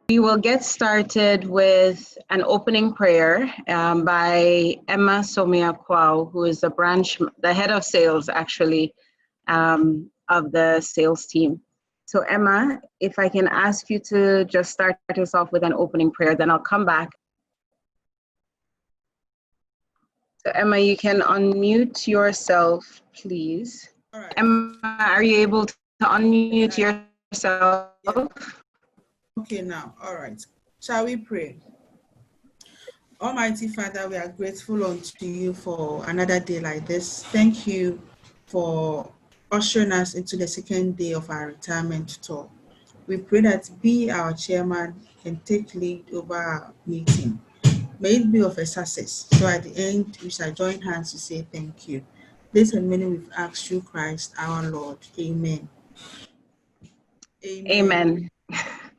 We will get started with an opening prayer by Emma Somia Kwao, who is the head of sales, actually, of the sales team. So Emma, if I can ask you to just start us off with an opening prayer, then I'll come back. So Emma, you can unmute yourself, please. All right. Emma, are you able to unmute yourself? Yeah. Okay, now, all right. Shall we pray? Almighty Father, we are grateful unto you for another day like this. Thank you for ushering us into the second day of our retirement tour. We pray that be our chairman and take lead over our meeting. May it be of a success. So at the end, we shall join hands to say thank you. This and many we've asked you, Christ, our Lord. Amen. Amen. Amen.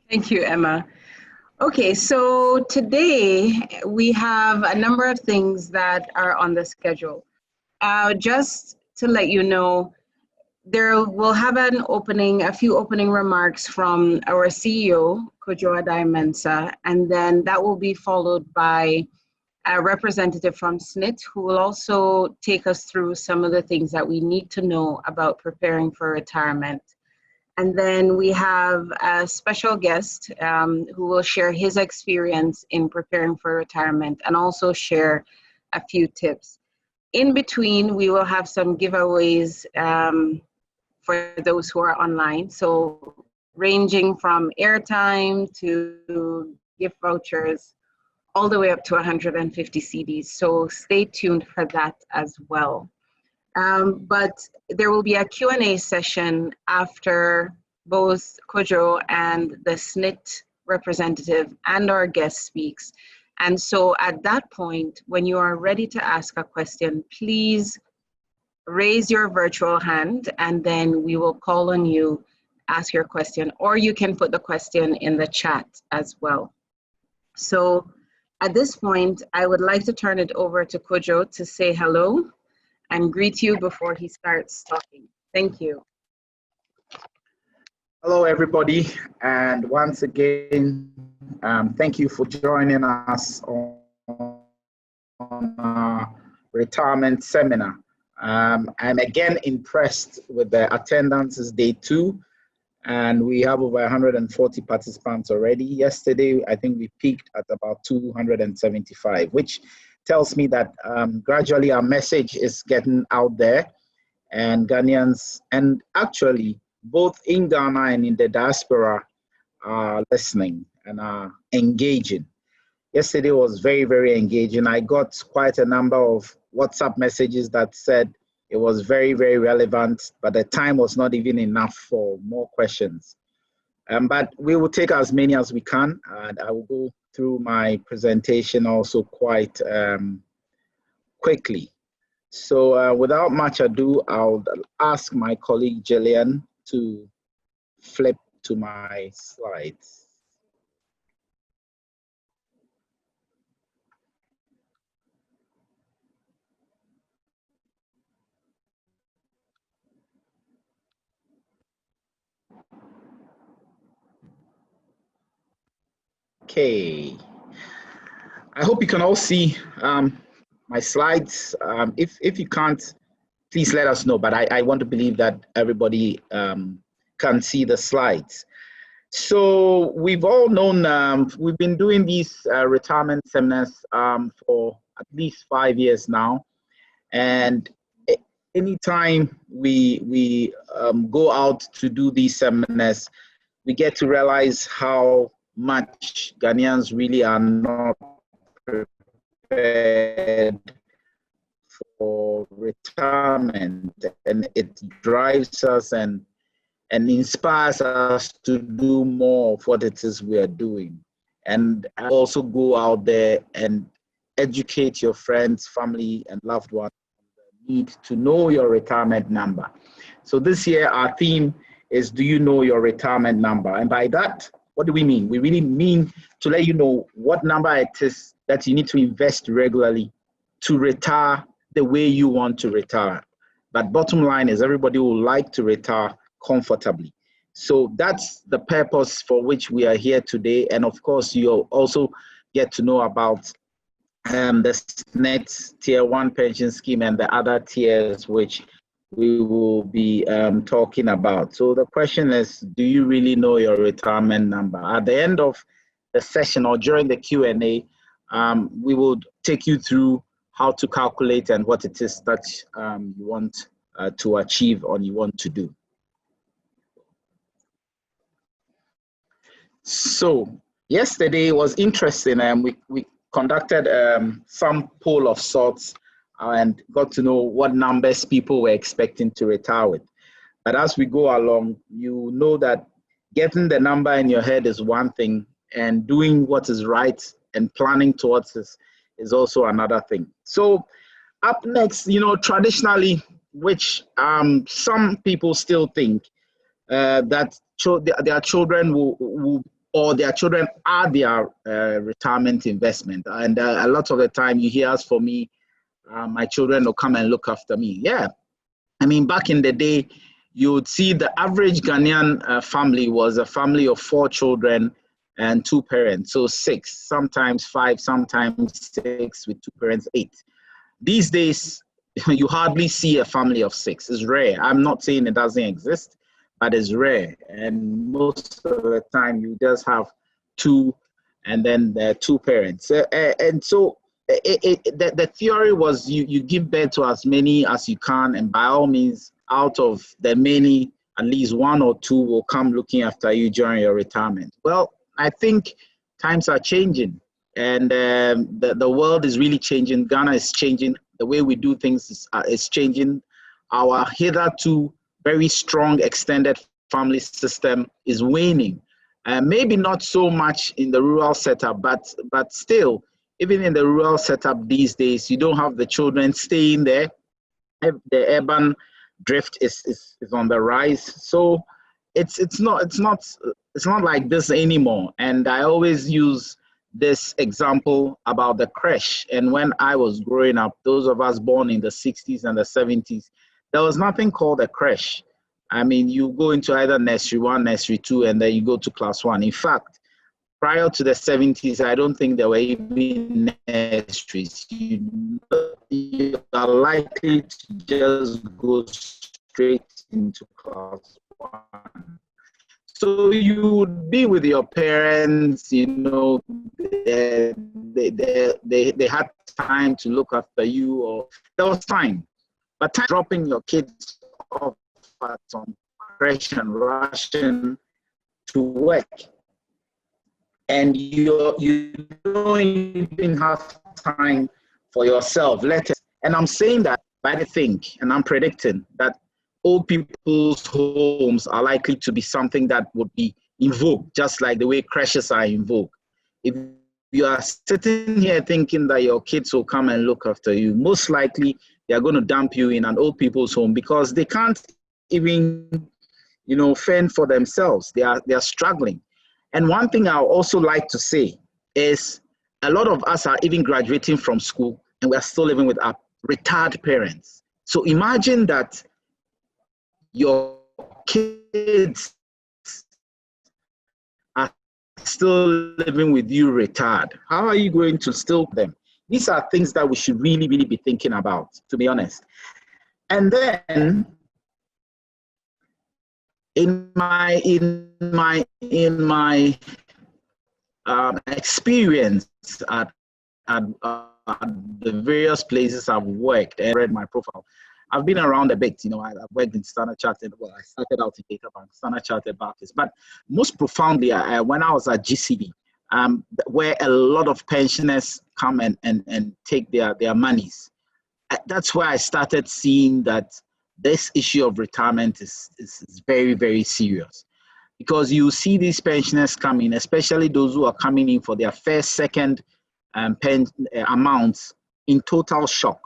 Thank you, Emma. Okay, so today we have a number of things that are on the schedule. Just to let you know, we'll have a few opening remarks from our CEO, Kojo Addae-Mensah, and then that will be followed by a representative from SSNIT who will also take us through some of the things that we need to know about preparing for retirement. And then we have a special guest who will share his experience in preparing for retirement and also share a few tips. In between, we will have some giveaways for those who are online. So ranging from airtime to gift vouchers, all the way up to 150 CDs. So stay tuned for that as well. But there will be a Q&A session after both Kojo and the SSNIT representative and our guest speaks. And so at that point, when you are ready to ask a question, please raise your virtual hand and then we will call on you, ask your question, or you can put the question in the chat as well. So at this point, I would like to turn it over to Kojo to say hello and greet you before he starts talking. Thank you. Hello, everybody. And once again, thank you for joining us on our retirement seminar. I'm again impressed with the attendance. It's day 2, and we have over 140 participants already. Yesterday, I think we peaked at about 275, which tells me that gradually our message is getting out there, and Ghanaians, and actually both in Ghana and in the diaspora, are listening and are engaging. Yesterday was very, very engaging. I got quite a number of WhatsApp messages that said it was very, very relevant, but the time was not even enough for more questions. But we will take as many as we can, and I will go through my presentation also quite quickly. So without much ado, I'll ask my colleague Jillian to flip to my slides. Okay, I hope you can all see my slides. If you can't, please let us know, but I want to believe that everybody can see the slides. So we've all known, we've been doing these retirement seminars for at least 5 years now. And anytime we go out to do these seminars, we get to realize how much Ghanaians really are not prepared for retirement, and it drives us and inspires us to do more of what it is we are doing. And also go out there and educate your friends, family, and loved ones on the need to know your retirement number. So this year, our theme is, do you know your retirement number? And by that, what do we mean? We really mean to let you know what number it is that you need to invest regularly to retire the way you want to retire. But bottom line is everybody would like to retire comfortably. So that's the purpose for which we are here today. And of course, you'll also get to know about the SSNIT Tier 1 pension scheme and the other tiers which we will be talking about. So the question is, do you really know your retirement number? At the end of the session or during the Q&A, we will take you through how to calculate and what it is that you want to achieve or you want to do. So yesterday was interesting, and we conducted some poll of sorts and got to know what numbers people were expecting to retire with. But as we go along, you know that getting the number in your head is one thing, and doing what is right and planning towards this is also another thing. So up next, you know, traditionally, which some people still think that their children or their children are their retirement investment. And a lot of the time you hear, as for me, my children will come and look after me. Yeah, I mean, back in the day, you would see the average Ghanaian family was a family of 4 children and 2 parents. So 6, sometimes 5, sometimes 6 with 2 parents, 8. These days, you hardly see a family of 6. It's rare. I'm not saying it doesn't exist, but it's rare. And most of the time, you just have 2 and then the 2 parents. And so the theory was you give birth to as many as you can, and by all means, out of the many, at least 1 or 2 will come looking after you during your retirement. Well, I think times are changing, and the world is really changing. Ghana is changing. The way we do things is changing. Our hitherto very strong extended family system is waning. Maybe not so much in the rural setup, but still, even in the rural setup these days, you don't have the children staying there. The urban drift is on the rise. So it's not like this anymore. And I always use this example about the creche. And when I was growing up, those of us born in the 60s and the 70s, there was nothing called a creche. I mean, you go into either nursery 1, nursery 2, and then you go to class 1. In fact, prior to the 70s, I don't think there were even nurseries. You are likely to just go straight into class 1. So you would be with your parents, you know, they had time to look after you, or there was time. But time dropping your kids off at some creche and rushing to work, and you don't even have time for yourself. And I'm saying that by the thing, and I'm predicting that old people's homes are likely to be something that would be in vogue, just like the way creches are in vogue. If you are sitting here thinking that your kids will come and look after you, most likely they are going to dump you in an old people's home because they can't even, you know, fend for themselves. They are struggling. And one thing I also like to say is a lot of us are even graduating from school and we are still living with our retired parents. So imagine that your kids are still living with you retired. How are you going to still them? These are things that we should really, really be thinking about, to be honest. And then in my experience at the various places I've worked and read my profile, I've been around a bit. You know, I've worked in Standard Chartered. Well, I started out in Databank, Standard Chartered Barclays. But most profoundly, when I was at GCB, where a lot of pensioners come and take their monies, that's where I started seeing that this issue of retirement is very, very serious. Because you see these pensioners coming, especially those who are coming in for their first, second amounts, in total shock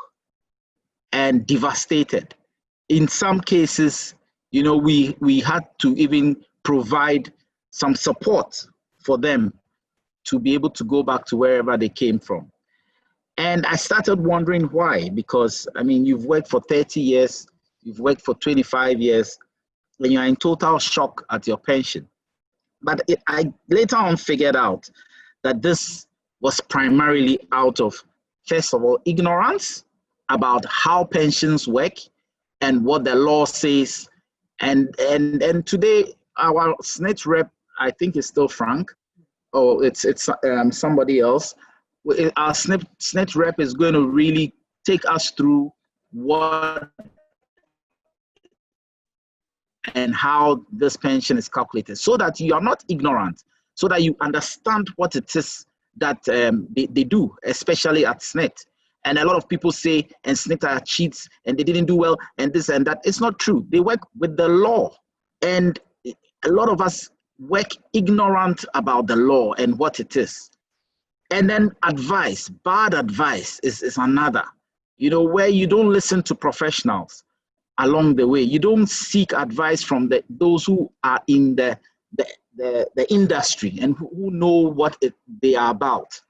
and devastated. In some cases, you know, we had to even provide some support for them to be able to go back to wherever they came from. And I started wondering why, because I mean, you've worked for 30 years, you've worked for 25 years, and you're in total shock at your pension. But I later on figured out that this was primarily out of, first of all, ignorance about how pensions work and what the law says. And today, our SSNIT rep, I think is still Frank, or it's somebody else. Our SSNIT rep is going to really take us through what and how this pension is calculated, so that you are not ignorant, so that you understand what it is that they do, especially at SSNIT. And a lot of people say, and SSNIT are cheats, and they didn't do well, and this and that. It's not true. They work with the law. And a lot of us work ignorant about the law and what it is. And then advice, bad advice is another, where you don't listen to professionals along the way. You don't seek advice from those who are in the industry and who know what they are about.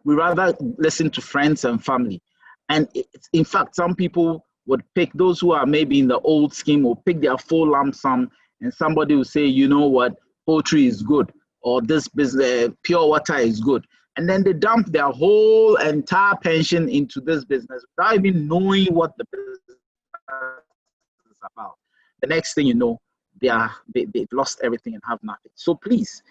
We rather listen to friends and family. And in fact, some people would pick, those who are maybe in the old scheme will pick their full lump sum, and somebody will say, you know what, poultry is good, or this business, pure water is good. And then they dump their whole entire pension into this business without even knowing what the business is about. The next thing you know, they've lost everything and have nothing. So please,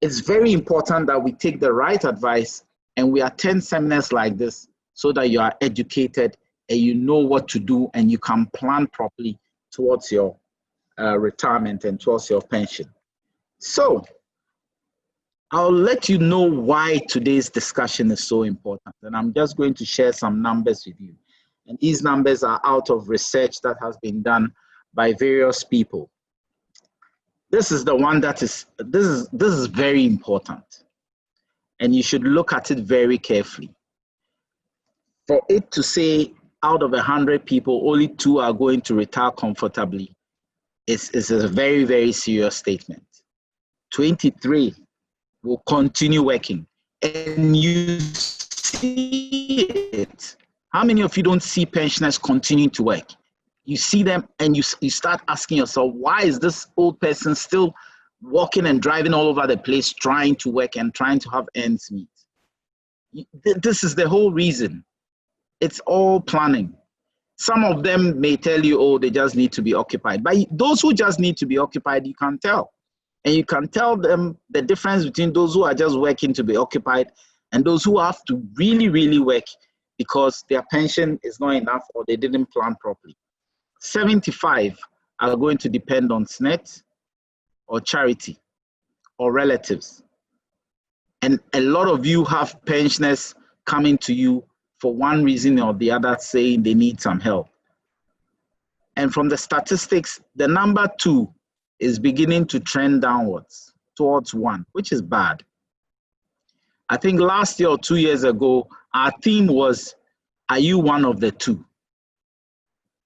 it's very important that we take the right advice and we attend seminars like this so that you are educated and you know what to do and you can plan properly towards your retirement and towards your pension. So I'll let you know why today's discussion is so important. And I'm just going to share some numbers with you. And these numbers are out of research that has been done by various people. This is the one that is very important. And you should look at it very carefully. For it to say out of 100 people, only 2 are going to retire comfortably is a very, very serious statement. 23 will continue working. And you see it. How many of you don't see pensioners continuing to work? You see them and you start asking yourself, why is this old person still walking and driving all over the place, trying to work and trying to have ends meet? This is the whole reason. It's all planning. Some of them may tell you, oh, they just need to be occupied. But those who just need to be occupied, you can tell. And you can tell them the difference between those who are just working to be occupied and those who have to really, really work because their pension is not enough or they didn't plan properly. 75 are going to depend on SSNIT or charity or relatives. And a lot of you have pensioners coming to you for one reason or the other saying they need some help. And from the statistics, the number 2 is beginning to trend downwards towards 1, which is bad. I think last year or 2 years ago, our theme was, are you one of the 2?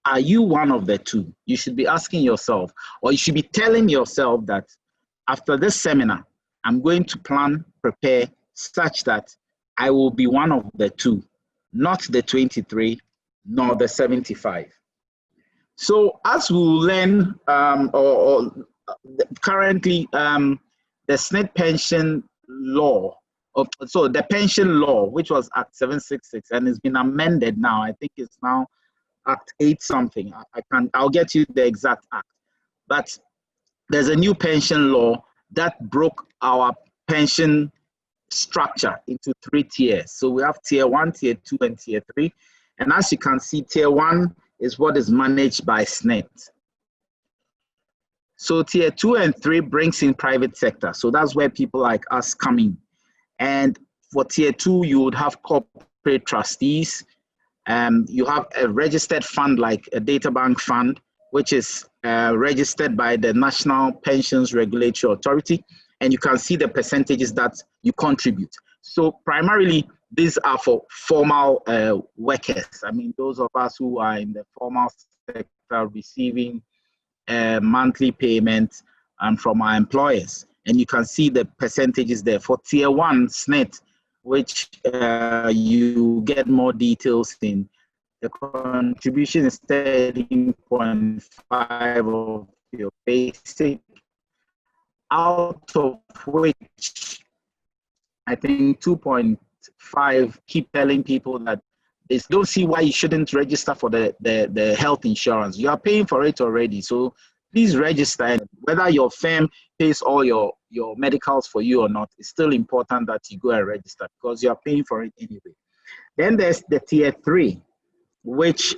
Are you one of the 2? You should be asking yourself, or you should be telling yourself that after this seminar, I'm going to prepare such that I will be one of the 2, not the 23, nor the 75. So as we learn, currently the SSNIT pension law, so the pension law, which was Act 766, and it's been amended now. I think it's now Act 8 something. I'll get you the exact act. But there's a new pension law that broke our pension structure into 3 tiers. So we have tier 1, tier 2, and tier 3. And as you can see, tier 1 is what is managed by SSNIT. So tier 2 and 3 brings in private sector. So that's where people like us come in. And for tier 2, you would have corporate trustees. You have a registered fund like a Databank fund, which is registered by the National Pensions Regulatory Authority. And you can see the percentages that you contribute. So primarily, these are for formal workers. I mean, those of us who are in the formal sector receiving monthly payments from our employers. And you can see the percentages there. For tier 1 SSNIT, which you get more details in, the contribution is 13.5 of your basic, out of which I think 2.5 keep telling people that they don't see why you shouldn't register for the health insurance. You are paying for it already, so please register. And whether your firm pays all your medicals for you or not, it's still important that you go and register because you are paying for it anyway. Then there's the tier 3, which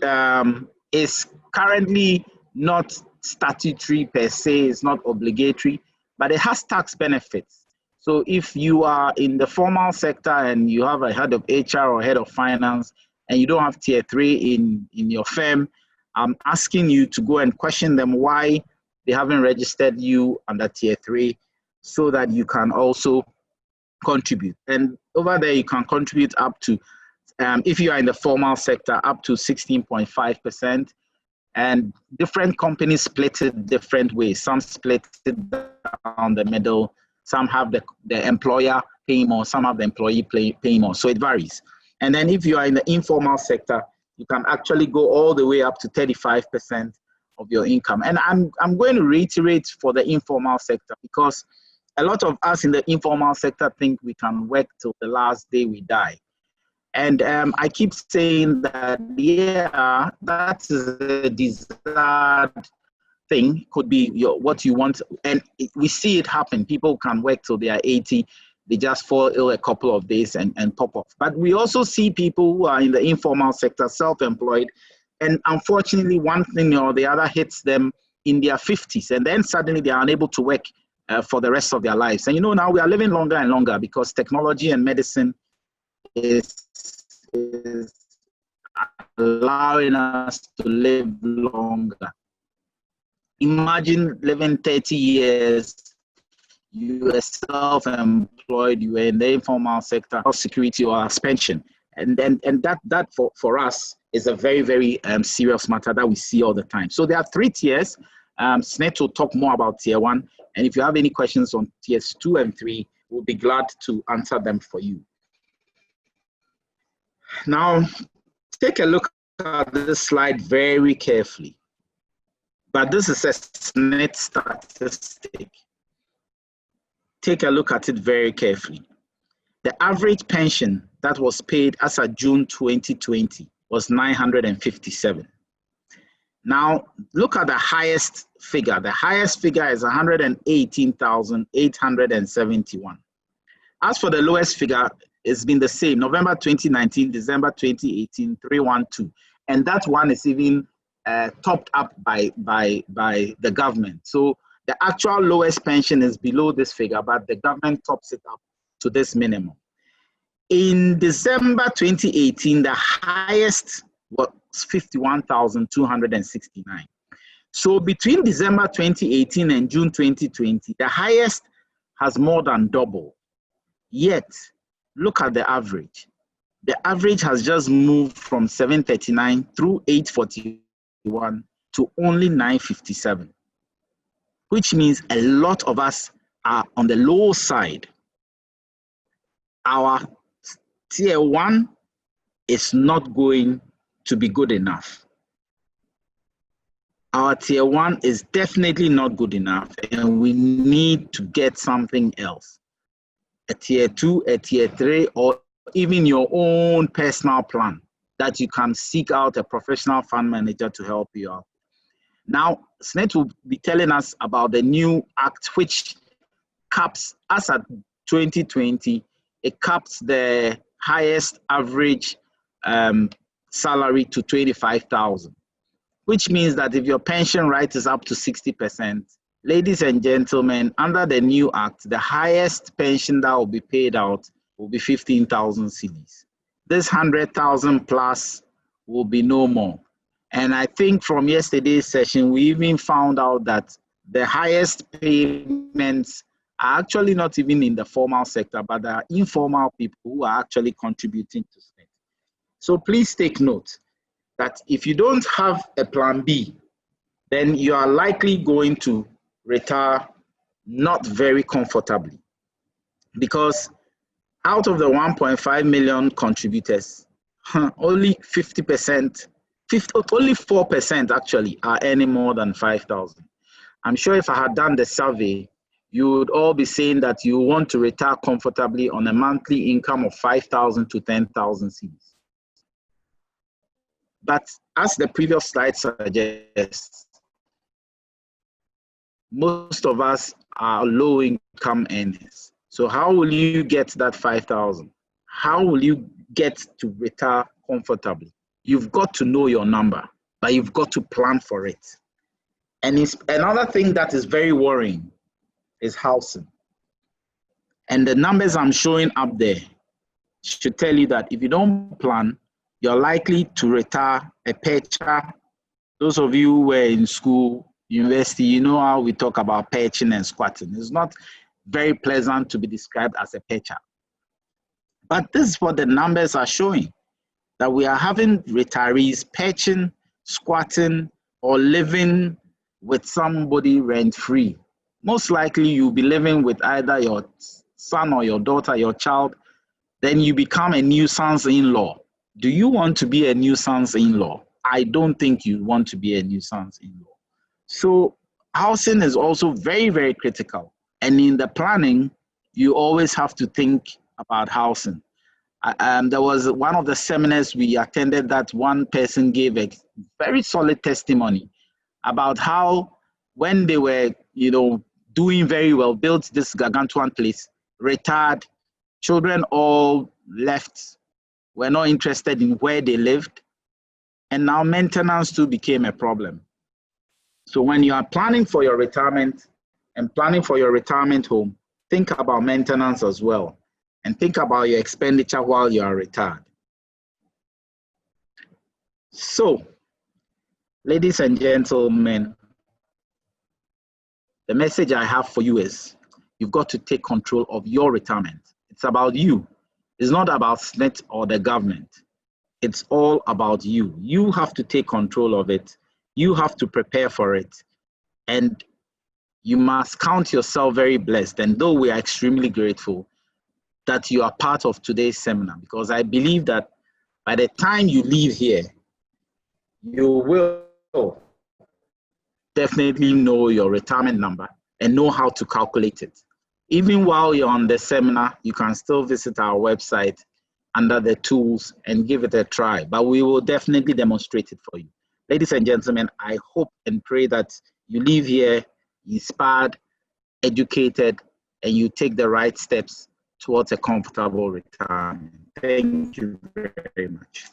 is currently not statutory per se, it's not obligatory, but it has tax benefits. So if you are in the formal sector and you have a head of HR or head of finance and you don't have tier 3 in your firm, I'm asking you to go and question them why they haven't registered you under tier 3 so that you can also contribute. And over there, you can contribute up to, if you are in the formal sector, up to 16.5%. And different companies split it different ways. Some split it down the middle. Some have the employer paying more. Some have the employee paying more. So it varies. And then if you are in the informal sector, you can actually go all the way up to 35% of your income. And I'm going to reiterate for the informal sector because a lot of us in the informal sector think we can work till the last day we die. And I keep saying that, yeah, that is a desired thing, could be what you want. And we see it happen. People can work till they are 80. They just fall ill a couple of days and pop off. But we also see people who are in the informal sector, self-employed, and unfortunately, one thing or the other hits them in their 50s. And then suddenly they are unable to work for the rest of their lives. And now we are living longer and longer because technology and medicine is allowing us to live longer. Imagine living 30 years, you are self-employed, you are in the informal sector, or security or pension. And that for us is a very, very serious matter that we see all the time. So there are 3 tiers. SSNIT will talk more about tier 1. And if you have any questions on tiers 2 and 3, we'll be glad to answer them for you. Now, take a look at this slide very carefully. But this is a SSNIT statistic. Take a look at it very carefully. The average pension that was paid as of June 2020 was 957. Now, look at the highest figure. The highest figure is 118,871. As for the lowest figure, it's been the same, November 2019, December 2018, 312. And that one is even topped up by the government. So the actual lowest pension is below this figure, but the government tops it up to this minimum. In December 2018, the highest was 51,269. So between December 2018 and June 2020, the highest has more than doubled. Yet, look at the average. The average has just moved from 739 through 841 to only 957, which means a lot of us are on the low side. Our tier 1 is not going to be good enough. Our tier 1 is definitely not good enough, and we need to get something else. A tier 2, a tier 3, or even your own personal plan that you can seek out a professional fund manager to help you out. Now, SSNIT will be telling us about the new act which caps, as at 2020, it caps the highest average salary to 25,000, which means that if your pension right is up to 60%, ladies and gentlemen, under the new act, the highest pension that will be paid out will be 15,000 cedis. This 100,000 plus will be no more. And I think from yesterday's session, we even found out that the highest payments are actually not even in the formal sector, but there are informal people who are actually contributing to SSNIT. So please take note that if you don't have a plan B, then you are likely going to retire not very comfortably, because out of the 1.5 million contributors, only 50% only 4% actually are earning more than 5,000. I'm sure if I had done the survey, you would all be saying that you want to retire comfortably on a monthly income of 5,000 to 10,000 cedis. But as the previous slide suggests, most of us are low income earners. So how will you get that 5,000? How will you get to retire comfortably? You've got to know your number, but you've got to plan for it. And it's another thing that is very worrying is housing. And the numbers I'm showing up there should tell you that if you don't plan, you're likely to retire a percher. Those of you who were in school, university, you know how we talk about perching and squatting. It's not very pleasant to be described as a percher. But this is what the numbers are showing, that we are having retirees perching, squatting, or living with somebody rent-free. Most likely you'll be living with either your son or your daughter, your child, then you become a nuisance in-law. Do you want to be a nuisance in-law? I don't think you want to be a nuisance in-law. So housing is also very, very critical. And in the planning, you always have to think about housing. There was one of the seminars we attended that one person gave a very solid testimony about how when they were, doing very well, built this gargantuan place, retired, children all left, were not interested in where they lived, and now maintenance too became a problem. So when you are planning for your retirement and planning for your retirement home, think about maintenance as well, and think about your expenditure while you are retired. So, ladies and gentlemen, the message I have for you is you've got to take control of your retirement. It's about you. It's not about SSNIT or the government. It's all about you. You have to take control of it. You have to prepare for it. And you must count yourself very blessed. And though we are extremely grateful that you are part of today's seminar, because I believe that by the time you leave here, you will definitely know your retirement number and know how to calculate it. Even while you're on the seminar, you can still visit our website under the tools and give it a try, but we will definitely demonstrate it for you. Ladies and gentlemen, I hope and pray that you leave here inspired, educated, and you take the right steps towards a comfortable retirement. Thank you very much.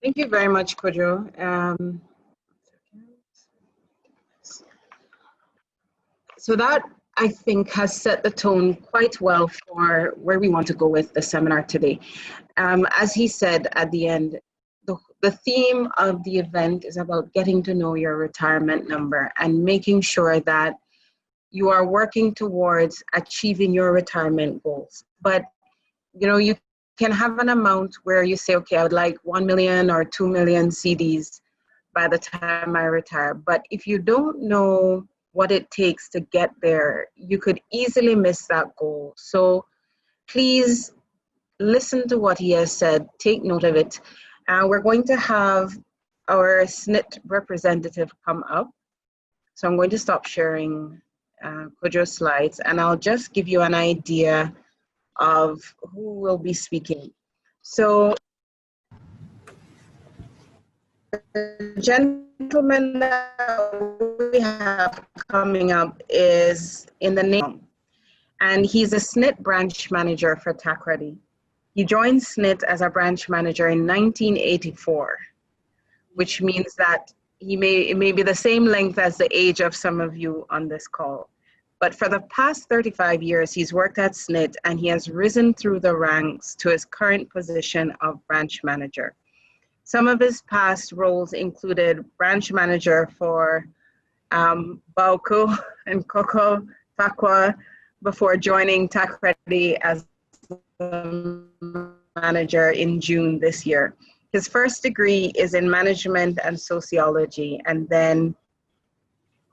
Thank you very much, Kojo. So that, I think, has set the tone quite well for where we want to go with the seminar today. As he said at the end, the theme of the event is about getting to know your retirement number and making sure that you are working towards achieving your retirement goals. But, you can have an amount where you say, okay, I would like 1 million or 2 million CDs by the time I retire. But if you don't know what it takes to get there, you could easily miss that goal. So please listen to what he has said, take note of it. We're going to have our SSNIT representative come up. So I'm going to stop sharing Kojo's slides, and I'll just give you an idea of who will be speaking. So the gentleman that we have coming up is in the name, and he's a SSNIT branch manager for Takoradi. He joined SSNIT as a branch manager in 1984, which means that it may be the same length as the age of some of you on this call. But for the past 35 years, he's worked at SSNIT, and he has risen through the ranks to his current position of branch manager. Some of his past roles included branch manager for Bauku and Koko Takwa before joining Takoradi as the manager in June this year. His first degree is in management and sociology, and then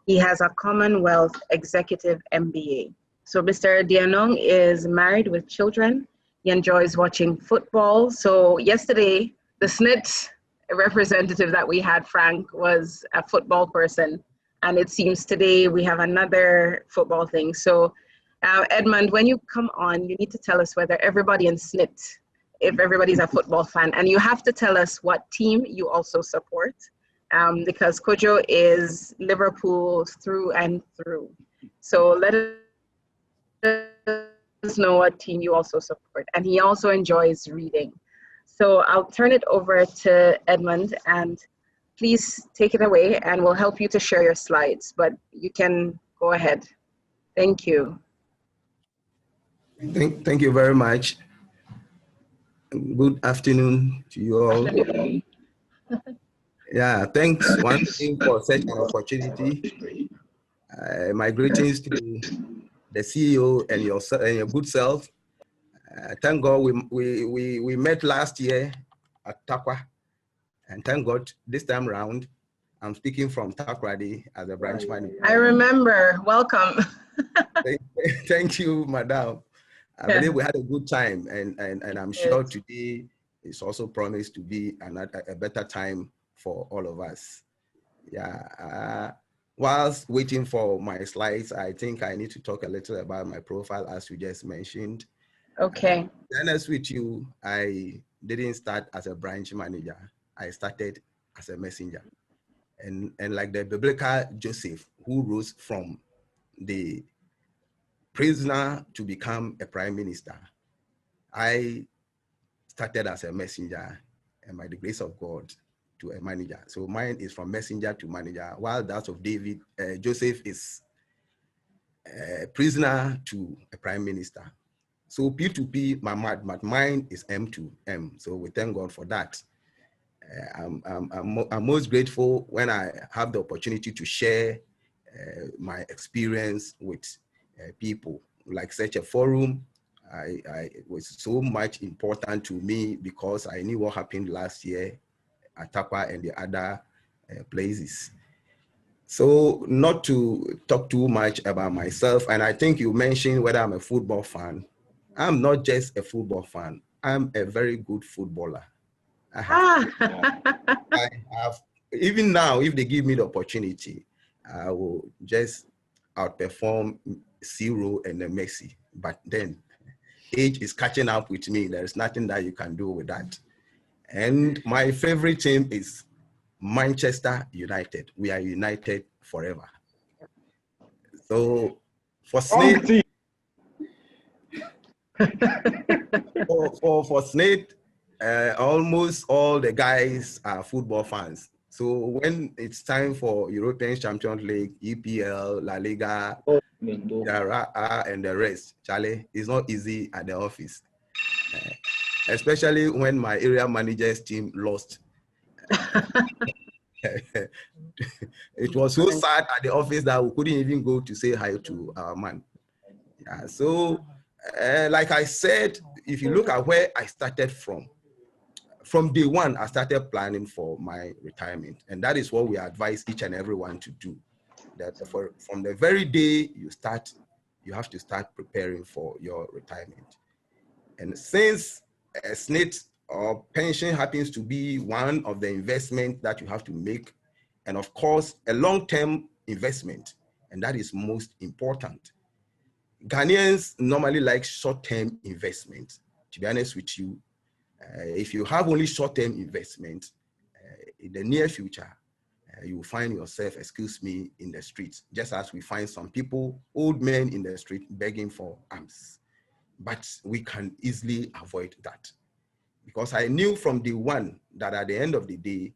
he has a Commonwealth Executive MBA. So Mr. Dianong is married with children. He enjoys watching football. So yesterday, the SSNIT representative that we had, Frank, was a football person. And it seems today we have another football thing. So Edmund, when you come on, you need to tell us whether everybody in SSNIT, if everybody's a football fan, and you have to tell us what team you also support, because Kojo is Liverpool through and through. So let us know what team you also support. And he also enjoys reading. So I'll turn it over to Edmund, and please take it away, and we'll help you to share your slides, but you can go ahead. Thank you. Thank you very much. Good afternoon to you all. Yeah, thanks once again for such an opportunity. My greetings to the CEO and your good self. Thank God we met last year at Takwa, and thank God this time around I'm speaking from Takoradi as a branch manager. I remember. Welcome. Thank you, madam. I believe we had a good time, and I'm sure today is also promised to be a better time for all of us. Yeah. Whilst waiting for my slides, I think I need to talk a little about my profile, as you just mentioned. Okay. To be honest with you, I didn't start as a branch manager. I started as a messenger. And like the biblical Joseph, who rose from the prisoner to become a prime minister, I started as a messenger, and by the grace of God, to a manager. So mine is from messenger to manager, while that of Joseph is a prisoner to a prime minister. So P2P, but mine is M to M. So we thank God for that. I'm most grateful when I have the opportunity to share my experience with people. Like such a forum, it was so much important to me because I knew what happened last year at Takwa and the other places. So not to talk too much about myself, and I think you mentioned whether I'm a football fan. I'm not just a football fan. I'm a very good footballer. I have, even now, if they give me the opportunity, I will just outperform Zero and Messi. But then age is catching up with me. There's nothing that you can do with that. And my favorite team is Manchester United. We are united forever. So for SSNIT, for SSNIT, almost all the guys are football fans. So when it's time for European Champions League, EPL, La Liga, and the rest, Charlie, it's not easy at the office. Especially when my area manager's team lost. It was so sad at the office that we couldn't even go to say hi to our man. Yeah, so like I said, if you look at where I started from day one, I started planning for my retirement. And that is what we advise each and everyone to do. That from the very day you start, you have to start preparing for your retirement. And since SSNIT or pension happens to be one of the investments that you have to make, and of course, a long-term investment, and that is most important. Ghanaians normally like short-term investment. To be honest with you, if you have only short-term investment, in the near future, you will find yourself, excuse me, in the streets, just as we find some people, old men in the street begging for alms. But we can easily avoid that. Because I knew from day one that at the end of the day,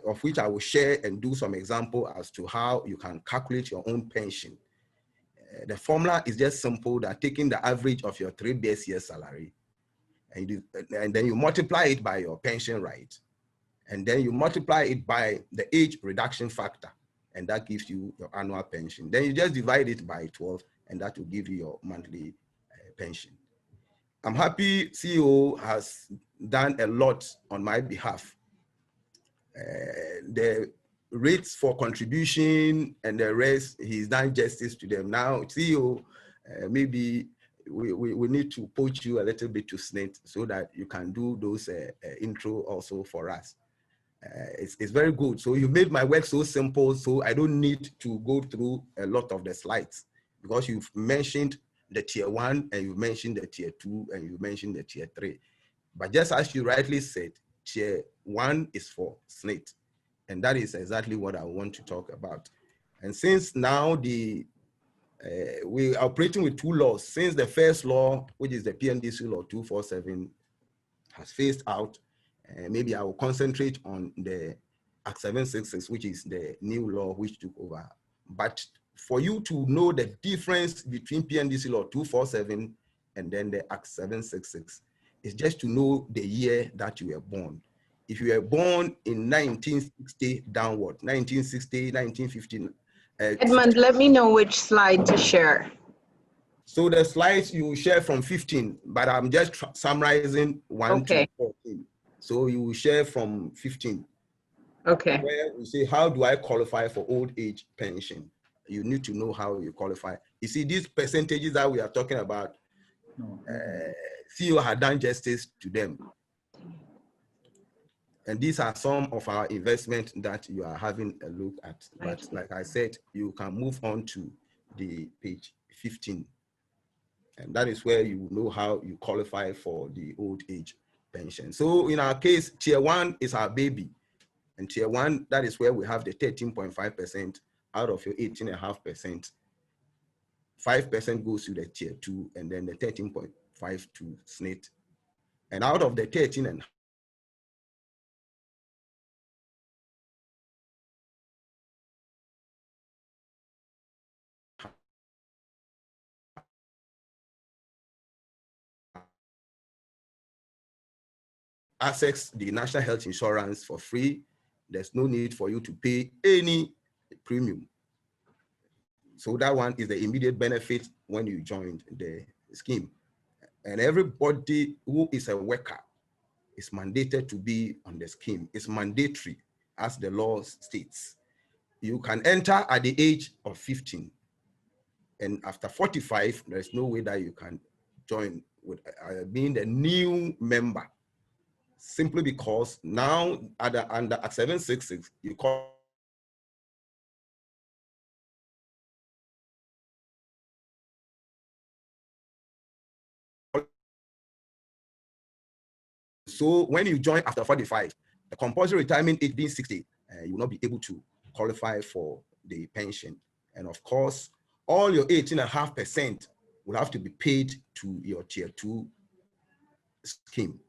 of which I will share and do some example as to how you can calculate your own pension. The formula is just simple, that taking the average of your 3 base year salary, and then you multiply it by your pension right, and then you multiply it by the age reduction factor, and that gives you your annual pension. Then you just divide it by 12, and that will give you your monthly pension. I'm happy CEO has done a lot on my behalf. The rates for contribution and the rest, he's done justice to them. Now, CEO, maybe we need to poach you a little bit to SSNIT so that you can do those intro also for us. It's very good. So you made my work so simple, so I don't need to go through a lot of the slides, because you've mentioned the tier 1 and you mentioned the tier 2 and you mentioned the tier 3. But just as you rightly said, tier 1 is for SSNIT, and that is exactly what I want to talk about. And since now we are operating with 2 laws, since the first law, which is the PNDC law 247, has phased out, maybe I will concentrate on the Act 766, which is the new law which took over. But for you to know the difference between PNDC law 247 and then the Act 766, is just to know the year that you were born. If you were born in 1960 downward, 1960, 1950. Edmund, let me know which slide to share. So the slides you share from 15, but I'm just summarizing 1 to 14. So you will share from 15. Okay. Where we say, how do I qualify for old age pension? You need to know how you qualify. You see, these percentages that we are talking about, CEO had done justice to them. And these are some of our investments that you are having a look at. But like I said, you can move on to the page 15. And that is where you know how you qualify for the old age pension. So in our case, tier 1 is our baby. And tier 1, that is where we have the 13.5% out of your 18.5%. 5% goes to the tier 2, and then the 13.5 to SSNIT. And out of the 13.5, access the national health insurance for free. There's no need for you to pay any premium. So that one is the immediate benefit when you joined the scheme. And everybody who is a worker is mandated to be on the scheme. It's mandatory, as the law states. You can enter at the age of 15. And after 45, there's no way that you can join with being the new member. Simply because now under Act 766, you call so when you join after 45, the compulsory retirement age being 60, you will not be able to qualify for the pension. And of course, all your 18.5% will have to be paid to your tier 2 scheme.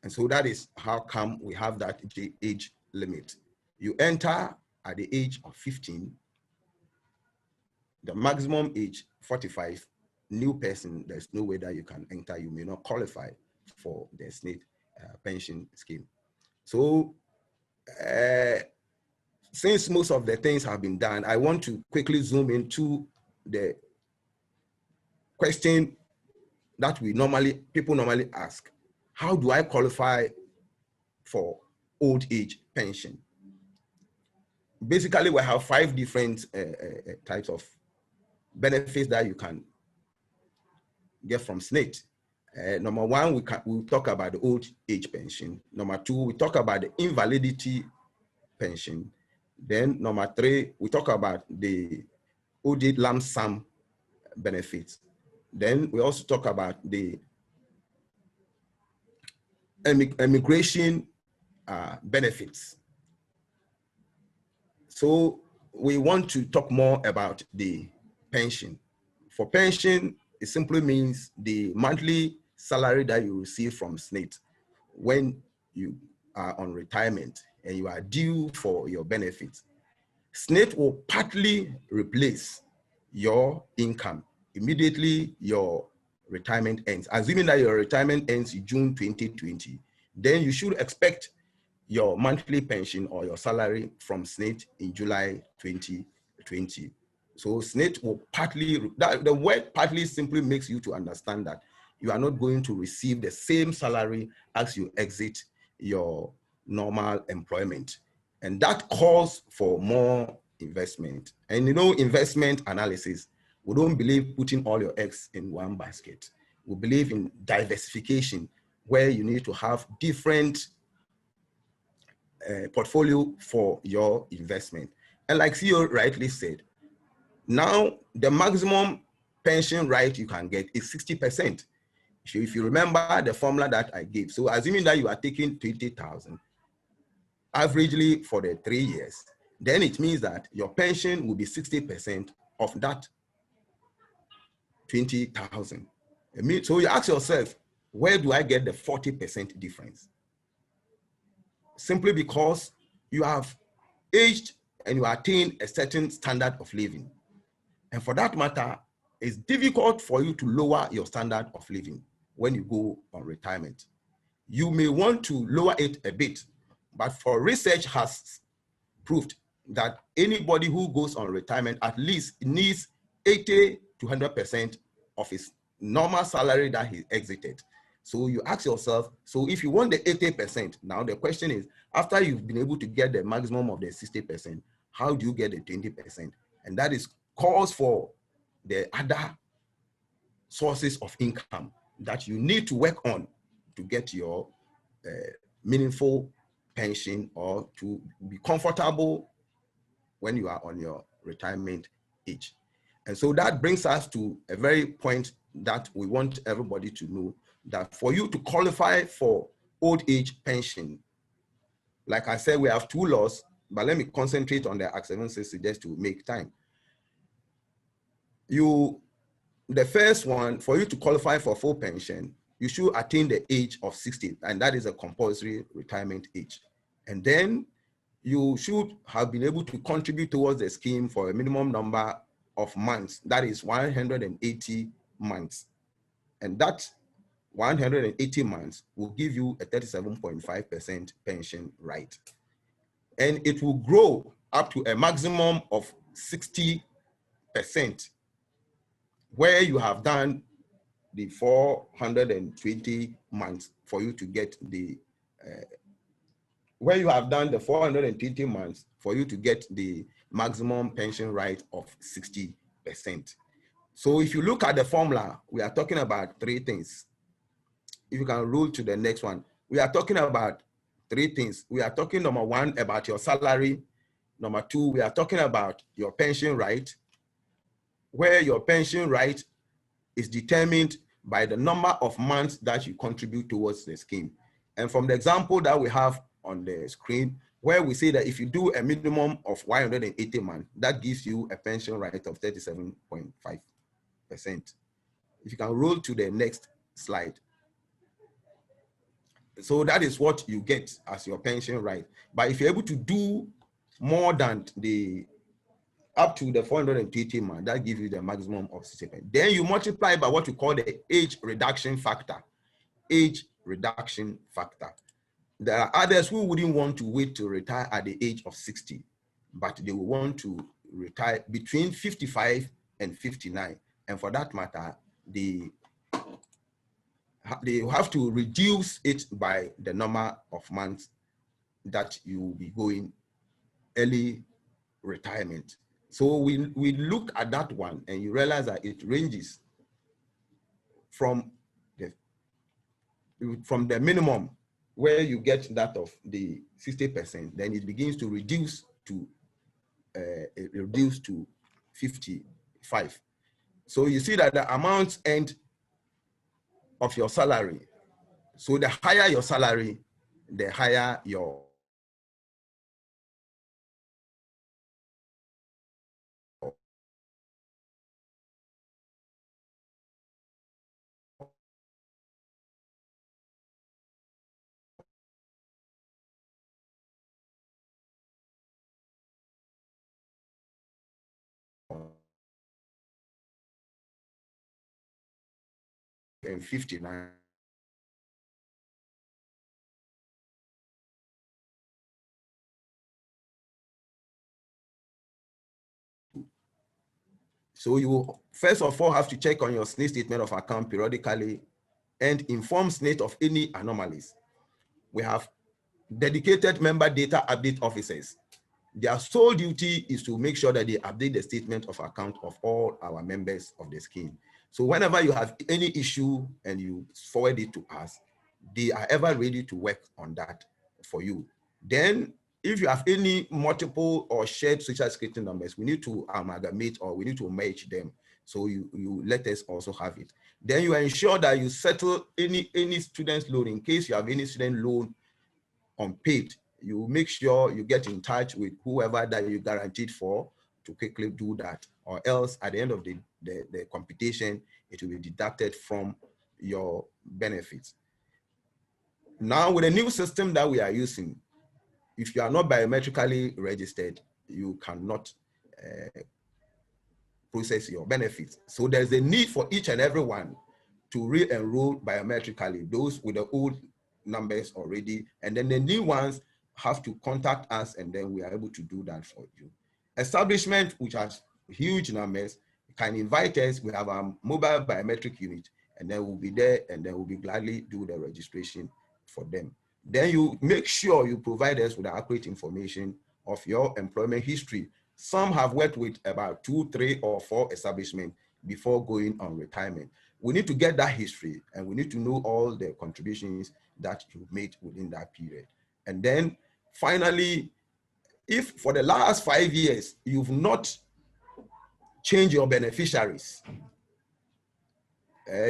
And so that is how come we have that age limit. You enter at the age of 15, the maximum age 45, new person, there's no way that you can enter. You may not qualify for the SSNIT pension scheme. So since most of the things have been done, I want to quickly zoom into the question that people normally ask. How do I qualify for old age pension? Basically, we have 5 different types of benefits that you can get from SSNIT. Number 1, we talk about the old age pension. Number 2, we talk about the invalidity pension. Then number 3, we talk about the old age lump sum benefits. Then we also talk about the immigration benefits. So we want to talk more about the pension. For pension, it simply means the monthly salary that you receive from SSNIT when you are on retirement and you are due for your benefits. SSNIT will partly replace your income immediately your retirement ends. Assuming that your retirement ends in June 2020, then you should expect your monthly pension or your salary from SSNIT in July 2020. So SSNIT will partly, the word partly simply makes you to understand that you are not going to receive the same salary as you exit your normal employment. And that calls for more investment. And you know, investment analysis, We don't believe putting all your eggs in one basket. We believe in diversification, where you need to have different portfolio for your investment. And like CEO rightly said, now the maximum pension right you can get is 60%. If you remember the formula that I gave, so assuming that you are taking 20,000 averagely for the 3 years, then it means that your pension will be 60% of that 20,000. So you ask yourself, where do I get the 40% difference? Simply because you have aged and you attain a certain standard of living. And for that matter, it's difficult for you to lower your standard of living when you go on retirement. You may want to lower it a bit, but for research has proved that anybody who goes on retirement at least needs 80 to 100% of his normal salary that he exited. So you ask yourself, so if you want the 80%, now the question is, after you've been able to get the maximum of the 60%, how do you get the 20%? And that is calls for the other sources of income that you need to work on to get your meaningful pension or to be comfortable when you are on your retirement age. And so that brings us to a very point that we want everybody to know, that for you to qualify for old age pension, like I said, we have 2 laws, but let me concentrate on the Act 760 just to make time. The first one, for you to qualify for full pension, you should attain the age of 60, and that is a compulsory retirement age. And then you should have been able to contribute towards the scheme for a minimum number of months, that is 180 months. And that 180 months will give you a 37.5% pension right. And it will grow up to a maximum of 60%, where you have done the 420 months for you to get the, where you have done the 420 months for you to get the maximum pension right of 60%. So if you look at the formula, we are talking about 3 things. If you can roll to the next one, we are talking about 3 things. We are talking, number 1, about your salary. Number 2, we are talking about your pension right, where your pension right is determined by the number of months that you contribute towards the scheme. And from the example that we have on the screen, where we say that if you do a minimum of 180 months, that gives you a pension right of 37.5%. If you can roll to the next slide. So that is what you get as your pension right. But if you're able to do more than the up to the 420 months, that gives you the maximum of 60%. Then you multiply by what we call the age reduction factor. Age reduction factor. There are others who wouldn't want to wait to retire at the age of 60, but they will want to retire between 55 and 59. And for that matter, they have to reduce it by the number of months that you will be going early retirement. So we look at that one and you realize that it ranges from the minimum where you get that of the 60%, then it begins to reduce to 55. So you see that the amount earned of your salary. So the higher your salary, the higher your and 59. So you first of all have to check on your SSNIT statement of account periodically and inform SSNIT of any anomalies. We have dedicated member data update officers Their sole duty is to make sure that they update the statement of account of all our members of the scheme. So whenever you have any issue and you forward it to us, they are ever ready to work on that for you. Then if you have any multiple or shared social security numbers, we need to amalgamate or we need to merge them. So you let us also have it. Then you ensure that you settle any student's loan. In case you have any student loan unpaid, you make sure you get in touch with whoever that you guaranteed for to quickly do that, or else at the end of the computation, it will be deducted from your benefits. Now with the new system that we are using, if you are not biometrically registered, you cannot process your benefits. So there's a need for each and every one to re-enroll biometrically, those with the old numbers already, and then the new ones have to contact us, and then we are able to do that for you. Establishment, which has huge numbers, can invite us. We have a mobile biometric unit, and then we'll be there, and then we'll be gladly do the registration for them. Then you make sure you provide us with the accurate information of your employment history. Some have worked with about 2, 3, or 4 establishments before going on retirement. We need to get that history, and we need to know all the contributions that you made within that period. And then finally, if for the last 5 years, you've not changed your beneficiaries,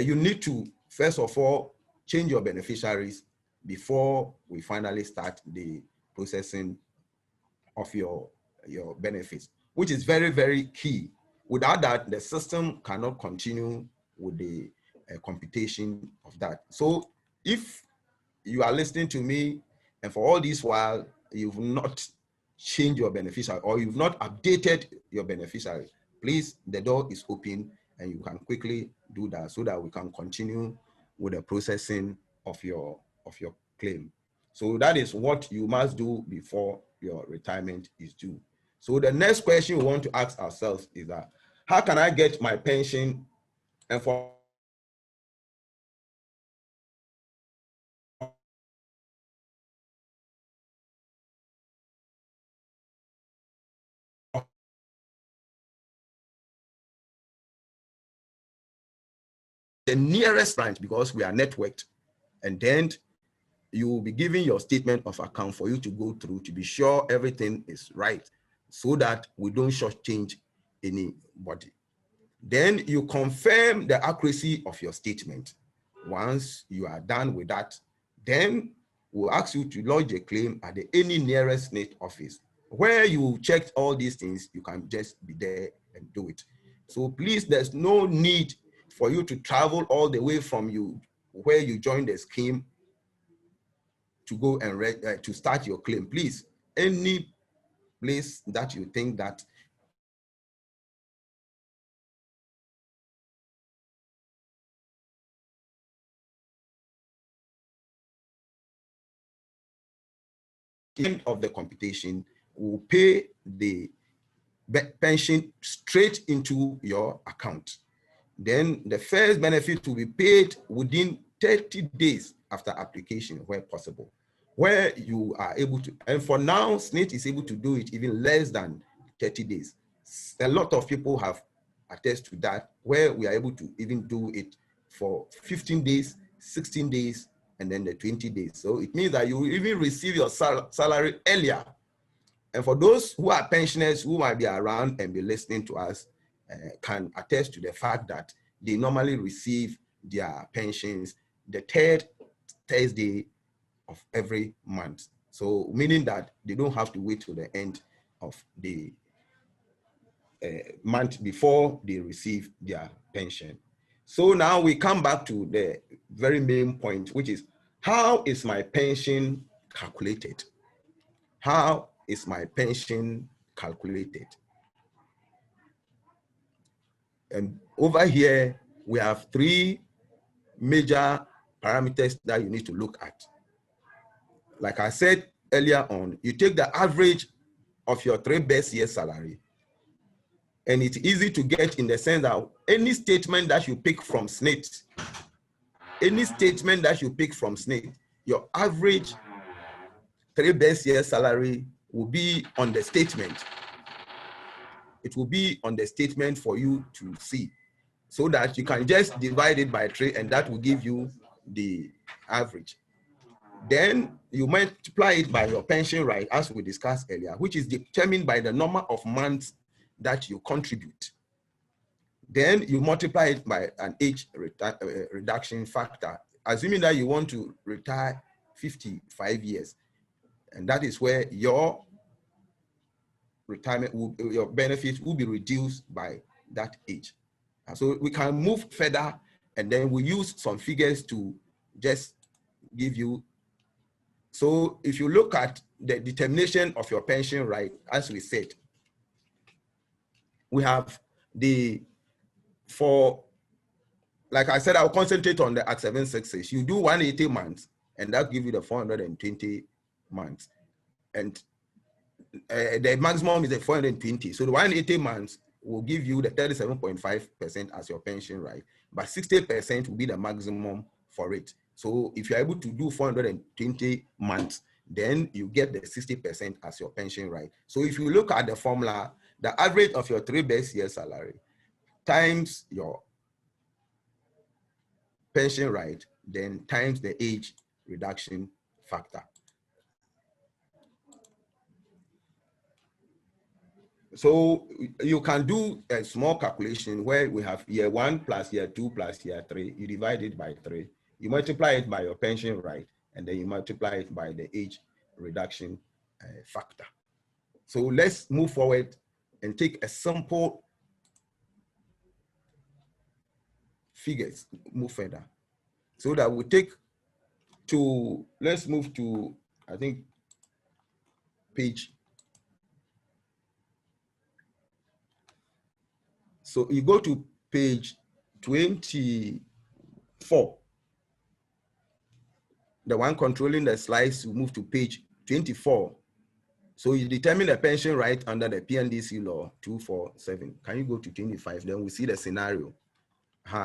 you need to, first of all, change your beneficiaries before we finally start the processing of your benefits, which is very, very key. Without that, the system cannot continue with the computation of that. So if you are listening to me and for all this while, you've not changed your beneficiary or you've not updated your beneficiary, please, the door is open and you can quickly do that so that we can continue with the processing of your claim. So that is what you must do before your retirement is due. So the next question we want to ask ourselves is that, how can I get my pension? And for the nearest branch, because we are networked, and then you will be giving your statement of account for you to go through to be sure everything is right so that we don't shortchange anybody. Then you confirm the accuracy of your statement. Once you are done with that, then we'll ask you to lodge a claim at any nearest SSNIT office. Where you checked all these things, you can just be there and do it. So please, there's no need for you to travel all the way from where you joined the scheme to go and to start your claim. Please, any place that you think that end of the computation will pay the pension straight into your account. Then the first benefit will be paid within 30 days after application where possible, where you are able to, and for now, SSNIT is able to do it even less than 30 days. A lot of people have attested to that, where we are able to even do it for 15 days, 16 days, and then the 20 days. So it means that you will even receive your salary earlier. And for those who are pensioners who might be around and be listening to us, can attest to the fact that they normally receive their pensions the 3rd Thursday of every month. So meaning that they don't have to wait till the end of the month before they receive their pension. So now we come back to the very main point, which is, how is my pension calculated? How is my pension calculated? And over here, we have 3 major parameters that you need to look at. Like I said earlier on, you take the average of your 3 best years salary. And it's easy to get in the sense that any statement that you pick from SSNIT, your average 3 best years salary will be on the statement. It will be on the statement for you to see, so that you can just divide it by 3 and that will give you the average. Then you multiply it by your pension right, as we discussed earlier, which is determined by the number of months that you contribute. Then you multiply it by an age reduction factor, assuming that you want to retire 55 years. And that is where your retirement, your benefits will be reduced by that age. So we can move further, and then we use some figures to just give you. So if you look at the determination of your pension right, as we said, we have like I said, I'll concentrate on the Act 766. You do 180 months, and that gives you the 420 months. And the maximum is the 420. So the 180 months will give you the 37.5% as your pension right, but 60% will be the maximum for it. So if you're able to do 420 months, then you get the 60% as your pension right. So if you look at the formula, the average of your 3 best years salary times your pension right, then times the age reduction factor. So you can do a small calculation where we have year 1 plus year 2 plus year 3. You divide it by 3. You multiply it by your pension right, and then you multiply it by the age reduction factor. So let's move forward and take a simple figures, move further. So that we take to, let's move to, I think, page. So you go to page 24. The one controlling the slides, you move to page 24. So you determine the pension right under the PNDC law 247. Can you go to 25? Then we see the scenario.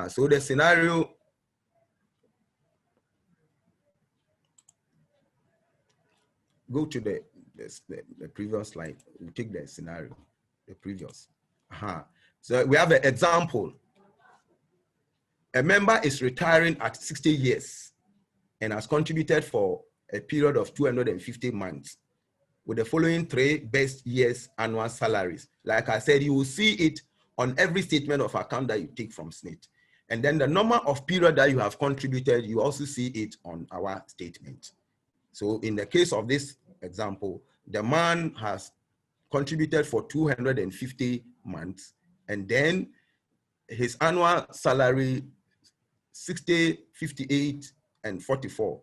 So the scenario, go to the previous slide. We take the scenario, the previous. So we have an example. A member is retiring at 60 years and has contributed for a period of 250 months with the following 3 best years annual salaries. Like I said, you will see it on every statement of account that you take from SSNIT. And then the number of period that you have contributed, you also see it on our statement. So in the case of this example, the man has contributed for 250 months, and then his annual salary 60, 58, and 44.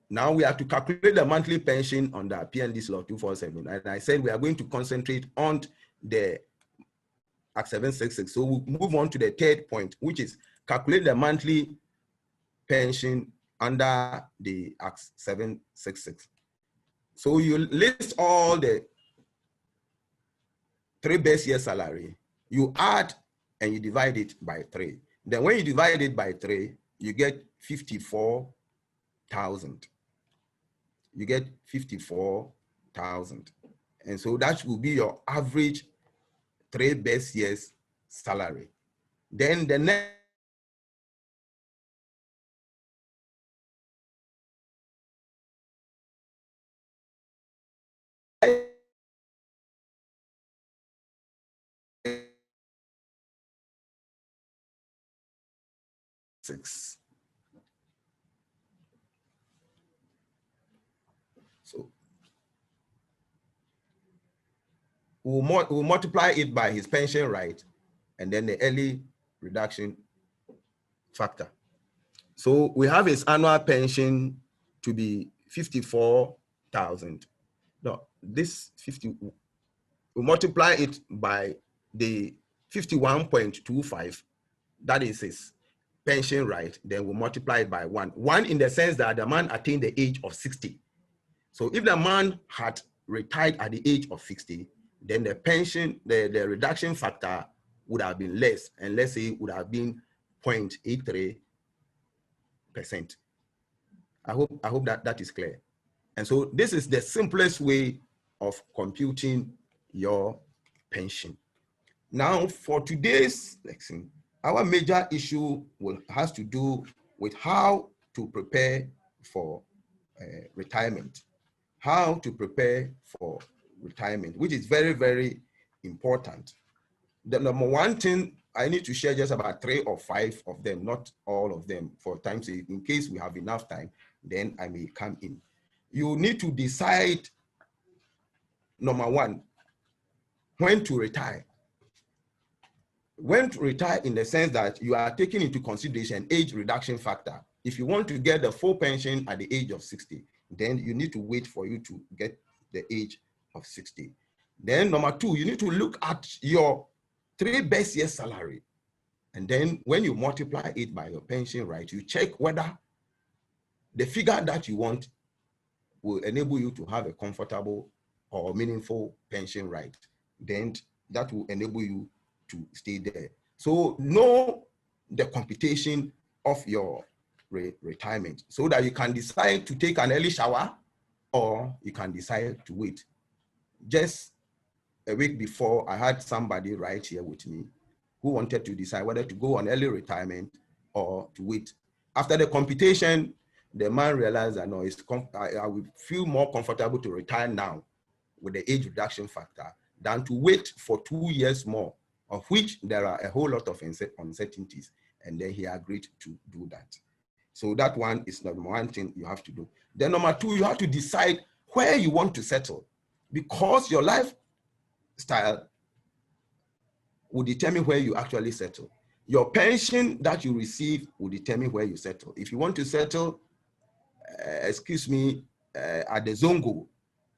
Now we have to calculate the monthly pension under PNDC law 247. And I said we are going to concentrate on the Act 766. So we'll move on to the 3rd point, which is calculate the monthly pension under the Act 766. So you list all the 3 best year salary, you add and you divide it by 3. Then when you divide it by 3, you get 54,000. You get 54,000. And so that will be your average 3 best years salary. Then the next six. So we'll multiply it by his pension right, and then the early reduction factor. So we have his annual pension to be 54,000. No, this 50, we multiply it by the 51.25. That is his pension right. Then we multiply it by 1. 1 in the sense that the man attained the age of 60. So if the man had retired at the age of 60, then the pension, the reduction factor would have been less, and let's say it would have been 0.83%. I hope that is clear. And so this is the simplest way of computing your pension. Now, for today's lesson, our major issue has to do with how to prepare for retirement. How to prepare for retirement, which is very, very important. The number one thing I need to share just about 3 or 5 of them, not all of them for time's sake. In case we have enough time, then I may come in. You need to decide, number one, when to retire. When to retire in the sense that you are taking into consideration age reduction factor. If you want to get the full pension at the age of 60, then you need to wait for you to get the age of 60. Then number 2, you need to look at your 3 best years salary. And then when you multiply it by your pension, right, you check whether the figure that you want will enable you to have a comfortable or meaningful pension, right? Then that will enable you to stay there. So know the computation of your retirement so that you can decide to take an early shower or you can decide to wait. Just a week before, I had somebody right here with me who wanted to decide whether to go on early retirement or to wait. After the computation, the man realized that no, I would feel more comfortable to retire now with the age reduction factor than to wait for 2 years more, of which there are a whole lot of uncertainties. And then he agreed to do that. So that one is number one thing you have to do. Then number 2, you have to decide where you want to settle, because your lifestyle will determine where you actually settle. Your pension that you receive will determine where you settle. If you want to settle, at the Zongo,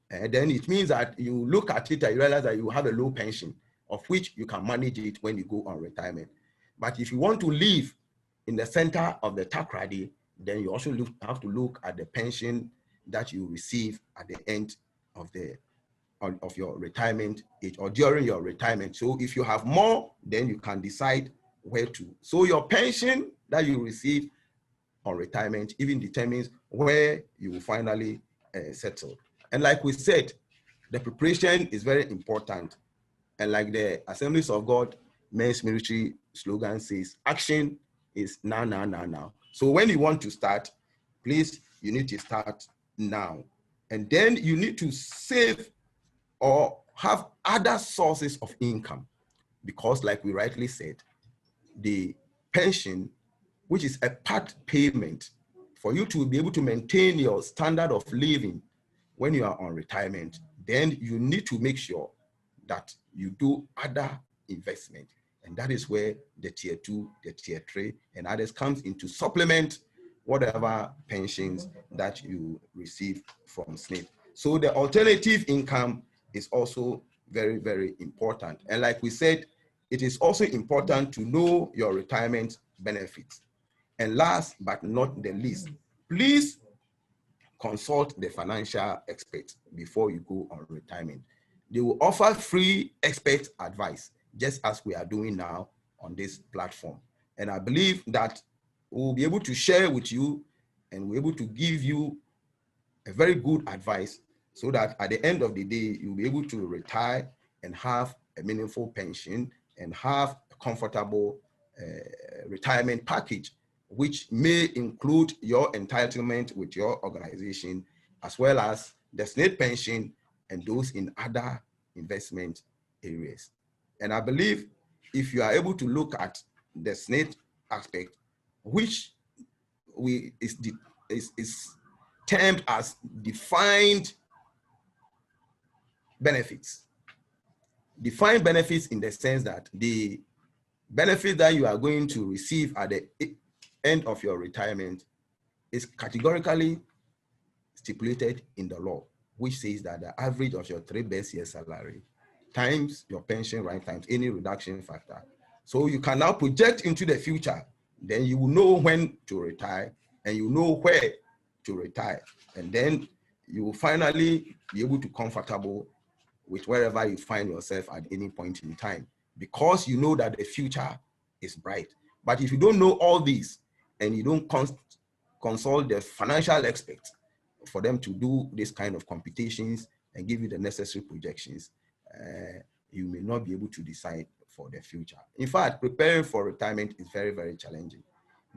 then it means that you look at it and you realize that you have a low pension, of which you can manage it when you go on retirement. But if you want to live in the center of the Takrady, then you also have to look at the pension that you receive at the end of your retirement age or during your retirement. So if you have more, then you can decide where to. So your pension that you receive on retirement even determines where you will finally settle. And like we said, the preparation is very important. And like the Assemblies of God Men's Ministry slogan says, action is now, now, now, now. So when you want to start, please, you need to start now. And then you need to save or have other sources of income, because like we rightly said, the pension, which is a part payment for you to be able to maintain your standard of living when you are on retirement, then you need to make sure that you do other investment. And that is where the tier 2, the tier 3, and others comes into supplement whatever pensions that you receive from SSNIT. So the alternative income is also very, very important. And like we said, it is also important to know your retirement benefits. And last but not the least, please consult the financial expert before you go on retirement. They will offer free expert advice, just as we are doing now on this platform. And I believe that we'll be able to share with you and we're able to give you a very good advice so that at the end of the day, you'll be able to retire and have a meaningful pension and have a comfortable retirement package, which may include your entitlement with your organization, as well as the SSNIT pension and those in other investment areas. And I believe if you are able to look at the SSNIT aspect, which is termed as defined benefits. Defined benefits in the sense that the benefit that you are going to receive at the end of your retirement is categorically stipulated in the law, which says that the average of your 3 best years salary times your pension right times any reduction factor. So you can now project into the future. Then you will know when to retire and you know where to retire. And then you will finally be able to be comfortable with wherever you find yourself at any point in time, because you know that the future is bright. But if you don't know all these and you don't consult the financial experts for them to do this kind of computations and give you the necessary projections, you may not be able to decide for the future. In fact, preparing for retirement is very, very challenging.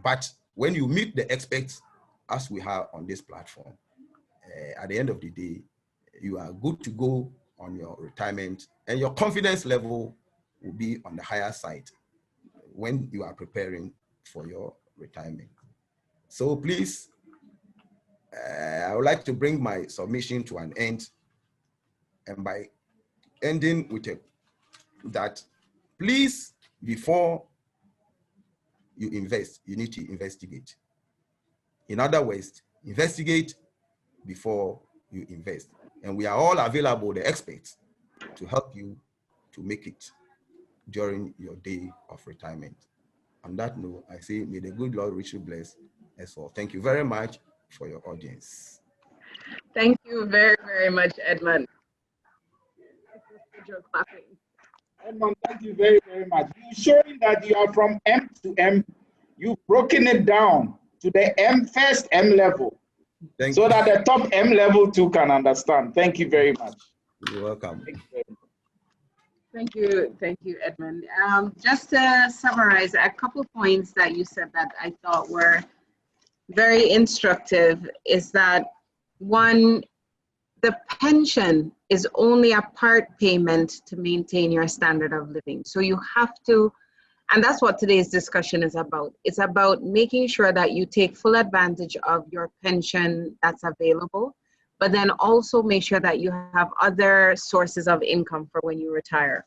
But when you meet the experts, as we have on this platform, at the end of the day, you are good to go on your retirement, and your confidence level will be on the higher side when you are preparing for your retirement. So please, I would like to bring my submission to an end, and by ending with that, please, before you invest, you need to investigate. In other words, investigate before you invest. And we are all available, the experts, to help you to make it during your day of retirement. On that note, I say, may the good Lord richly bless us all. Thank you very much for your audience. Thank you very, very much, Edmund. Edmund, thank you very, very much. You're showing that you are from M to M. You've broken it down to the first M level. So that the top M level too can understand. Thank you very much. You're welcome. Thank you, Edmund. Just to summarize a couple points that you said that I thought were very instructive is that, one, the pension is only a part payment to maintain your standard of living. So you have to, and that's what today's discussion is about. It's about making sure that you take full advantage of your pension that's available, but then also make sure that you have other sources of income for when you retire.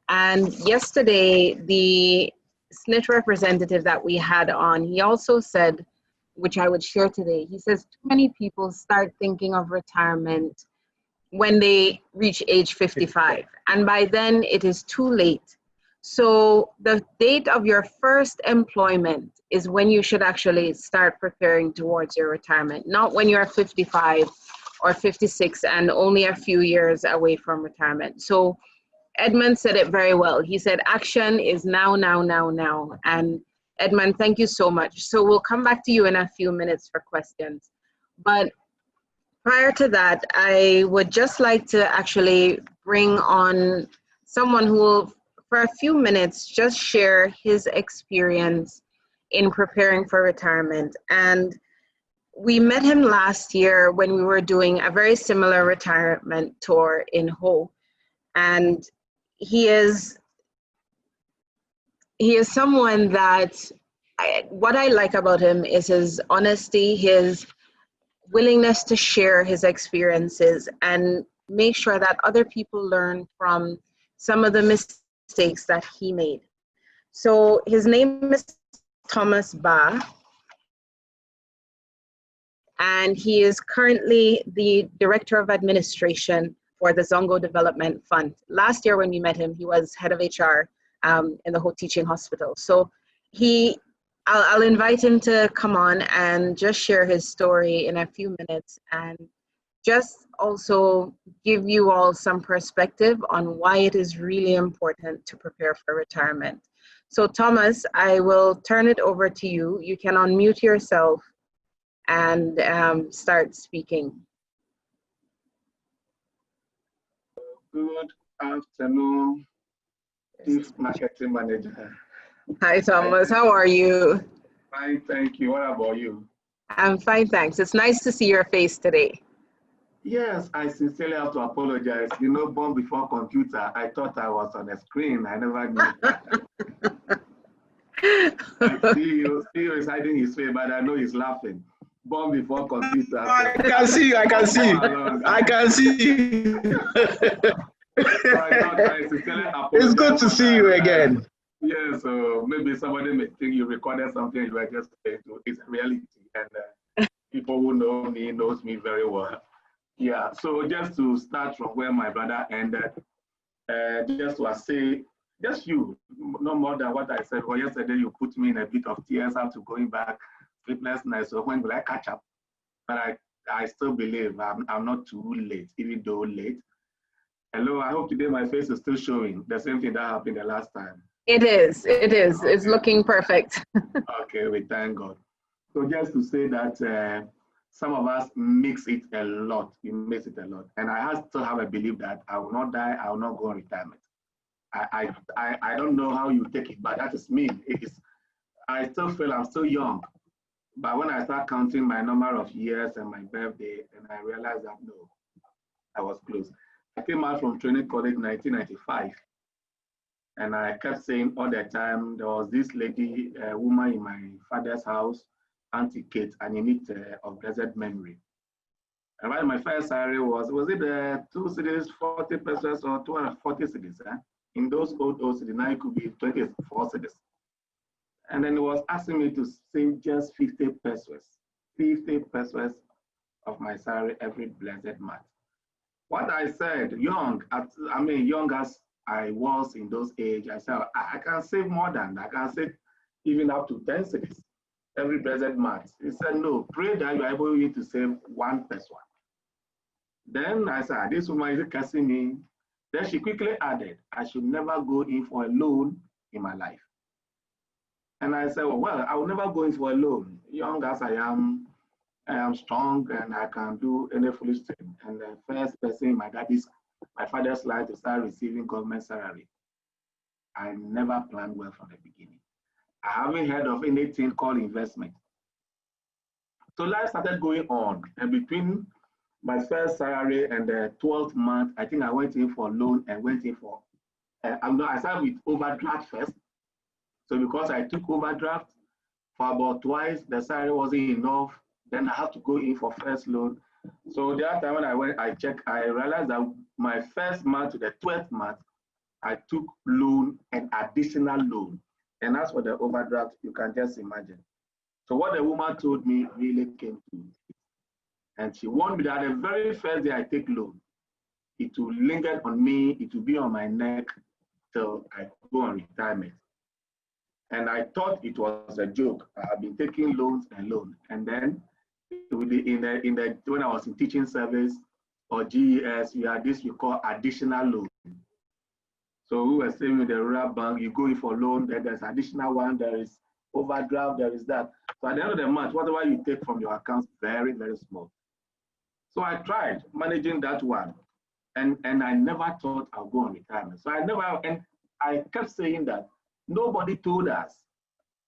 And yesterday, the SSNIT representative that we had on, he also said, which I would share today, he says too many people start thinking of retirement when they reach age 55. And by then it is too late. So the date of your first employment is when you should actually start preparing towards your retirement, not when you're 55 or 56 and only a few years away from retirement. So Edmund said it very well. He said action is now, now, now, now. And Edmund, thank you so much. So we'll come back to you in a few minutes for questions. But prior to that, I would just like to actually bring on someone who will, for a few minutes, just share his experience in preparing for retirement. And we met him last year when we were doing a very similar retirement tour in Ho. And he is someone that, what I like about him is his honesty, his willingness to share his experiences and make sure that other people learn from some of the mistakes that he made. So his name is Thomas Ba, and he is currently the Director of Administration for the Zongo Development Fund. Last year when we met him, he was head of HR in the Ho Teaching Hospital. So I'll invite him to come on and just share his story in a few minutes and just also give you all some perspective on why it is really important to prepare for retirement. So Thomas, I will turn it over to you. You can unmute yourself and start speaking. Good afternoon, Chief Marketing Manager. Hi, Thomas. How are you? Fine, thank you. What about you? I'm fine, thanks. It's nice to see your face today. Yes, I sincerely have to apologize. You know, born before computer, I thought I was on a screen. I never knew. I see you is hiding his face, but I know he's laughing. Born before computer. I can see you. I can see you. I can see you. It's good to see you again. Yeah, so maybe somebody may think you recorded something you were just saying. It's a reality, and people who know me knows me very well. Yeah, so just to start from where my brother ended, just to say, just you, no more than what I said. Well, yesterday you put me in a bit of tears after going back, sleepless nights. So when will I catch up? But I still believe I'm not too late, even though late. Hello, I hope today my face is still showing the same thing that happened the last time. It is. Okay. It's looking perfect. Okay, we thank God. So just to say that some of us mix it a lot. You mix it a lot. And I still have a belief that I will not die, I will not go on retirement. I don't know how you take it, but that is me. It is, I still feel I'm still young. But when I start counting my number of years and my birthday, and I realized that no, I was close. I came out from training college in 1995. And I kept saying all the time, there was this lady, a woman in my father's house, Auntie Kate, and in it of blessed memory. And while my first salary was it 2 cities, 40 pesos or 240 cities? In those old cities, now it could be 24 cities. And then it was asking me to save just 50 pesos of my salary every blessed month. What I said, young as I was in those age, I said, I can save more than that. I can save even up to 10 cities every blessed month. He said, no, pray that you are able to save 1 peso. Then I said, this woman is cursing me. Then she quickly added, I should never go in for a loan in my life. And I said, well, I will never go in for a loan. Young as I am strong and I can do any foolish thing. And the first person in my father's life to start receiving government salary. I never planned well from the beginning. I haven't heard of anything called investment. So life started going on. And between my first salary and the 12th month, I think I went in for a loan and went in for, I started with overdraft first. So because I took overdraft for about twice, the salary wasn't enough. Then I had to go in for first loan. So the other time when I went, I checked, I realized that my first month to the 12th month, I took loan and additional loan. And as for the overdraft, you can just imagine. So what the woman told me really came to me. And she warned me that the very first day I take loan, it will linger on me, it will be on my neck till I go on retirement. And I thought it was a joke. I have been taking loans and loans. And then when I was in teaching service or GES, we had this we call additional loan. So we were saying with the rural bank, you go in for loan, then there's additional one, there is overdraft, there is that. So at the end of the month, whatever you take from your account, very, very small. So I tried managing that one, and I never thought I'll go on retirement. So I kept saying that nobody told us.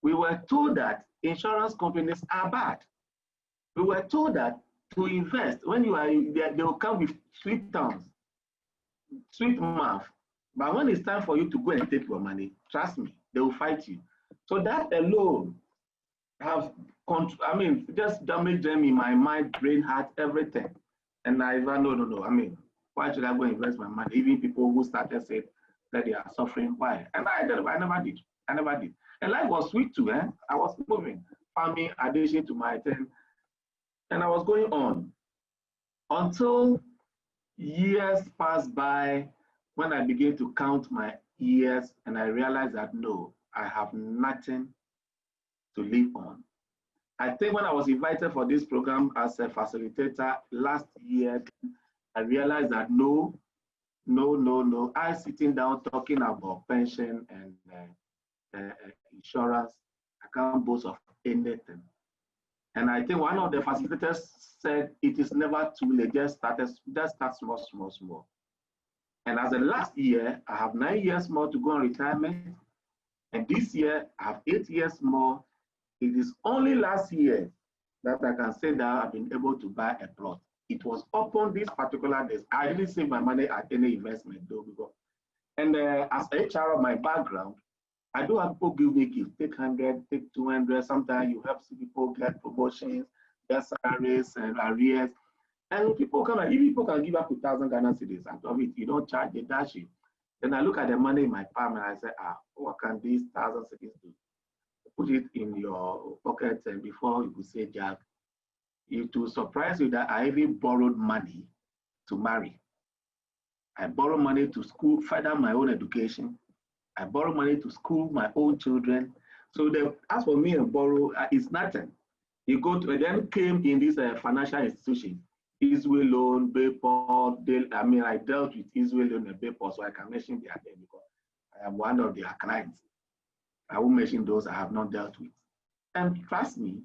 We were told that insurance companies are bad. We were told that to invest, when you are, they will come with sweet tongues, sweet mouth. But when it's time for you to go and take your money, trust me, they will fight you. So that alone just damaged them in my mind, brain, heart, everything. And I thought, no. Why should I go invest my money? Even people who started saying that they are suffering, why? And I never did. And life was sweet too, I was moving, farming, addition to my thing. And I was going on until years passed by when I began to count my years and I realized that no, I have nothing to live on. I think when I was invited for this program as a facilitator last year, I realized that no. I sitting down talking about pension and insurance, I can't boast of anything. And I think one of the facilitators said it is never too late, just start small. And as the last year, I have 9 years more to go on retirement. And this year, I have 8 years more. It is only last year that I can say that I've been able to buy a plot. It was upon this particular day. I didn't save my money at any investment though. And as HR of my background, I do have people give me gifts, take 100, take 200. Sometimes you help people get promotions, get salaries and arrears. And people come, if people can give up to 1,000 Ghana cedis out of it, you don't charge, they dash it. Then I look at the money in my palm and I say, what can these 1,000 cedis do? Put it in your pocket and before you could say, Jack, it will surprise you that I even borrowed money to marry. I borrowed money to school, further my own education. I borrowed money to school my own children. So as for me and borrow, it's nothing. You go to, then came in this financial institution, Israel loan, Bayport. I dealt with Israel loan and Bayport, so I can mention their name because I am one of their clients. I won't mention those I have not dealt with. And trust me,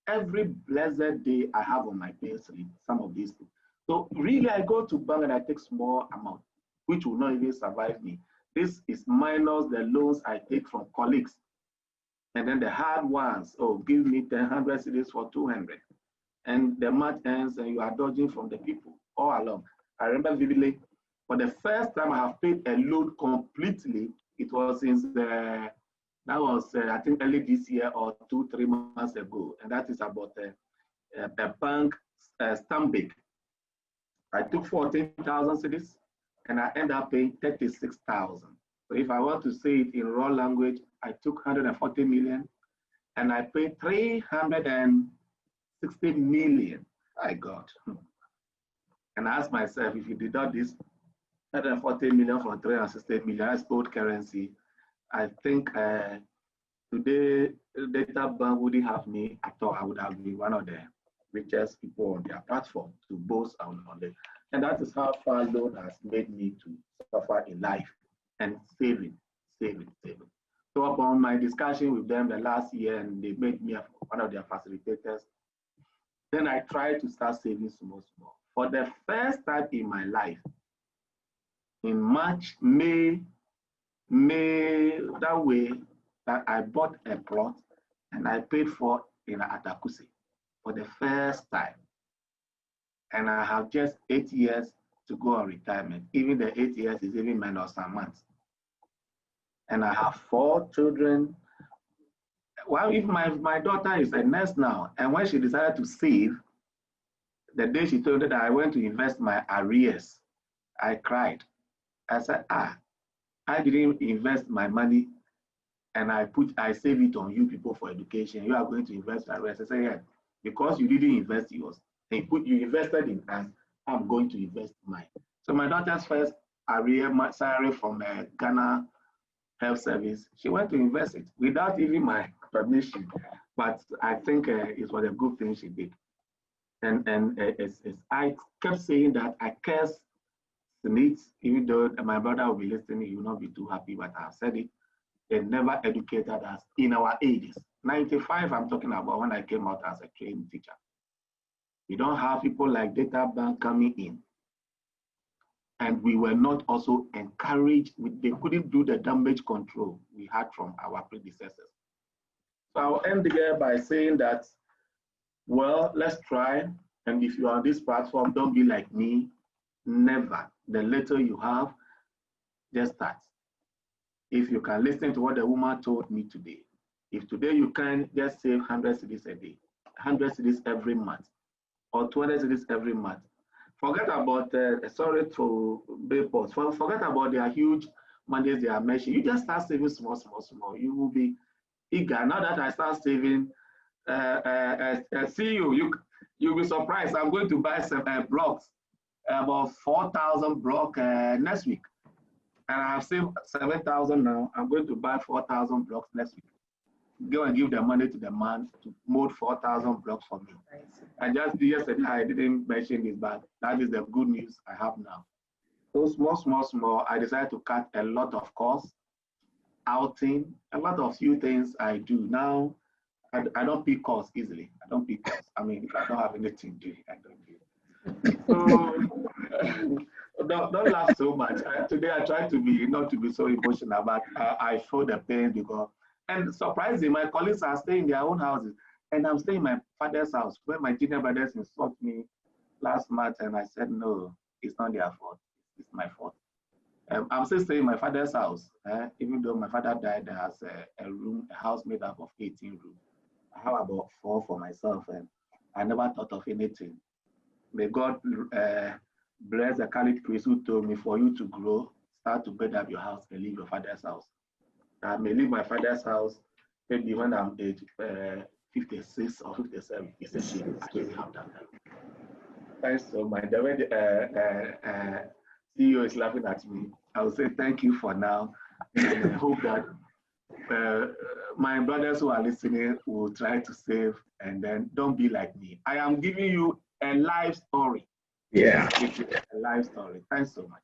every blessed day I have on my pay slip, some of these things. So really, I go to bank and I take small amount, which will not even survive me. This is minus the loans I take from colleagues. And then the hard ones, oh, give me 100 cedis for 200. And the month ends and you are dodging from the people all along. I remember vividly, for the first time I have paid a loan completely, it was since that was, I think, early this year or 2-3 months ago. And that is about the bank Databank. I took 14,000 cedis and I end up paying 36,000. So if I want to say it in raw language, I took 140 million and I paid 360 million. My God. And I asked myself, if you deduct this 140 million from 360 million as old currency, I think today Databank wouldn't have me at all. I would have been one of the richest people on their platform to boast on it. And that is how far loan has made me to suffer in life and saving. So upon my discussion with them the last year, and they made me one of their facilitators, then I tried to start saving small. For the first time in my life, in March, May, that way, that I bought a plot and I paid for in Atakusi for the first time. And I have just 8 years to go on retirement. Even the 8 years is even minus some months. And I have 4 children. Well, if my daughter is a nurse now, and when she decided to save, the day she told me that I went to invest my arrears, I cried. I said, I didn't invest my money and I save it on you people for education. You are going to invest your arrears. I said, yeah, because you didn't invest yours. And you invested in us, I'm going to invest mine. So my daughter's first arrear salary from Ghana Health Service, she went to invest it without even my permission. But I think it was a good thing she did. And I kept saying that I curse SSNIT, even though my brother will be listening, he will not be too happy, but I've said it. They never educated us in our ages. 95, I'm talking about when I came out as a trained teacher. We don't have people like Databank coming in. And we were not also encouraged. They couldn't do the damage control we had from our predecessors. So I'll end here by saying that, well, let's try. And if you are on this platform, don't be like me. Never. The little you have, just start. If you can listen to what the woman told me today, if today you can just save 100 cedis a day, 100 cedis every month, or 200 cedis every month, forget about, sorry to be paused, forget about their huge monies they are mentioning. You just start saving small. You will be eager. Now that I start saving, see you'll be surprised. I'm going to buy some blocks, about 4,000 blocks next week. And I have saved 7,000 now. I'm going to buy 4,000 blocks next week. Go and give the money to the man to mold 4,000 blocks for me. And just yesterday, I didn't mention this, but that is the good news I have now. So small, I decided to cut a lot of costs, outing, a lot of few things I do. Now, I don't pick costs easily. I don't pick costs. I mean, if I don't have anything to do, I don't do it. So don't laugh so much. Today I try to be not to be so emotional, but I feel the pain because, and surprisingly, my colleagues are staying in their own houses, and I'm staying in my father's house where my junior brothers insulted me last month, and I said, no, it's not their fault. It's my fault. I'm still staying in my father's house, even though my father died. There has a house made up of 18 rooms. I have about 4 for myself, and I never thought of anything. May God bless the Catholic priest who told me, for you to grow, start to build up your house and leave your father's house. I may leave my father's house maybe when I'm age 56 or 57. It's a shame. I don't have that. Thanks so much. The way the CEO is laughing at me, I will say thank you for now. And I hope that my brothers who are listening will try to save, and then don't be like me. I am giving you a life story. Yeah. It's a life story. Thanks so much.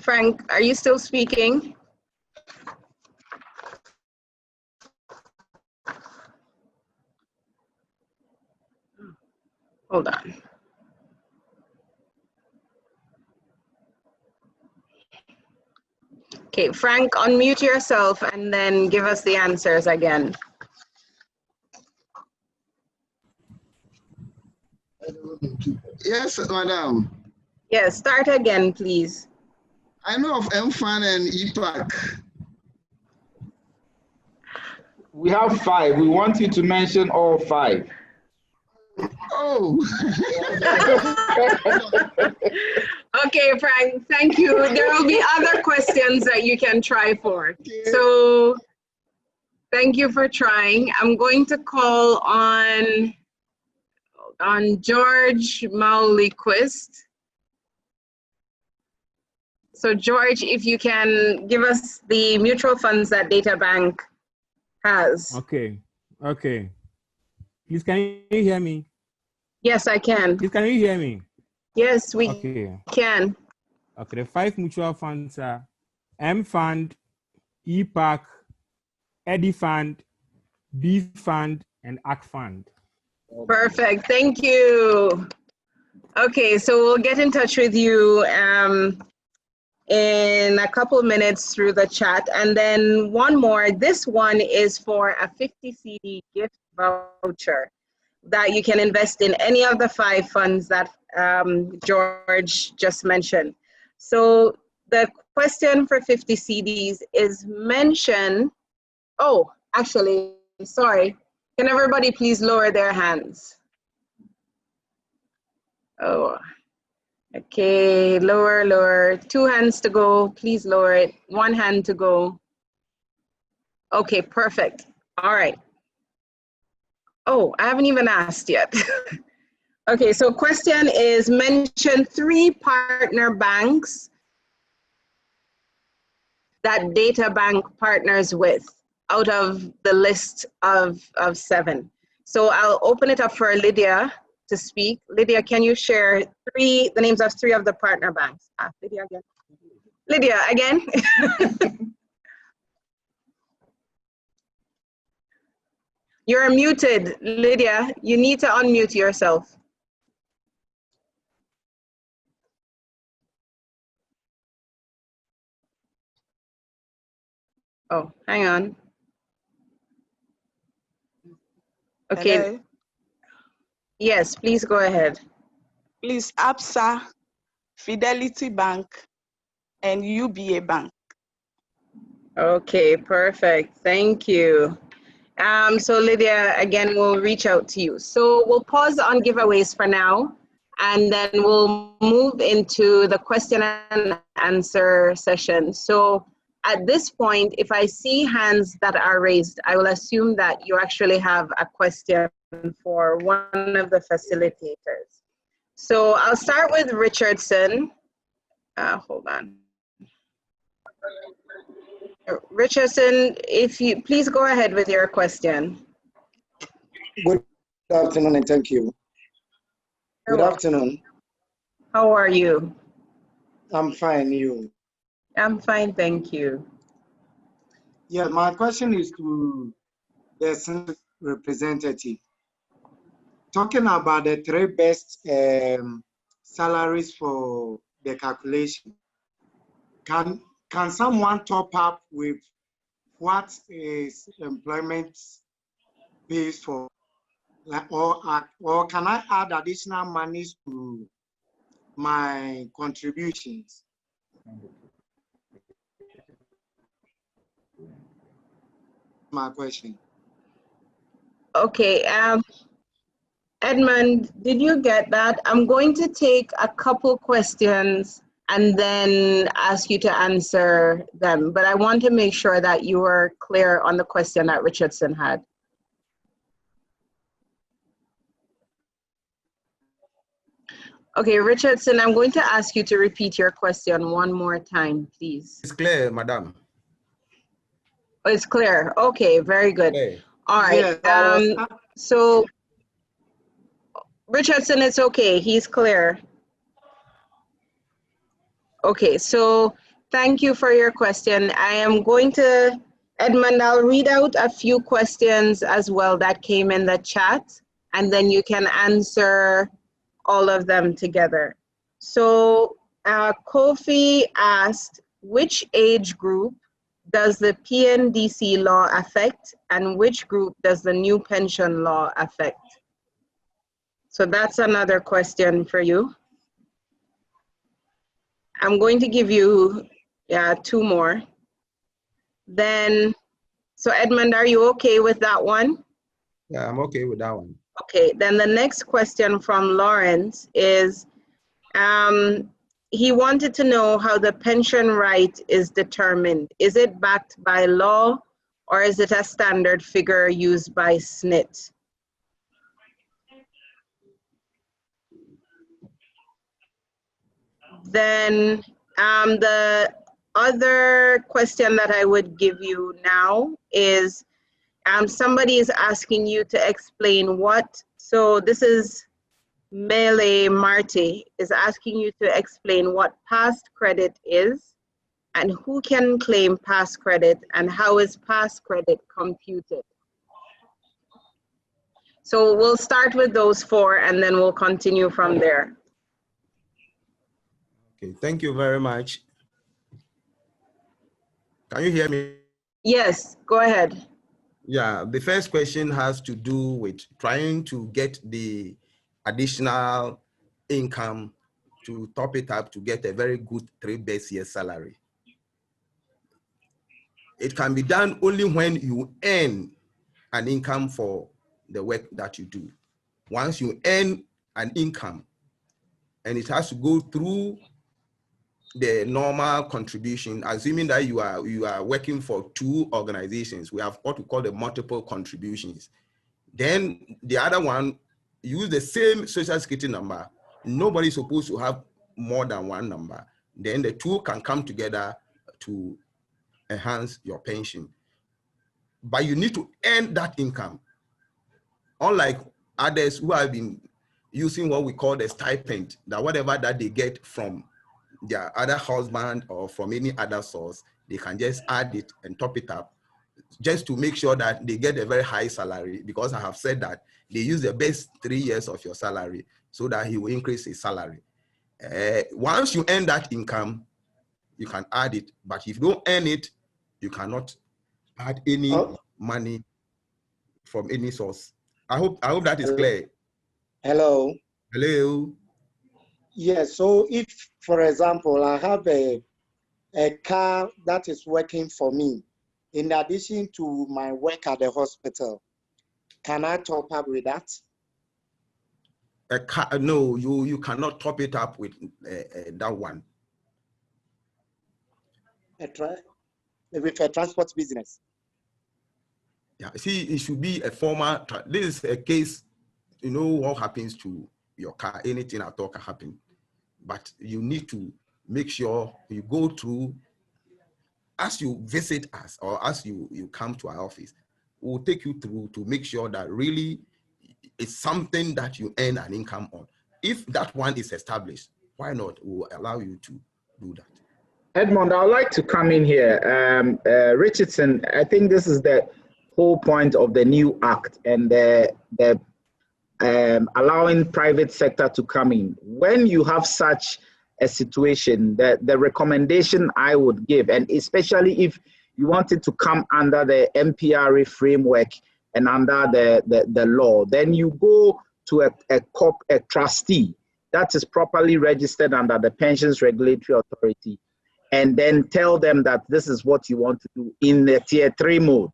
Frank, are you still speaking? Hold on. Okay, Frank, unmute yourself and then give us the answers again. Yes, madam. Yes, start again, please. I know of MFAN and EPAC. We have 5. We want you to mention all 5. Oh. Okay, Frank, thank you. There will be other questions that you can try for. Okay. So thank you for trying. I'm going to call on George Mauliquist. So George, if you can give us the mutual funds that Databank has. Okay. Please, can you hear me? Yes, I can. Please, can you hear me? Yes, we can. Okay, the 5 mutual funds are M Fund, EPAC, Eddie Fund, B Fund, and AC Fund. Perfect, thank you. Okay, so we'll get in touch with you in a couple of minutes through the chat. And then one more, this one is for a 50 CD gift voucher that you can invest in any of the 5 funds that George just mentioned. So the question for 50 CDs is sorry. Can everybody please lower their hands? Oh, okay, lower. 2 hands to go, please lower it. 1 hand to go. Okay, perfect. All right. Oh, I haven't even asked yet. Okay, so question is, mention 3 partner banks that Databank partners with out of the list of 7. So I'll open it up for Lydia to speak. Lydia, can you share the names of 3 of the partner banks? Lydia again. Lydia again. You're muted, Lydia. You need to unmute yourself. Oh, hang on. Okay. Hello? Yes, please go ahead. Please, ABSA, Fidelity Bank, and UBA Bank. Okay, perfect. Thank you. So Lydia, again, we'll reach out to you. So we'll pause on giveaways for now, and then we'll move into the question and answer session. So at this point, if I see hands that are raised, I will assume that you actually have a question for one of the facilitators. So I'll start with Richardson. Hold on. Richardson, if you please go ahead with your question. Good afternoon and thank you. Good afternoon. How are you? I'm fine, you? I'm fine, thank you. Yeah, my question is to the Senate representative. Talking about the 3 best salaries for the calculation, can someone top up with what is employment pays for? Or can I add additional monies to my contributions? My question. Okay, Edmund, did you get that? I'm going to take a couple questions and then ask you to answer them, but I want to make sure that you are clear on the question that Richardson had. Okay, Richardson, I'm going to ask you to repeat your question one more time, please. It's clear, madam. Oh, it's clear. Okay, very good. Okay. All right. Yes, so, Richardson, it's okay. He's clear. Okay, so thank you for your question. I am going to, Edmund, I'll read out a few questions as well that came in the chat, and then you can answer all of them together. So Kofi asked, which age group does the PNDC law affect, and which group does the new pension law affect? So that's another question for you. I'm going to give you two more. Then, so Edmund, are you okay with that one? Yeah, I'm okay with that one. Okay, then the next question from Lawrence is, he wanted to know how the pension right is determined. Is it backed by law, or is it a standard figure used by SSNIT? Then the other question that I would give you now is, somebody is asking you to explain what, so this is Mele Marty, is asking you to explain what past credit is, and who can claim past credit, and how is past credit computed? So we'll start with those four, and then we'll continue from there. Okay, thank you very much. Can you hear me? Yes, go ahead. Yeah, the first question has to do with trying to get the additional income to top it up to get a very good 3 base year salary. It can be done only when you earn an income for the work that you do. Once you earn an income, and it has to go through the normal contribution, assuming that you are working for 2 organizations, we have what we call the multiple contributions. Then the other one, use the same social security number. Nobody's supposed to have more than 1 number. Then the 2 can come together to enhance your pension. But you need to earn that income. Unlike others who have been using what we call the stipend, that whatever that they get from their other husband or from any other source, they can just add it and top it up just to make sure that they get a very high salary, because I have said that they use the best 3 years of your salary so that he will increase his salary. Once you earn that income, you can add it, but if you don't earn it, you cannot add any money from any source. I hope that is clear. Hello. Hello. Yes, so if, for example, I have a car that is working for me, in addition to my work at the hospital, can I top up with that? A car, no, you cannot top it up with that one. With a transport business? Yeah, see, it should be a formal, this is a case, you know what happens to your car, anything at all can happen. But you need to make sure you go through, as you visit us or as you come to our office, we'll take you through to make sure that really it's something that you earn an income on. If that one is established, why not? We'll allow you to do that. Edmund, I'd like to come in here. Richardson, I think this is the whole point of the new act and the allowing private sector to come in. When you have such a situation, the recommendation I would give, and especially if you wanted to come under the MPRA framework and under the law, then you go to a trustee that is properly registered under the Pensions Regulatory Authority, and then tell them that this is what you want to do in the tier 3 mode.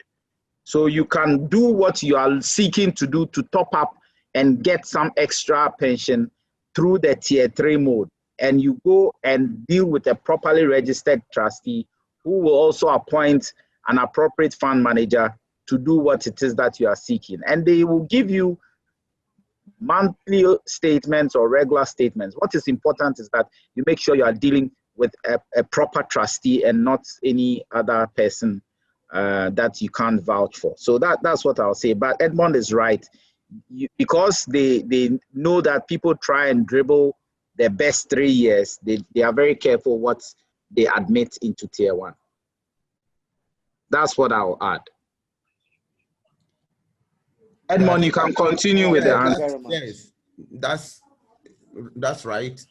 So you can do what you are seeking to do to top up and get some extra pension through the tier 3 mode. And you go and deal with a properly registered trustee who will also appoint an appropriate fund manager to do what it is that you are seeking. And they will give you monthly statements or regular statements. What is important is that you make sure you are dealing with a proper trustee and not any other person that you can't vouch for. So that's what I'll say. But Edmond is right. Because they know that people try and dribble the best 3 years, they are very careful what they admit into tier 1. That's what I'll add. Edmond, you can continue with the answer. Yes, that's right.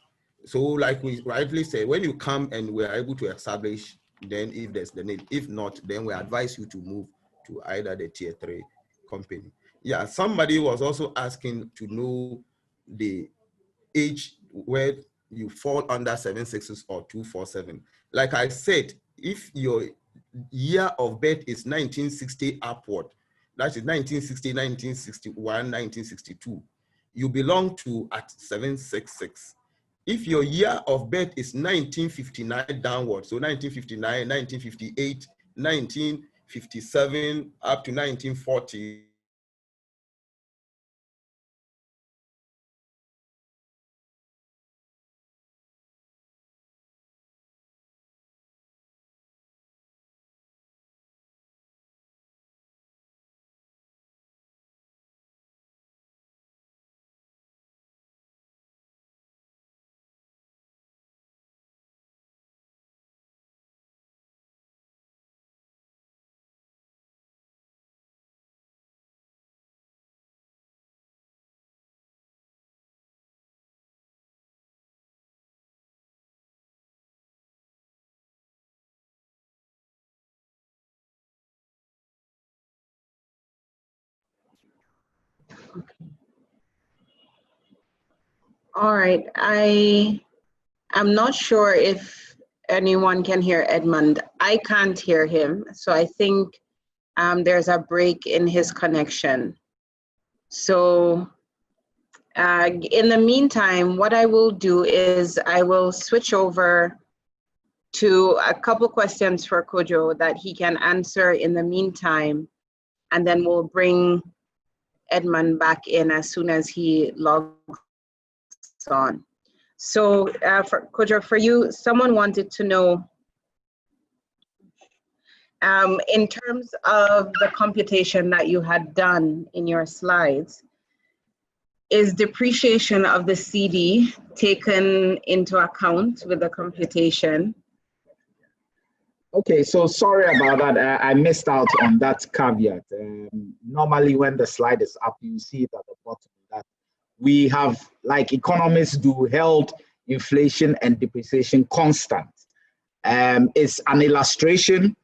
So like we rightly said, when you come and we're able to establish, then if there's the need, if not, then we advise you to move to either the tier 3 company. Yeah, somebody was also asking to know the age where you fall under 766 or 247. Like I said, if your year of birth is 1960 upward, that is 1960, 1961, 1962, you belong to at 766. If your year of birth is 1959 downward, so 1959, 1958, 1957 up to 1940, All right, I'm not sure if anyone can hear Edmund. I can't hear him, so I think there's a break in his connection. So in the meantime, what I will do is I will switch over to a couple questions for Kojo that he can answer in the meantime, and then we'll bring Edmund back in as soon as he logs on. So for Kojo, for you, someone wanted to know, in terms of the computation that you had done in your slides, is depreciation of the CD taken into account with the computation? Okay, so sorry about that. I missed out on that caveat. Normally when the slide is up, you see it at the bottom that we have, like economists do, held inflation and depreciation constant. It's an illustration.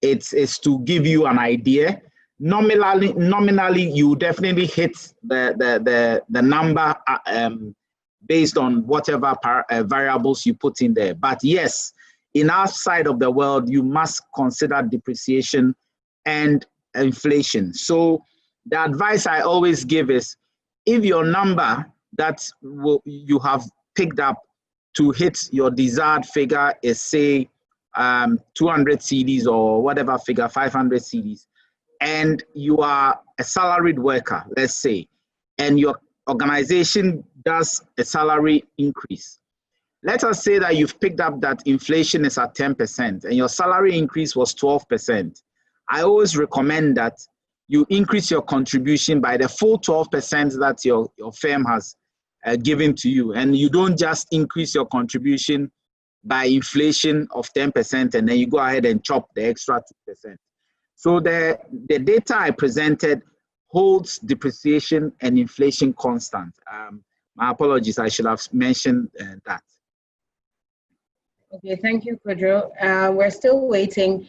It's to give you an idea. Nominally, you definitely hit the number based on whatever variables you put in there. But yes, in our side of the world, you must consider depreciation and inflation. So the advice I always give is, if your number that you have picked up to hit your desired figure is, say, 200 CDs or whatever figure, 500 CDs, and you are a salaried worker, let's say, and your organization does a salary increase. Let us say that you've picked up that inflation is at 10% and your salary increase was 12%. I always recommend that you increase your contribution by the full 12% that your firm has given to you. And you don't just increase your contribution by inflation of 10% and then you go ahead and chop the extra 2%. So the data I presented holds depreciation and inflation constant. My apologies, I should have mentioned that. Okay, thank you, Kojo. We're still waiting.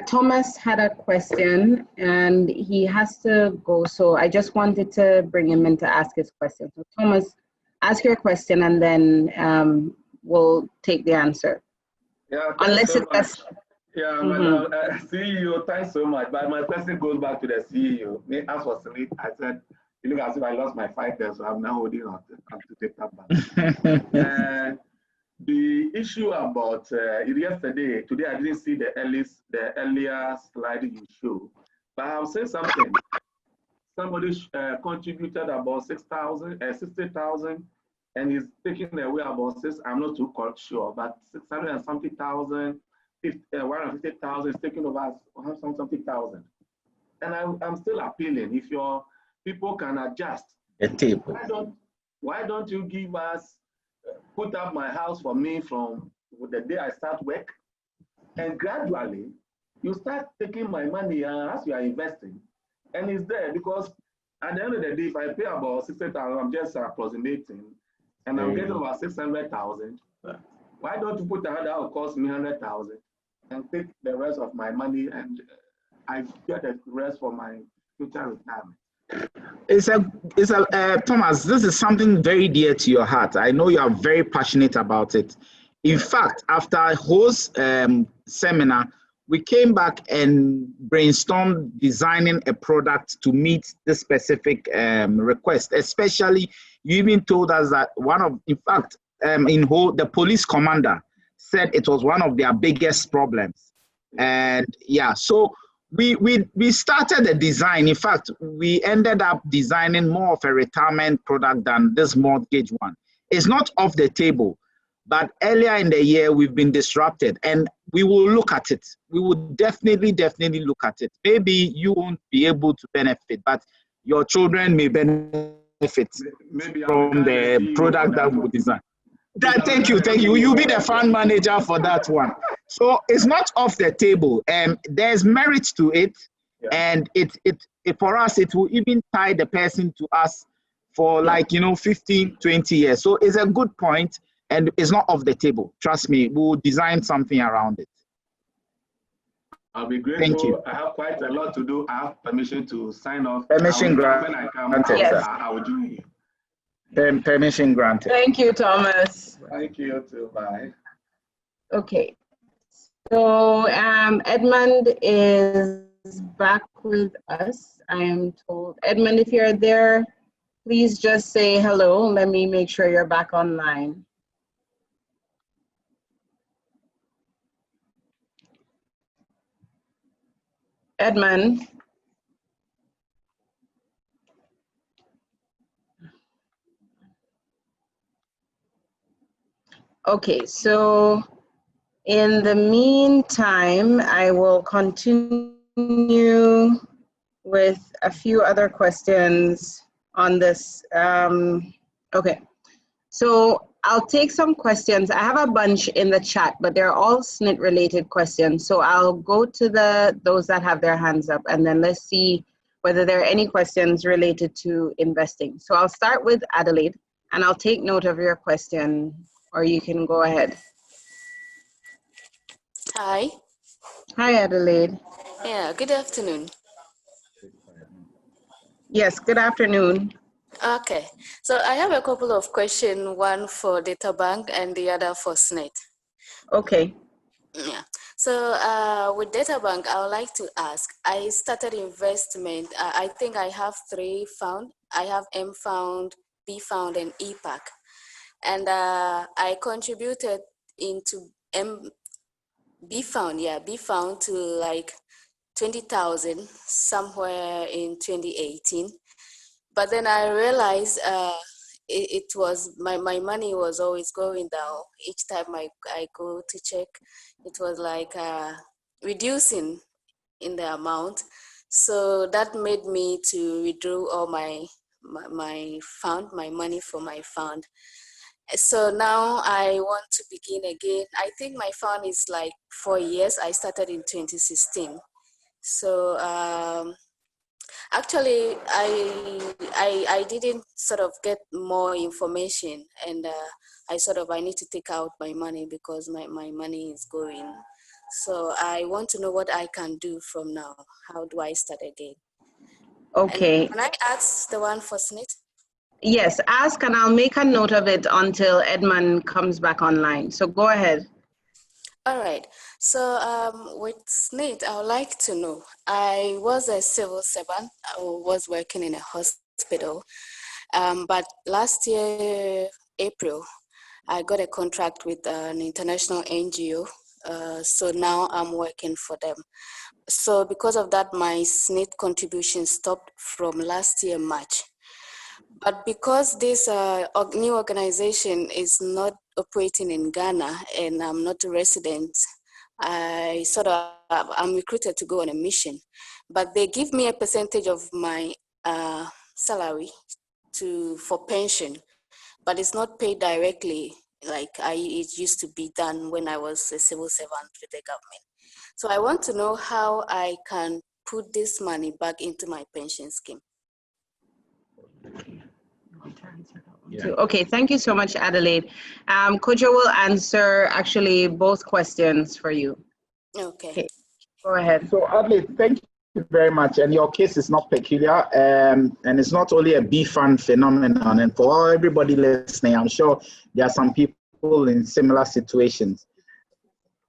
Thomas had a question and he has to go, so I just wanted to bring him in to ask his question. So Thomas, ask your question and then we'll take the answer. Yeah, unless so it's yeah, Madam CEO, thanks so much. But my question goes back to the CEO. As for SSNIT, I said, you look as if I lost my fight there, so I'm now holding on to take that back. The issue about yesterday, today I didn't see the earlier slide you showed, but I'll say something. Somebody contributed about 60,000, and he's taking away about I'm not too sure, but 600 and something thousand, 150,000 is taking over something thousand. And I'm still appealing, if your people can adjust, a table. Why don't you give us put up my house for me from the day I start work. And gradually, you start taking my money as you are investing. And it's there because at the end of the day, if I pay about 60,000, I'm just approximating, and I'm getting about 600,000. Why don't you put that will cost me 100,000 and take the rest of my money and I get the rest for my future retirement? Thomas, this is something very dear to your heart. I know you are very passionate about it. In fact, after a host seminar, we came back and brainstormed designing a product to meet this specific request. Especially, you even told us that the police commander said it was one of their biggest problems. And yeah, so we started the design. In fact, we ended up designing more of a retirement product than this mortgage one. It's not off the table, but earlier in the year, we've been disrupted and we will look at it. We will definitely look at it. Maybe you won't be able to benefit, but your children may benefit from the product that we design. Thank you. You'll be the fund manager for that one. So it's not off the table. There's merit to it, and it for us it will even tie the person to us for 15, 20 years. So it's a good point, and it's not off the table. Trust me, we'll design something around it. I'll be grateful. Thank you. I have quite a lot to do. I have permission to sign off. Permission granted. When I come, I will join you. Permission granted. Thank you, Thomas. Thank you too. Bye. Okay. So Edmund is back with us, I am told. Edmund, if you're there, please just say hello. Let me make sure you're back online. Edmund. Okay, so in the meantime, I will continue with a few other questions on this. Okay, so I'll take some questions. I have a bunch in the chat, but they're all SSNIT related questions. So I'll go to those that have their hands up, and then let's see whether there are any questions related to investing. So I'll start with Adelaide, and I'll take note of your question, or you can go ahead. Hi. Hi, Adelaide. Yeah, good afternoon. Yes, good afternoon. Okay, so I have a couple of questions, one for Databank and the other for SSNIT. Okay. Yeah, so with Databank, I would like to ask, I started investment, I think I have 3 found. I have M found, B found, and EPAC. And I contributed into B found to like 20,000 somewhere in 2018. But then I realized it was, my money was always going down. Each time I go to check, it was like reducing in the amount. So that made me to withdraw all my money for my fund. So now I want to begin again. I think my fund is like 4 years. I started in 2016. So actually, I didn't sort of get more information, and I need to take out my money because my money is going. So I want to know what I can do from now. How do I start again? Okay. And can I ask the one for SSNIT? Yes, ask, and I'll make a note of it until Edmund comes back online. So go ahead. All right. So with SSNIT, I would like to know, I was a civil servant. I was working in a hospital. But last year, April, I got a contract with an international NGO. So now I'm working for them. So because of that, my SSNIT contribution stopped from last year, March. But because this new organization is not operating in Ghana and I'm not a resident, I'm recruited to go on a mission. But they give me a percentage of my salary for pension, but it's not paid directly like it used to be done when I was a civil servant with the government. So I want to know how I can put this money back into my pension scheme. Yeah. Okay, thank you so much, Adelaide. Kojo will answer actually both questions for you. Okay. Go ahead. So Adelaide, thank you very much. And your case is not peculiar, and it's not only a B fund phenomenon. And for everybody listening, I'm sure there are some people in similar situations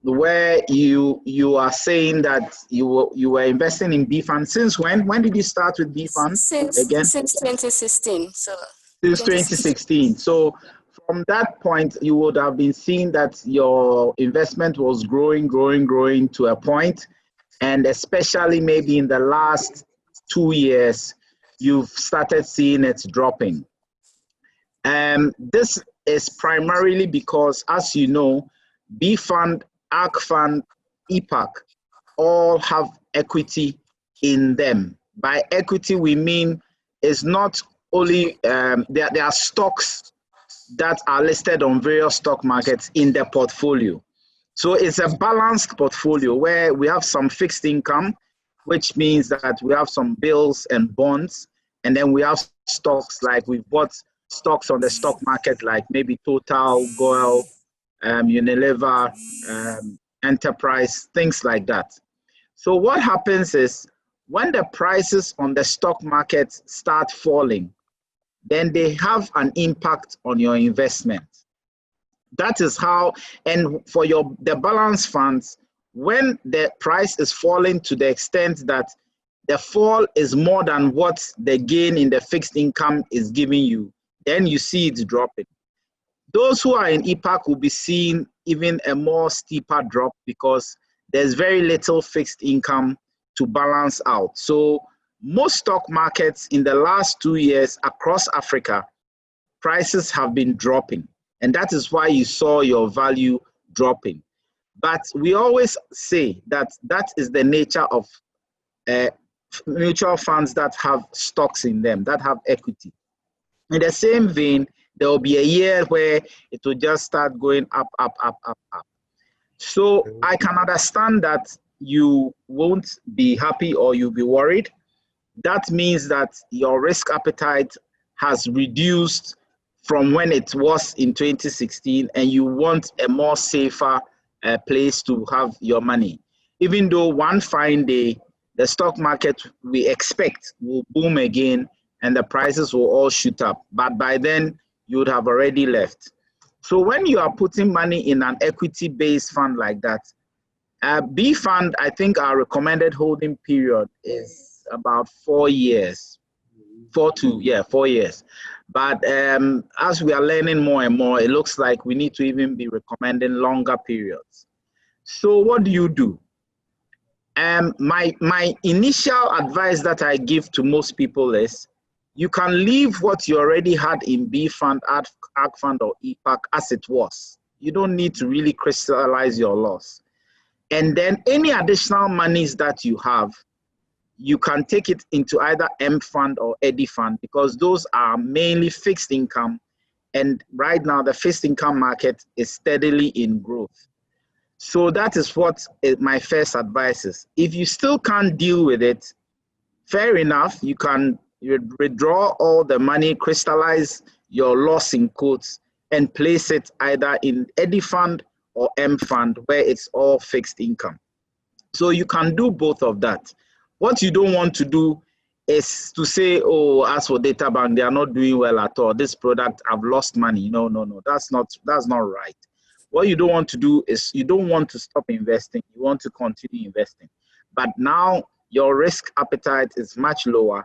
where you are saying that you were investing in B fund. Since when? When did you start with B fund again? Since 2016. So since 2016. So from that point, you would have been seeing that your investment was growing to a point, and especially maybe in the last 2 years, you've started seeing it dropping. This is primarily because, as you know, B fund, ARC fund, EPAC all have equity in them. By equity, we mean it's not only, there are stocks that are listed on various stock markets in the portfolio. So it's a balanced portfolio where we have some fixed income, which means that we have some bills and bonds, and then we have stocks like we've bought stocks on the stock market like maybe Total, Goil, Unilever, Enterprise, things like that. So what happens is when the prices on the stock market start falling, then they have an impact on your investment. That is how, and for the balance funds, when the price is falling to the extent that the fall is more than what the gain in the fixed income is giving you, then you see it dropping. Those who are in EPAC will be seeing even a more steeper drop because there's very little fixed income to balance out. So most stock markets in the last 2 years across Africa, prices have been dropping. And that is why you saw your value dropping. But we always say that that is the nature of mutual funds that have stocks in them, that have equity. In the same vein, there will be a year where it will just start going up. So I can understand that you won't be happy or you'll be worried. That means that your risk appetite has reduced from when it was in 2016, and you want a more safer place to have your money. Even though one fine day, the stock market we expect will boom again and the prices will all shoot up. But by then, you would have already left. So when you are putting money in an equity-based fund like that, B fund, I think our recommended holding period is about 4 years. 4 years. But as we are learning more and more, it looks like we need to even be recommending longer periods. So what do? My initial advice that I give to most people is you can leave what you already had in B fund, ARC fund, or EPAC as it was. You don't need to really crystallize your loss. And then any additional monies that you have, you can take it into either M fund or EDI fund because those are mainly fixed income. And right now, the fixed income market is steadily in growth. So that is what my first advice is. If you still can't deal with it, fair enough, you can withdraw all the money, crystallize your loss in quotes, and place it either in EDI fund or M fund where it's all fixed income. So you can do both of that. What you don't want to do is to say, oh, as for Databank, they are not doing well at all. This product, I've lost money. No, that's not right. What you don't want to do is you don't want to stop investing. You want to continue investing. But now your risk appetite is much lower,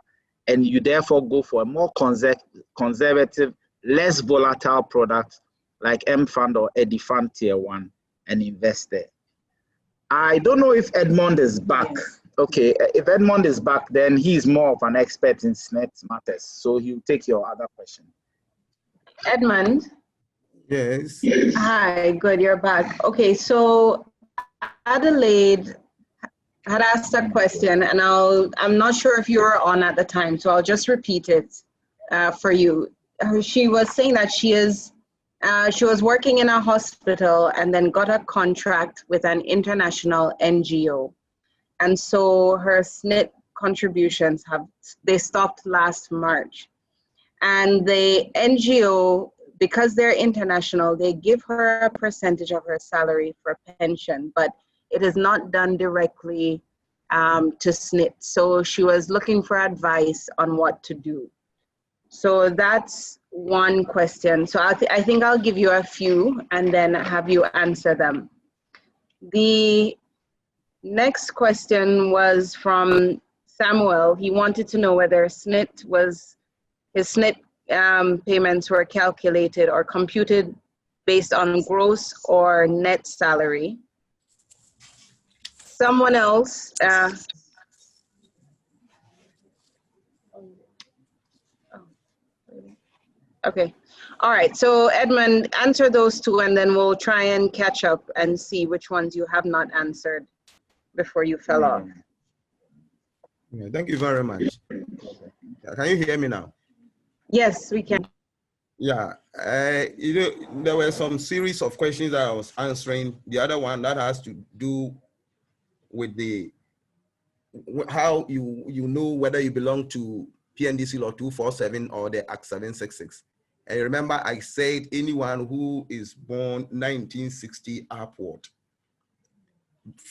and you therefore go for a more conservative, less volatile product like M fund or EDI fund tier 1 and invest there. I don't know if Edmond is back. Okay, if Edmond is back, then he's more of an expert in SSNIT matters. So he'll take your other question. Edmond? Yes. Hi, good, you're back. Okay, so Adelaide had asked a question, and I'm not sure if you were on at the time, so I'll just repeat it for you. She was saying that she is She was working in a hospital and then got a contract with an international NGO. And so her SSNIT contributions they stopped last March. And the NGO, because they're international, they give her a percentage of her salary for pension, but it is not done directly to SSNIT. So she was looking for advice on what to do. So that's one question. So I think I'll give you a few and then have you answer them. The next question was from Samuel. He wanted to know whether his SSNIT payments were calculated or computed based on gross or net salary. Someone else, okay. All right, so Edmund, answer those two and then we'll try and catch up and see which ones you have not answered before you fell off. Yeah, thank you very much. Can you hear me now? Yes, we can. Yeah, you know, there were some series of questions that I was answering. The other one that has to do with the how you know whether you belong to PNDC Law 247 or the Act 766. And remember, I said anyone who is born 1960 upward,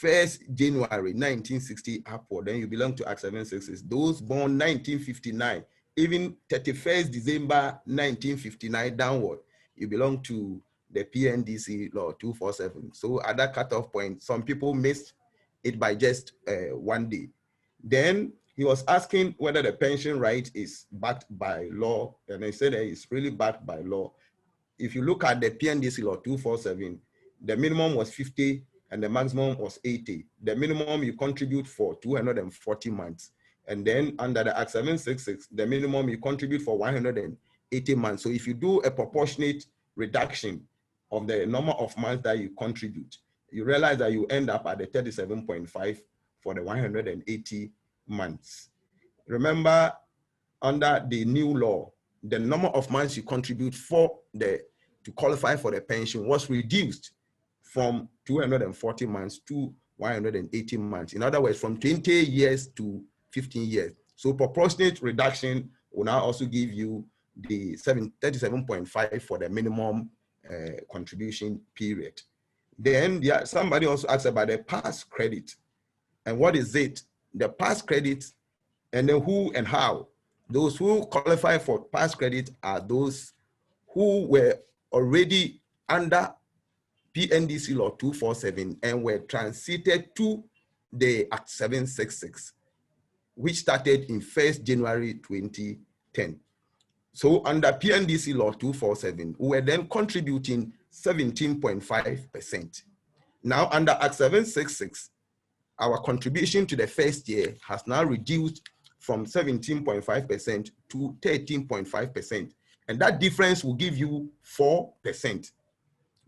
1st January 1960 upward, then you belong to Act 766. Those born 1959, even 31st December 1959 downward, you belong to the PNDC Law 247. So at that cutoff point, some people missed it by just 1 day. Then he was asking whether the pension right is backed by law, and I said that it's really backed by law. If you look at the PNDC Law 247, the minimum was 50 and the maximum was 80. The minimum you contribute for 240 months. And then under the Act 766, the minimum you contribute for 180 months. So if you do a proportionate reduction of the number of months that you contribute, you realize that you end up at the 37.5 for the 180 months. Remember, under the new law, the number of months you contribute to qualify for the pension was reduced from 240 months to 180 months. In other words, from 20 years to 15 years. So proportionate reduction will now also give you the 37.5 for the minimum contribution period. Then somebody also asked about the past credit. And what is it? The past credit, and then who and how. Those who qualify for past credit are those who were already under PNDC Law 247 and were transited to the Act 766, which started in 1st January 2010. So under PNDC Law 247, we were then contributing 17.5%. Now under Act 766, our contribution to the first year has now reduced from 17.5% to 13.5%. And that difference will give you 4%.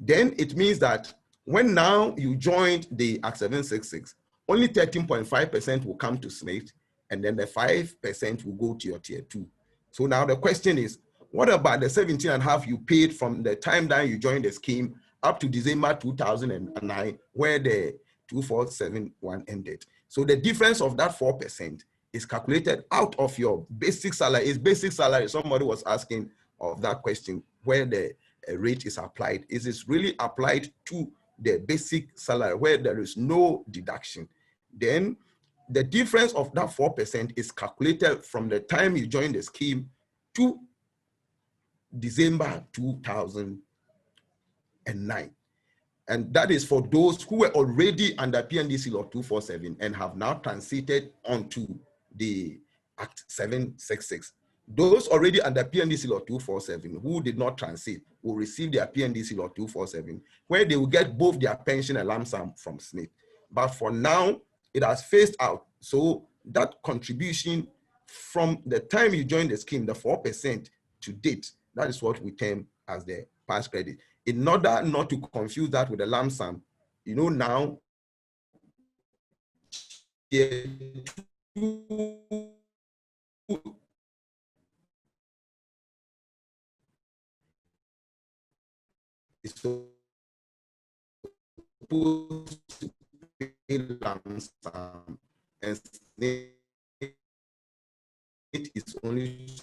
Then it means that when now you joined the Act 766, only 13.5% will come to SSNIT, and then the 5% will go to your tier 2. So now the question is, what about the 17.5 you paid from the time that you joined the scheme up to December 2009, where the 2471 ended? So the difference of that 4% is calculated out of your basic salary. Is basic salary, somebody was asking of that question, where the rate is applied. Is it really applied to the basic salary where there is no deduction? Then the difference of that 4% is calculated from the time you join the scheme to December 2009. And that is for those who were already under PNDC Law 247 and have now transited onto the Act 766. Those already under PNDC Law 247 who did not transit will receive their PNDC Law 247, where they will get both their pension and lump sum from SSNIT. But for now, it has phased out. So that contribution from the time you join the scheme, the 4% to date, that is what we term as the past credit. In order not to confuse that with the lump sum, you know, now, supposed to pay lump sum, and SSNIT is only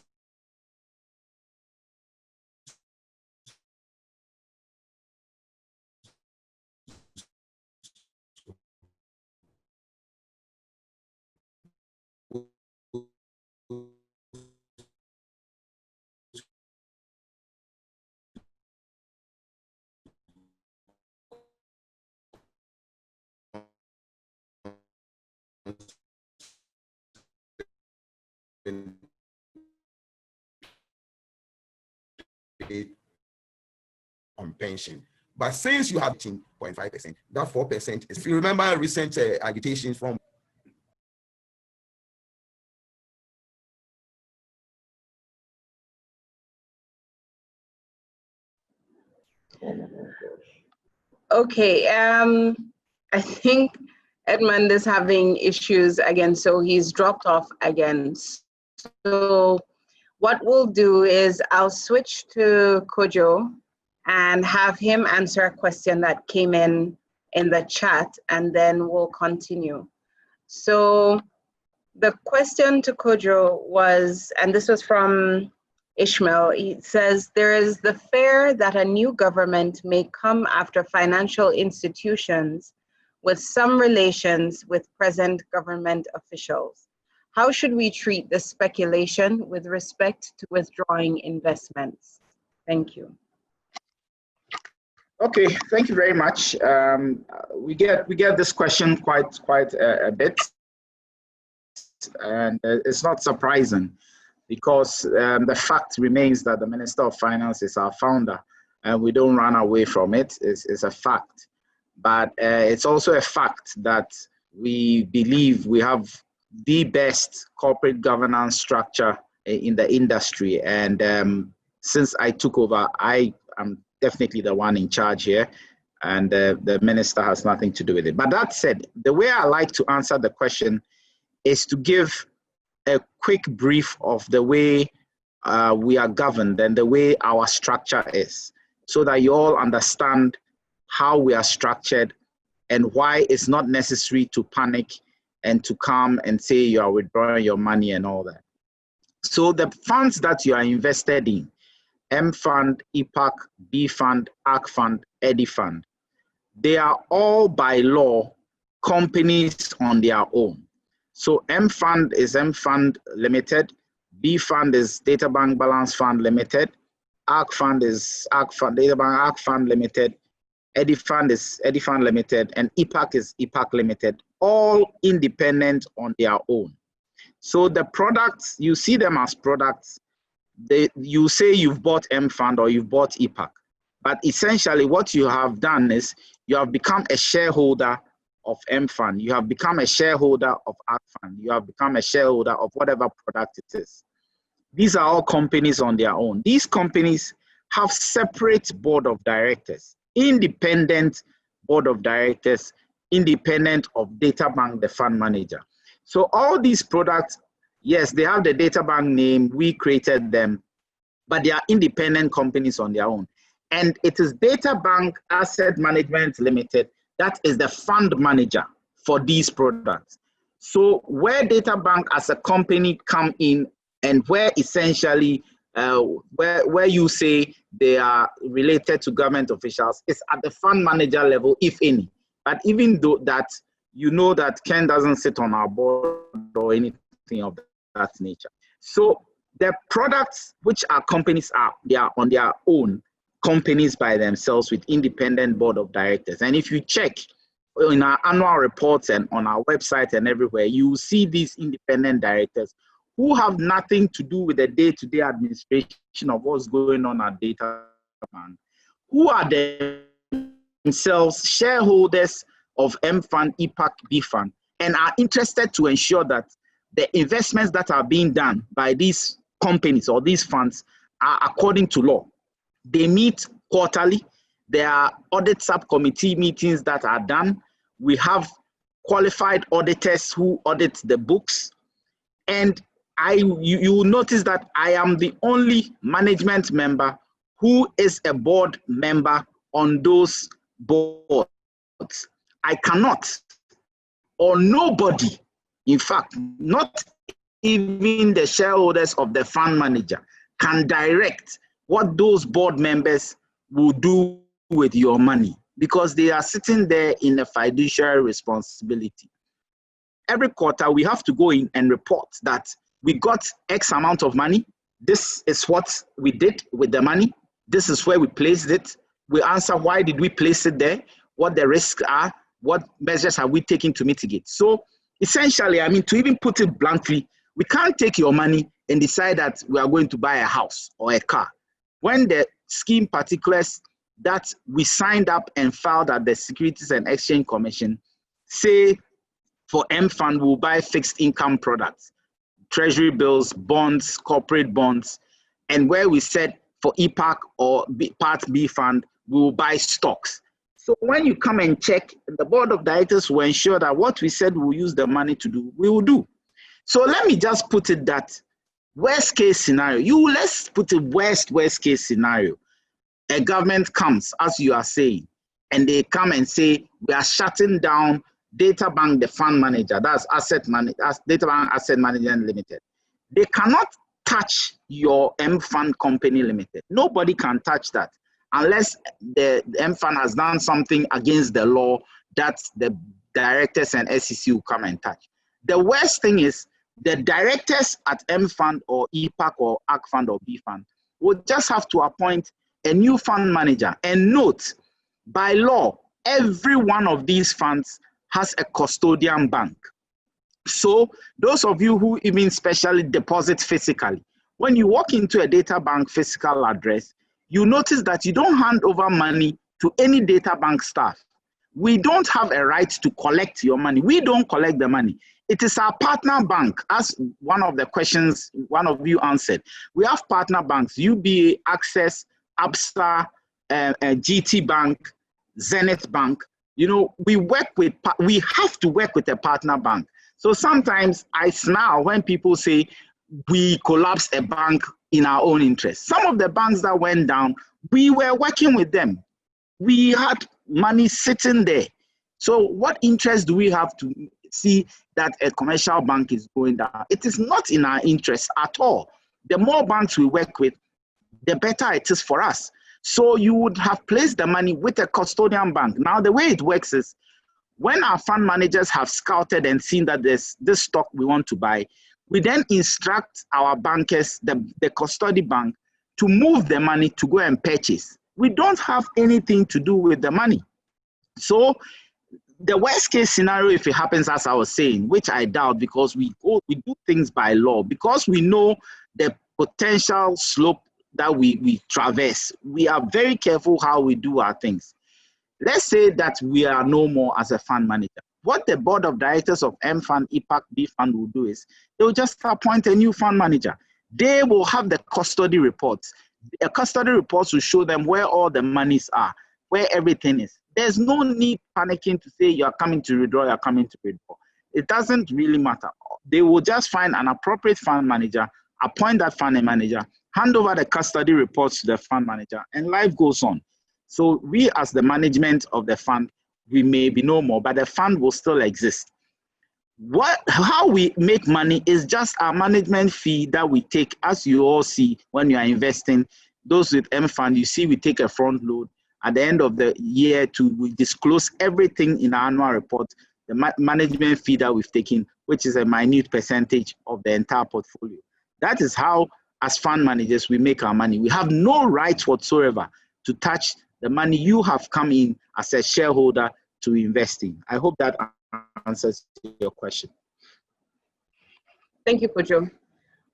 on pension. But since you have 0.5%, that 4% is, if you remember recent agitation from Okay, I think Edmund is having issues again, so he's dropped off again. So what we'll do is I'll switch to Kojo and have him answer a question that came in the chat, and then we'll continue. So the question to Kojo was, and this was from Ishmael, he says, there is the fear that a new government may come after financial institutions with some relations with present government officials. How should we treat this speculation with respect to withdrawing investments? Thank you. Okay, thank you very much. We get this question quite a bit, and it's not surprising, because the fact remains that the Minister of Finance is our founder, and we don't run away from it. It's a fact. But it's also a fact that we believe we have the best corporate governance structure in the industry. And since I took over, I am definitely the one in charge here, and the minister has nothing to do with it. But that said, the way I like to answer the question is to give a quick brief of the way we are governed and the way our structure is, so that you all understand how we are structured and why it's not necessary to panic and to come and say you are withdrawing your money and all that. So the funds that you are invested in, M Fund, EPAC, B Fund, ARC Fund, EDI Fund, they are all by law companies on their own. So M Fund is M Fund Limited, B Fund is Databank Balance Fund Limited, ARC Fund is ARC Fund, Databank ARC Fund Limited, EDI Fund is EDI Fund Limited, and EPAC is EPAC Limited, all independent on their own. So the products, you see them as products. You say you've bought M Fund or you've bought EPAC, but essentially what you have done is you have become a shareholder of M Fund, you have become a shareholder of ARC Fund, you have become a shareholder of whatever product it is. These are all companies on their own. These companies have separate board of directors, independent board of directors, independent of Databank, the fund manager. So all these products, yes, they have the Databank name, we created them, but they are independent companies on their own. And it is Databank Asset Management Limited that is the fund manager for these products. So where Databank as a company come in, and where essentially where you say they are related to government officials, is at the fund manager level, if any. But even though that, you know that Ken doesn't sit on our board or anything of that nature. So the products which our companies are, they are on their own companies by themselves with independent board of directors. And if you check in our annual reports and on our website and everywhere, you will see these independent directors who have nothing to do with the day-to-day administration of what's going on at Databank, who are themselves shareholders of M Fund, EPAC, B Fund, and are interested to ensure that the investments that are being done by these companies or these funds are according to law. They meet quarterly. There are audit subcommittee meetings that are done. We have qualified auditors who audit the books. And you will notice that I am the only management member who is a board member on those boards. I cannot, or nobody, in fact, not even the shareholders of the fund manager can direct what those board members will do with your money, because they are sitting there in a fiduciary responsibility. Every quarter, we have to go in and report that we got X amount of money. This is what we did with the money. This is where we placed it. We answer why did we place it there, what the risks are, what measures are we taking to mitigate. So essentially, I mean, to even put it bluntly, we can't take your money and decide that we are going to buy a house or a car. When the scheme particulars that we signed up and filed at the Securities and Exchange Commission say for M-Fund, we'll buy fixed income products, treasury bills, bonds, corporate bonds, and where we said for EPAC or Part B fund, we will buy stocks. So when you come and check, the board of directors will ensure that what we said we'll use the money to do, we will do. So let me just put it that worst case scenario, let's put it worst case scenario. A government comes, as you are saying, and they come and say, we are shutting down Databank, the fund manager, that's Databank Asset Management Limited. They cannot touch your M-Fund Company Limited. Nobody can touch that unless the M-Fund has done something against the law that the directors and SEC will come and touch. The worst thing is the directors at M-Fund or EPAC or AC Fund or B Fund will just have to appoint a new fund manager. And note, by law, every one of these funds has a custodian bank. So those of you who even specially deposit physically, when you walk into a data bank physical address, you notice that you don't hand over money to any data bank staff. We don't have a right to collect your money. We don't collect the money. It is our partner bank, as one of the questions one of you answered. We have partner banks, UBA, Access, ABSA, GT Bank, Zenith Bank. You know, we have to work with a partner bank. So sometimes I smile when people say we collapsed a bank in our own interest. Some of the banks that went down, we were working with them. We had money sitting there. So what interest do we have to see that a commercial bank is going down? It is not in our interest at all. The more banks we work with, the better it is for us. So you would have placed the money with a custodian bank. Now, the way it works is when our fund managers have scouted and seen that there's this stock we want to buy, we then instruct our bankers, the custody bank, to move the money to go and purchase. We don't have anything to do with the money. So the worst case scenario, if it happens as I was saying, which I doubt because we do things by law, because we know the potential slope that we traverse. We are very careful how we do our things. Let's say that we are no more as a fund manager. What the board of directors of M Fund, EPAC, B Fund will do is they will just appoint a new fund manager. They will have the custody reports. The custody reports will show them where all the monies are, where everything is. There's no need panicking to say you're coming to withdraw, you're coming to withdraw. It doesn't really matter. They will just find an appropriate fund manager, appoint that fund manager, hand over the custody reports to the fund manager, and life goes on. So we as the management of the fund, we may be no more, but the fund will still exist. How we make money is just our management fee that we take, as you all see when you are investing. Those with M Fund, you see we take a front load. At the end of the year, we disclose everything in our annual report, the management fee that we've taken, which is a minute percentage of the entire portfolio. That is how, as fund managers, we make our money. We have no right whatsoever to touch the money you have come in as a shareholder to invest in. I hope that answers your question. Thank you, Kojo.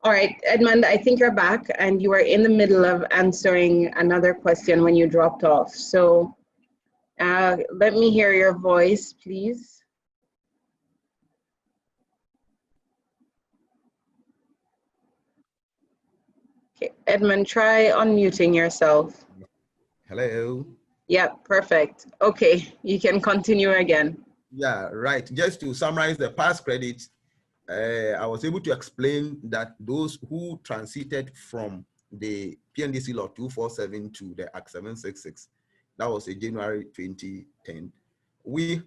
All right, Edmund, I think you're back and you were in the middle of answering another question when you dropped off. So let me hear your voice, please. Okay, Edmund, try unmuting yourself. Hello. Yeah, perfect. Okay, you can continue again. Yeah, right. Just to summarize the past credits, I was able to explain that those who transited from the PNDC Law 247 to the Act 766, that was in January 2010, we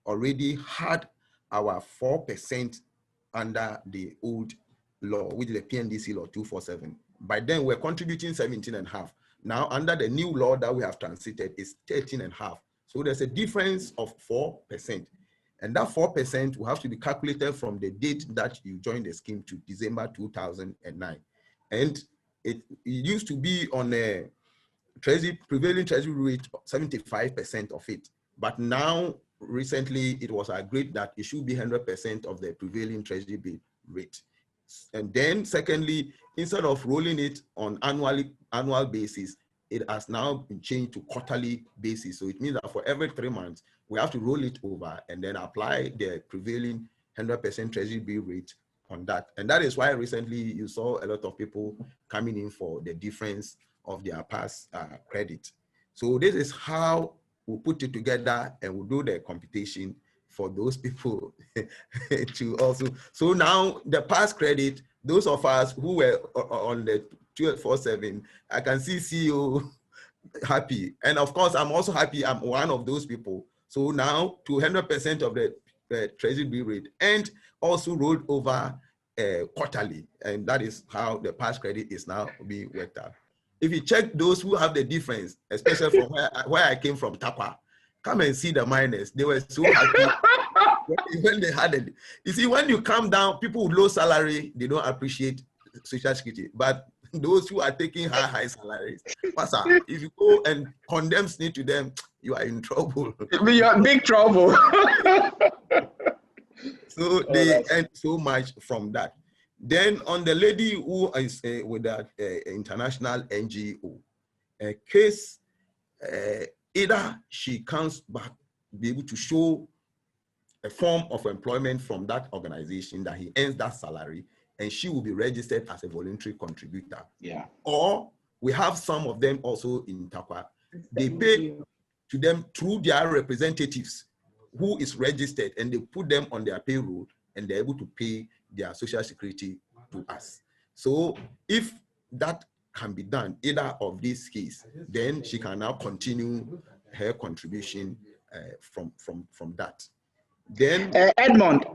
already had our 4% under the old law, which is the PNDC law 247. By then, we're contributing 17.5. Now, under the new law that we have transited, is 13.5. So there's a difference of 4%. And that 4% will have to be calculated from the date that you joined the scheme to December 2009. And it used to be on a prevailing treasury rate, 75% of it. But now, recently, it was agreed that it should be 100% of the prevailing treasury rate. And then, secondly, instead of rolling it on annual basis, it has now been changed to quarterly basis. So it means that for every 3 months, we have to roll it over and then apply the prevailing 100% treasury bill rate on that. And that is why recently you saw a lot of people coming in for the difference of their past credit. So this is how we put it together, and we'll do the computation for those people to also. So now the past credit, those of us who were on the 1247, I can see CEO happy. And of course, I'm also happy I'm one of those people. So now to 100% of the treasury bill rate, and also rolled over quarterly. And that is how the past credit is now being worked out. If you check those who have the difference, especially from where I came from, Tapa, come and see the miners. They were so happy when they had it. You see, when you come down, people with low salary, they don't appreciate Social Security. But those who are taking high salaries, Pastor, if you go and condemn SSNIT to them, you are in trouble. You are in big trouble. So they earn so much from that. Then on the lady who is with that international NGO, a case, either she comes back, be able to show a form of employment from that organization that he earns that salary, and she will be registered as a voluntary contributor. Yeah. Or we have some of them also in Takwa. They pay to them through their representatives who is registered, and they put them on their payroll, and they're able to pay their Social Security to us. So if that can be done, either of these cases, then she can now continue her contribution from that. Then Edmond,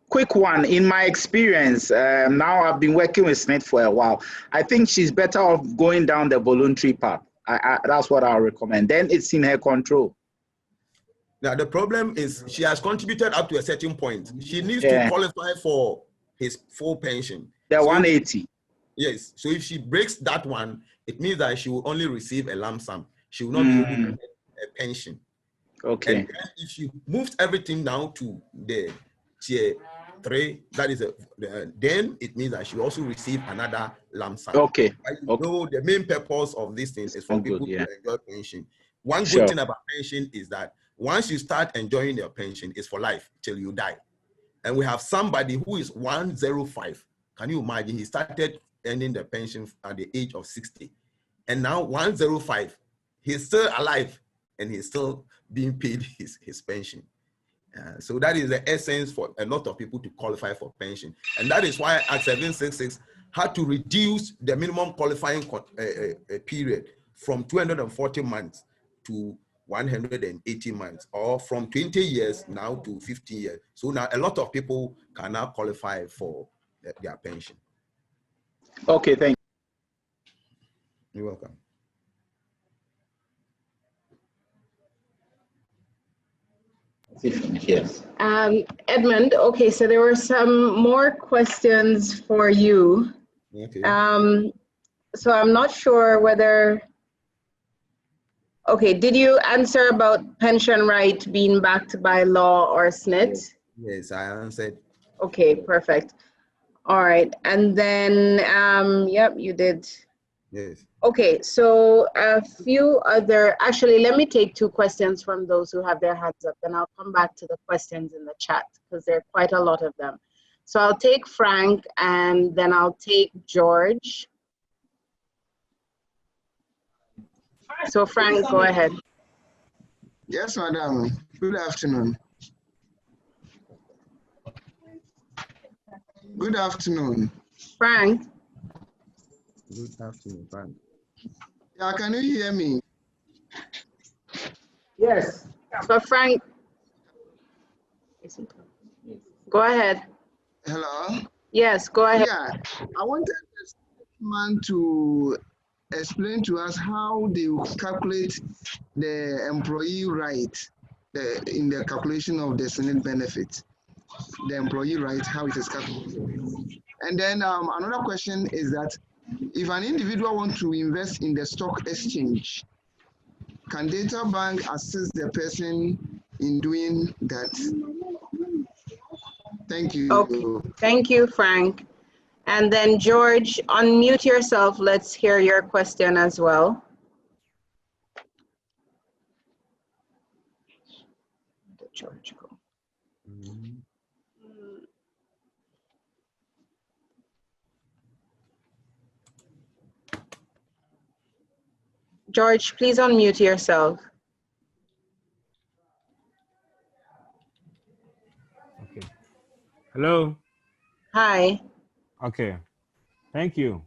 quick one. In my experience, now I've been working with SSNIT for a while. I think she's better off going down the voluntary path. That's what I'll recommend. Then it's in her control. Now the problem is she has contributed up to a certain point. She needs to qualify for his full pension. The 180. Yes. So if she breaks that one, it means that she will only receive a lump sum. She will not be able to get a pension. Okay. And if she moves everything down to the tier 3, that is then it means that she will also receive another lump sum. Okay. So the main purpose of this thing is for people to enjoy pension. One good thing about pension is that once you start enjoying your pension, it's for life till you die. And we have somebody who is 105. Can you imagine? He started earning the pension at the age of 60. And now 105, he's still alive and he's still being paid his pension. So that is the essence for a lot of people to qualify for pension. And that is why Act 766 had to reduce the minimum qualifying period from 240 months to 180 months, or from 20 years now to 50 years. So now a lot of people can now qualify for their pension. Okay, thank you. You're welcome. Yes. Edmund, okay, so there were some more questions for you. Okay. So I'm not sure whether, okay, did you answer about pension right being backed by law or SSNIT? Yes, I answered. Okay, perfect. All right, and then, yep, you did. Yes. Okay, so a few other, actually, let me take 2 questions from those who have their hands up, then I'll come back to the questions in the chat because there are quite a lot of them. So I'll take Frank and then I'll take George. So Frank, go ahead. Yes, madam. Good afternoon. Good afternoon. Frank. Good afternoon, Frank. Yeah, can you hear me? Yes. So Frank, go ahead. Hello? Yes, go ahead. Yeah, I wanted this man to explain to us how they calculate the employee right in the calculation of the SSNIT benefit. The employee right, how it is calculated. And then another question is that if an individual wants to invest in the stock exchange, can Databank assist the person in doing that? Thank you. Okay, thank you, Frank. And then George, unmute yourself. Let's hear your question as well. George, go. George, please unmute yourself. Okay. Hello. Hi. Okay. Thank you.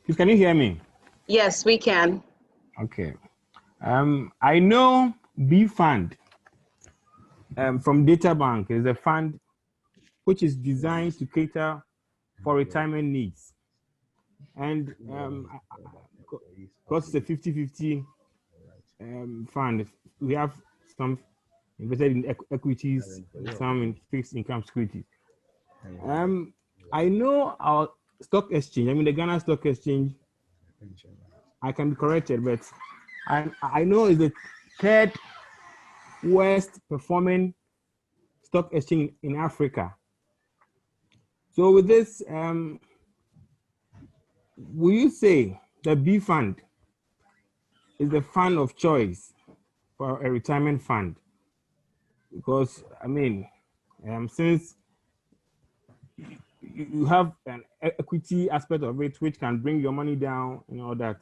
Please, can you hear me? Yes, we can. Okay. I know B Fund from Databank is a fund which is designed to cater for retirement needs. And because it's a 50-50 fund, we have some invested in equities, some in fixed income securities. I know our stock exchange, I mean the Ghana Stock Exchange, I can be corrected, but I know is the third worst performing stock exchange in Africa. So with this, will you say the B Fund is the fund of choice for a retirement fund? Because I mean, since you have an equity aspect of it which can bring your money down and all that,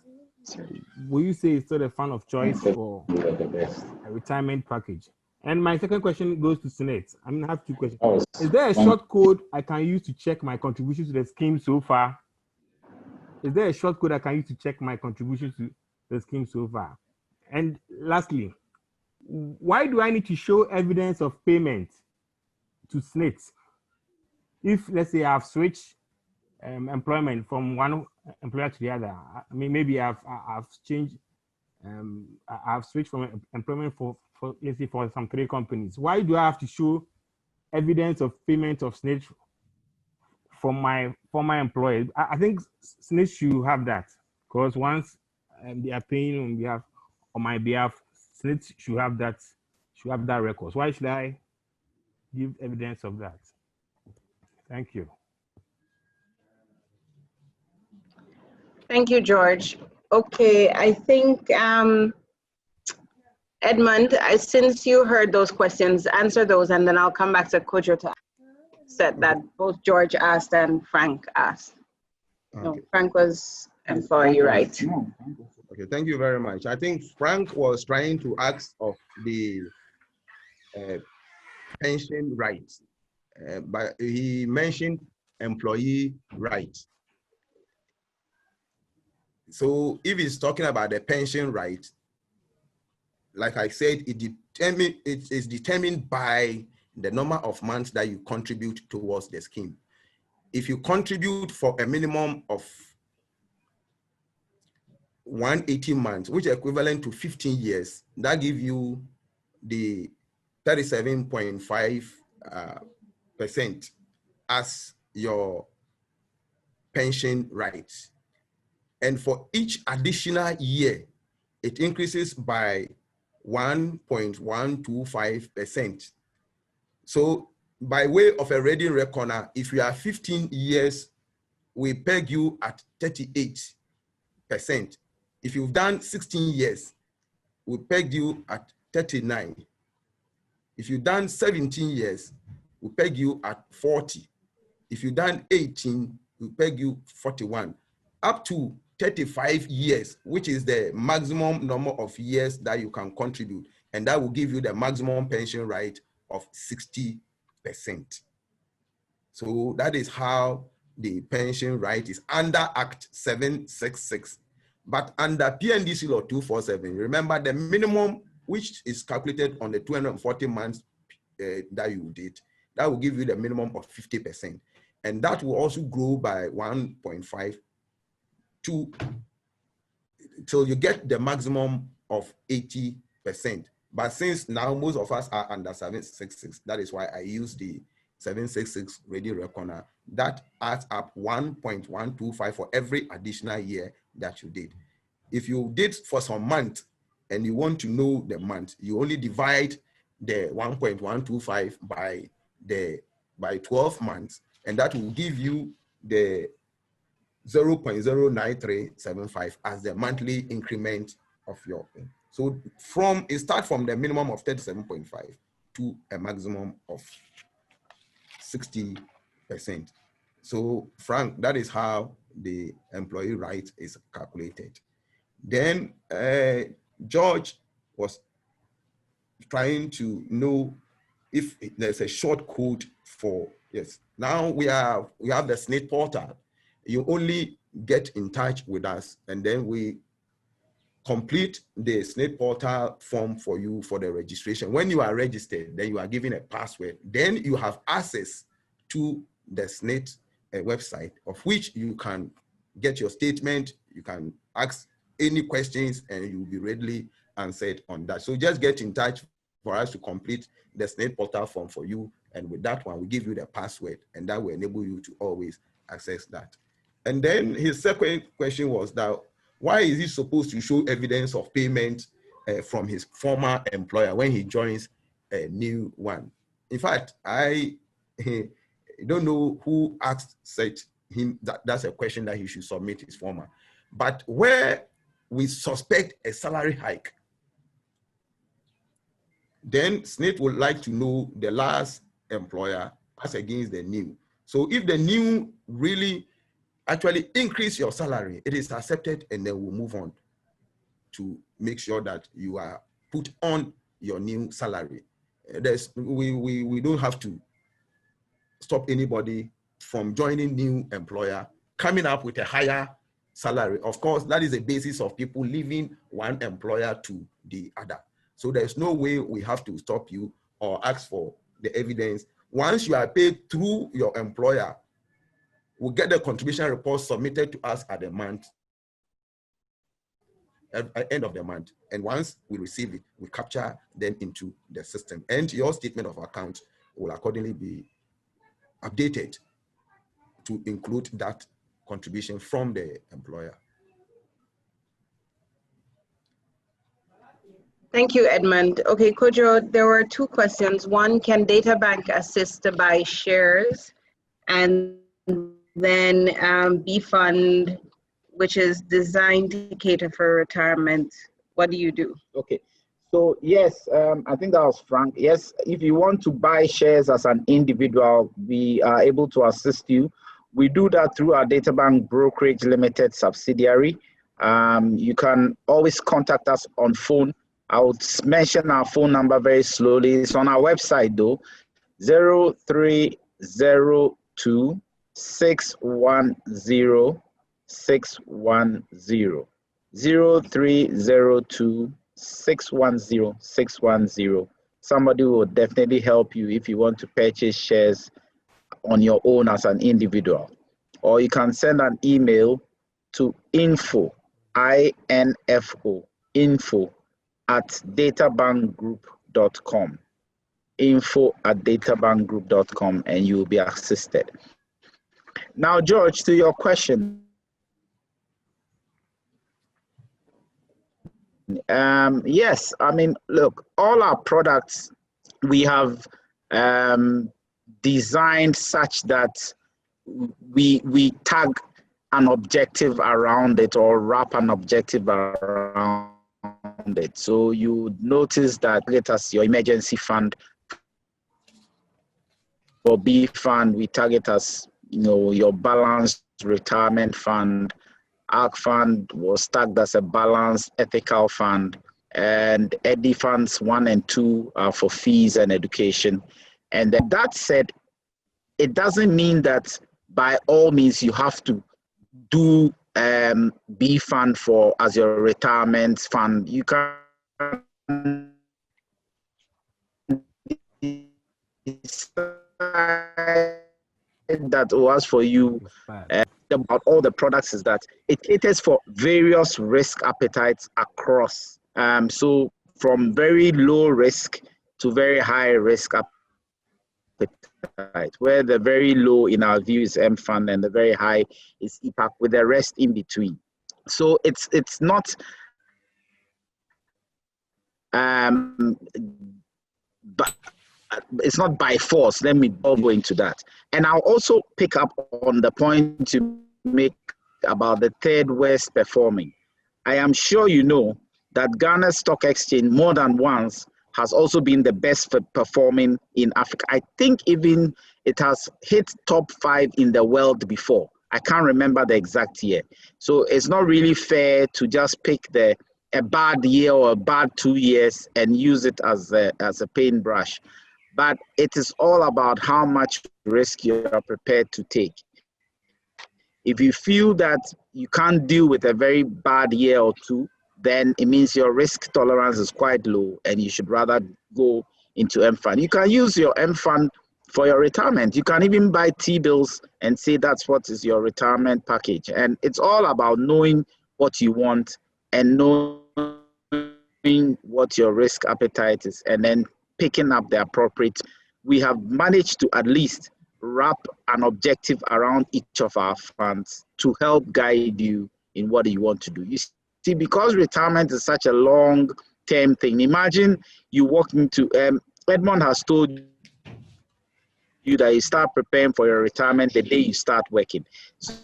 will you say it's still a fund of choice for a retirement package? And my second question goes to SSNIT. I mean, I have two questions. Is there a short code I can use to check my contribution to the scheme so far? Is there a short code I can use to check my contribution to the scheme so far? And lastly, why do I need to show evidence of payment to SSNIT if, let's say, I've switched employment from one employer to the other? I mean, maybe I've changed, I've switched from employment for let's say for some 3 companies. Why do I have to show evidence of payment of SSNIT from my former employer? I think SSNIT should have that, because once they are paying on my behalf, SSNIT should have that record. Why should I give evidence of that? Thank you. Thank you, George. Okay, I think Edmund, since you heard those questions, answer those, and then I'll come back to Kojo to set that both George asked and Frank asked. Okay. No, Frank was employee, right? Okay, thank you very much. I think Frank was trying to ask of the pension rights, but he mentioned employee rights. So if he's talking about the pension right, like I said, it is determined by the number of months that you contribute towards the scheme. If you contribute for a minimum of 180 months, which is equivalent to 15 years, that gives you the 37.5% as your pension rights. And for each additional year, it increases by 1.125%. So by way of a reading reckoner, if you are 15 years, we peg you at 38%. If you've done 16 years, we peg you at 39. If you've done 17 years, we peg you at 40. If you've done 18, we peg you 41. Up to 35 years, which is the maximum number of years that you can contribute. And that will give you the maximum pension right of 60%. So that is how the pension right is under Act 766. But under PNDC law 247, remember the minimum, which is calculated on the 240 months that you did, that will give you the minimum of 50%. And that will also grow by 1.5 till you get the maximum of 80%. But since now most of us are under 766, that is why I use the 766 ready reckoner. That adds up 1.125 for every additional year that you did. If you did for some month and you want to know the month, you only divide the 1.125 by 12 months, and that will give you the 0.09375 as the monthly increment of your pay. So it starts from the minimum of 37.5 to a maximum of 60%. So Frank, that is how the employee right is calculated. Then George was trying to know if there's a short code for, yes. Now we have the SSNIT portal. You only get in touch with us and then we complete the SSNIT portal form for you for the registration. When you are registered, then you are given a password. Then you have access to the SSNIT website, of which you can get your statement, you can ask any questions, and you will be readily answered on that. So just get in touch for us to complete the SSNIT portal form for you. And with that one, we give you the password, and that will enable you to always access that. And then his second question was that, why is he supposed to show evidence of payment from his former employer when he joins a new one? In fact, I don't know who said him that's a question that he should submit his former. But where we suspect a salary hike, then SSNIT would like to know the last employer as against the new. So if the new really actually increase your salary, it is accepted, and then we'll move on to make sure that you are put on your new salary. We don't have to stop anybody from joining new employer, coming up with a higher salary. Of course, that is the basis of people leaving one employer to the other. So there's no way we have to stop you or ask for the evidence. Once you are paid through your employer, we'll get the contribution report submitted to us at the month, at the end of the month. And once we receive it, we capture them into the system. And your statement of account will accordingly be updated to include that contribution from the employer. Thank you, Edmund. Okay, Kojo, there were two questions. One, can Databank assist to buy shares? And then B-Fund, which is designed to cater for retirement. What do you do? Okay, so yes, I think that was Frank. Yes, if you want to buy shares as an individual, we are able to assist you. We do that through our Databank Brokerage Limited subsidiary. You can always contact us on phone. I would mention our phone number very slowly. It's on our website though, 0302 610 610 0302 610 610. Somebody will definitely help you if you want to purchase shares on your own as an individual. Or you can send an email to info, I-N-F-O, info at databankgroup.com. Info at databankgroup.com, and you will be assisted. Now, George, to your question. Yes, I mean, look, all our products we have designed such that we tag an objective around it or wrap an objective around it. So you notice that it as your emergency fund. For B fund, we target as your balanced retirement fund. ARC fund was tagged as a balanced ethical fund, and EDI funds 1 and 2 are for fees and education. And that said, it doesn't mean that by all means you have to do B fund for as your retirement fund. You can decide that was for you. About all the products is that it caters for various risk appetites across. So from very low risk to very high risk appetite, where the very low in our view is M fund and the very high is EPAC, with the rest in between. So it's not but it's not by force. Let me go into that. And I'll also pick up on the point to make about the third worst performing. I am sure you know that Ghana Stock Exchange more than once has also been the best for performing in Africa. I think even it has hit top 5 in the world before. I can't remember the exact year. So it's not really fair to just pick a bad year or a bad 2 years and use it as a paintbrush. But it is all about how much risk you are prepared to take. If you feel that you can't deal with a very bad year or two, then it means your risk tolerance is quite low and you should rather go into M fund. You can use your M fund for your retirement. You can even buy T-bills and say that's what is your retirement package. And it's all about knowing what you want and knowing what your risk appetite is and then picking up the appropriate. We have managed to at least wrap an objective around each of our funds to help guide you in what you want to do. You see, because retirement is such a long-term thing, imagine you walk into, Edmond has told you that you start preparing for your retirement the day you start working. So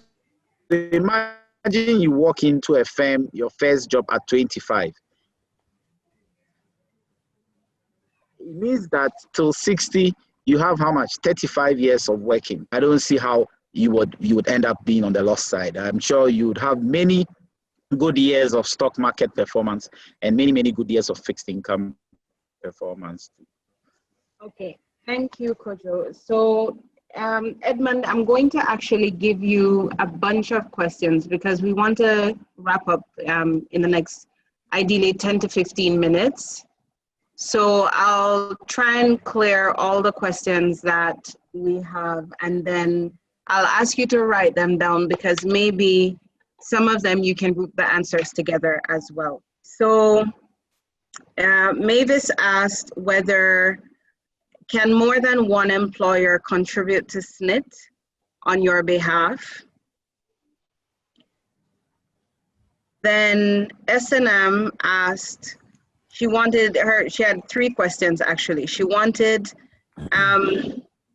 imagine you walk into a firm, your first job at 25. It means that till 60, you have how much? 35 years of working. I don't see how you would end up being on the loss side. I'm sure you would have many good years of stock market performance and many, many good years of fixed income performance. Okay, thank you, Kojo. So Edmund, I'm going to actually give you a bunch of questions because we want to wrap up in the next, ideally 10 to 15 minutes. So I'll try and clear all the questions that we have, and then I'll ask you to write them down because maybe some of them you can group the answers together as well. So Mavis asked whether can more than one employer contribute to SSNIT on your behalf? Then S&M asked, she had 3 questions actually. She wanted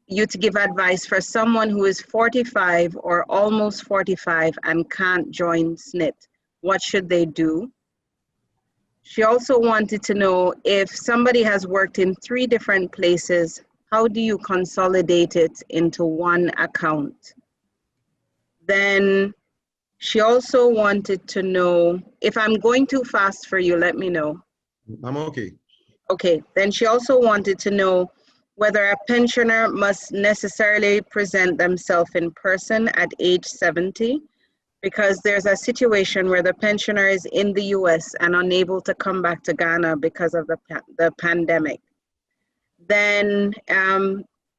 you to give advice for someone who is 45 or almost 45 and can't join SSNIT. What should they do? She also wanted to know if somebody has worked in 3 different places, how do you consolidate it into one account? Then she also wanted to know, if I'm going too fast for you, let me know. I'm okay. Okay, then she also wanted to know whether a pensioner must necessarily present themselves in person at age 70, because there's a situation where the pensioner is in the US and unable to come back to Ghana because of the pandemic. Then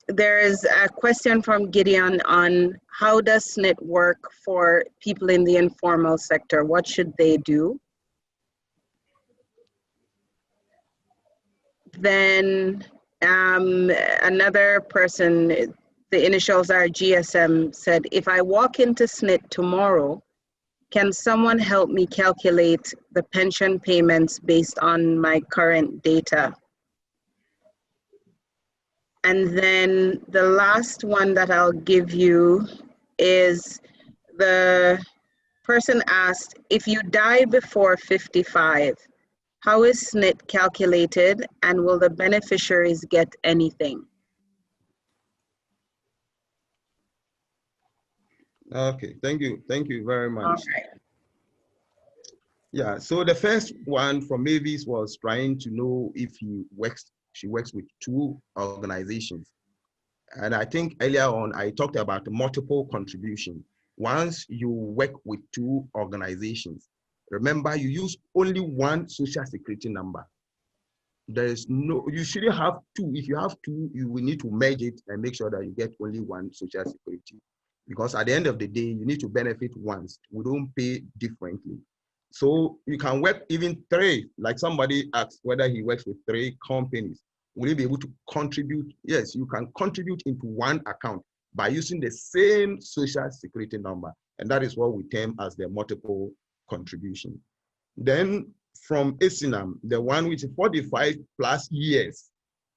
there is a question from Gideon on how does SSNIT work for people in the informal sector? What should they do? Then another person, the initials are GSM, said, if I walk into SSNIT tomorrow, can someone help me calculate the pension payments based on my current data? And then the last one that I'll give you is the person asked, if you die before 55, how is SSNIT calculated and will the beneficiaries get anything? Okay, thank you very much. All right. Yeah, so the first one from Mavis was trying to know if she works with 2 organizations. And I think earlier on, I talked about multiple contribution. once you work with two organizations, remember you use only one social security number. There is no, you shouldn't have two. If you have two, you will need to merge it and make sure that you get only one social security. Because at the end of the day, you need to benefit once. We don't pay differently. So you can work even three, like somebody asked whether he works with three companies. Will you be able to contribute? Yes, you can contribute into one account by using the same social security number. And that is what we term as the multiple contribution. Then from SSNIT, the one which is 45 plus years,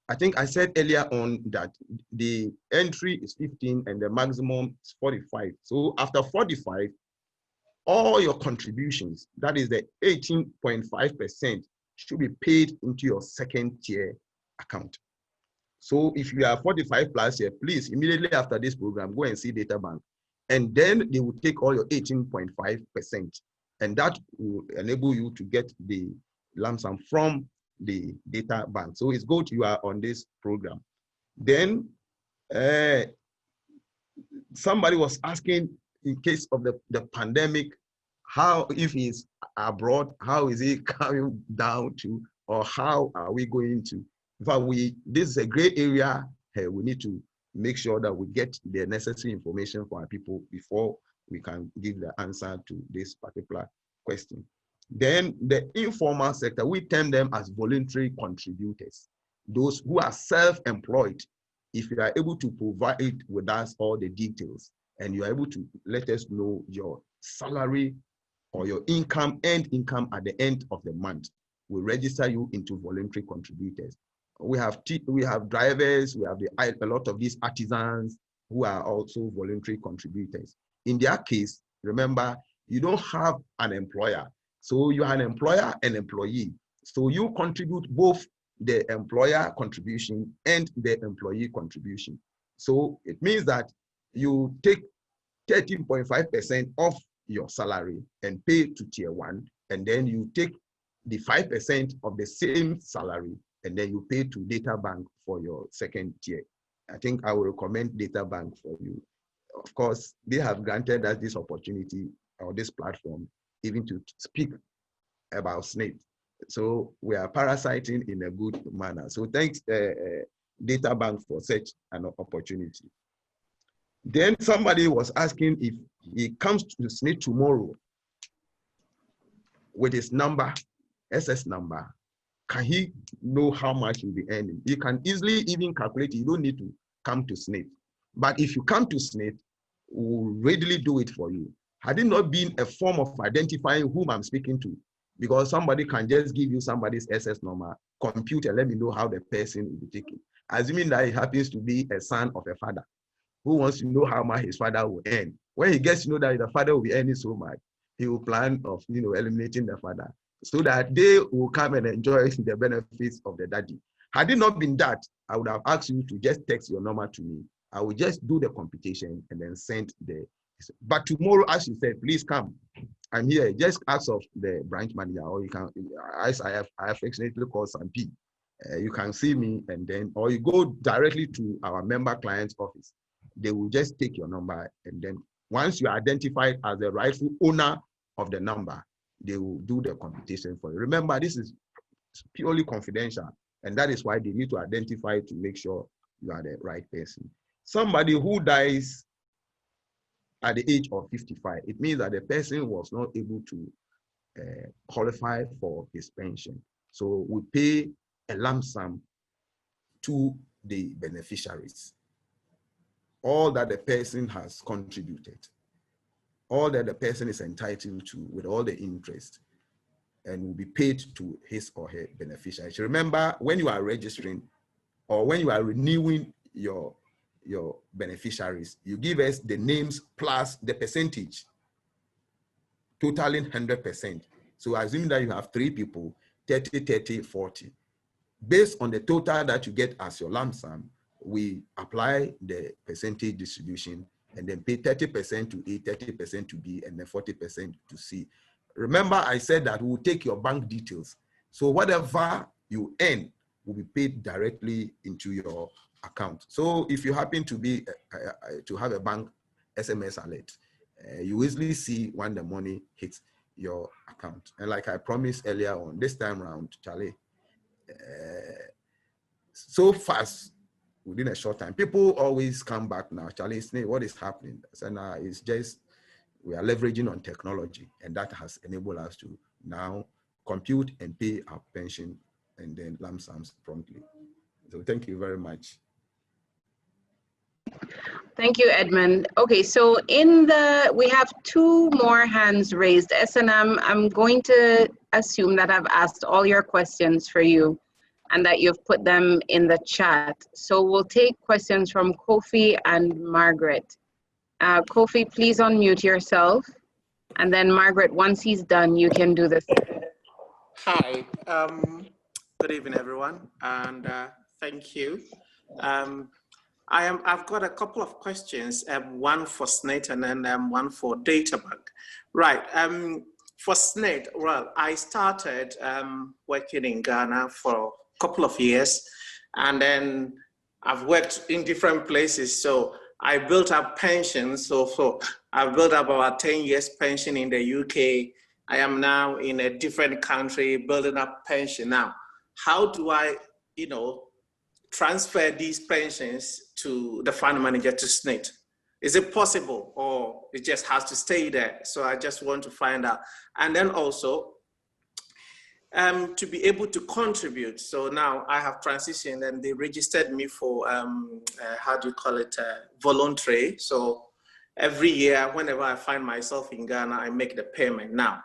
I think I said earlier on that the entry is 15 and the maximum is 45. So after 45, all your contributions, that is the 18.5%, should be paid into your second tier account. So if you are 45 plus year, please immediately after this program, go and see Databank. And then they will take all your 18.5%. And that will enable you to get the lump sum from the Databank. So it's good you are on this program. Then somebody was asking, in case of the pandemic, how, if he's abroad, how is he coming down to, or how are we going to? In fact, this is a great area. We need to make sure that we get the necessary information for our people before we can give the answer to this particular question. Then the informal sector, we term them as voluntary contributors, those who are self-employed. If you are able to provide with us all the details and you are able to let us know your salary or your income and income at the end of the month, we register you into voluntary contributors. We have drivers, we have a lot of these artisans who are also voluntary contributors. In their case, remember, you don't have an employer. So you are an employer and employee. So you contribute both the employer contribution and the employee contribution. So it means that you take 13.5% of your salary and pay to tier 1, and then you take the 5% of the same salary and then you pay to Databank for your second tier. I think I will recommend Databank for you. Of course, they have granted us this opportunity or this platform even to speak about SSNIT. So we are parasiting in a good manner. So thanks Databank for such an opportunity. Then somebody was asking if he comes to SSNIT tomorrow with his number, SS number, can he know how much he'll be earning? You can easily even calculate it. You don't need to come to SSNIT. But if you come to SSNIT, we'll readily do it for you. Had it not been a form of identifying whom I'm speaking to, because somebody can just give you somebody's SS number, compute and let me know how the person will be taking. Assuming that it happens to be a son of a father who wants to know how much his father will earn. When he gets to know that the father will be earning so much, he will plan of eliminating the father so that they will come and enjoy the benefits of the daddy. Had it not been that, I would have asked you to just text your number to me. I will just do the computation and then send the. But tomorrow, as you said, please come. I'm here. Just ask of the branch manager, or you can, as I affectionately call Sam P. You can see me, and then, or you go directly to our member client's office. They will just take your number, and then once you are identified as the rightful owner of the number, they will do the computation for you. Remember, this is purely confidential, and that is why they need to identify to make sure you are the right person. Somebody who dies at the age of 55, it means that the person was not able to qualify for his pension. So we pay a lump sum to the beneficiaries. All that the person has contributed, all that the person is entitled to with all the interest, and will be paid to his or her beneficiaries. Remember, when you are registering or when you are renewing your beneficiaries, you give us the names plus the percentage, totaling 100%. So assuming that you have 3 people, 30, 30, 40. Based on the total that you get as your lump sum, we apply the percentage distribution and then pay 30% to A, 30% to B, and then 40% to C. Remember, I said that we will take your bank details. So whatever you earn will be paid directly into your account. So if you happen to be to have a bank SMS alert, You easily see when the money hits your account. And like I promised earlier on, this time around, Charlie, so fast, within a short time, people always come back now. Charlie, what is happening? I said, nah, it's just, we are leveraging on technology, and that has enabled us to now compute and pay our pension and then lump sums promptly. So thank you very much. Thank you, Edmund. Okay, so we have 2 more hands raised. SNM, I'm going to assume that I've asked all your questions for you and that you've put them in the chat. So we'll take questions from Kofi and Margaret. Kofi, please unmute yourself. And then Margaret, once he's done, you can do this. Hi, good evening, everyone, and thank you. I've got a couple of questions, one for SSNIT and then one for Databank. Right, for SSNIT, well, I started working in Ghana for a couple of years, and then I've worked in different places. So I built up pensions. So I've built up about 10 years pension in the UK. I am now in a different country building up pension. Now, how do I, transfer these pensions to the fund manager to SSNIT? Is it possible, or it just has to stay there? So I just want to find out. And then also, to be able to contribute. So now I have transitioned and they registered me for, voluntary. So every year, whenever I find myself in Ghana, I make the payment. Now,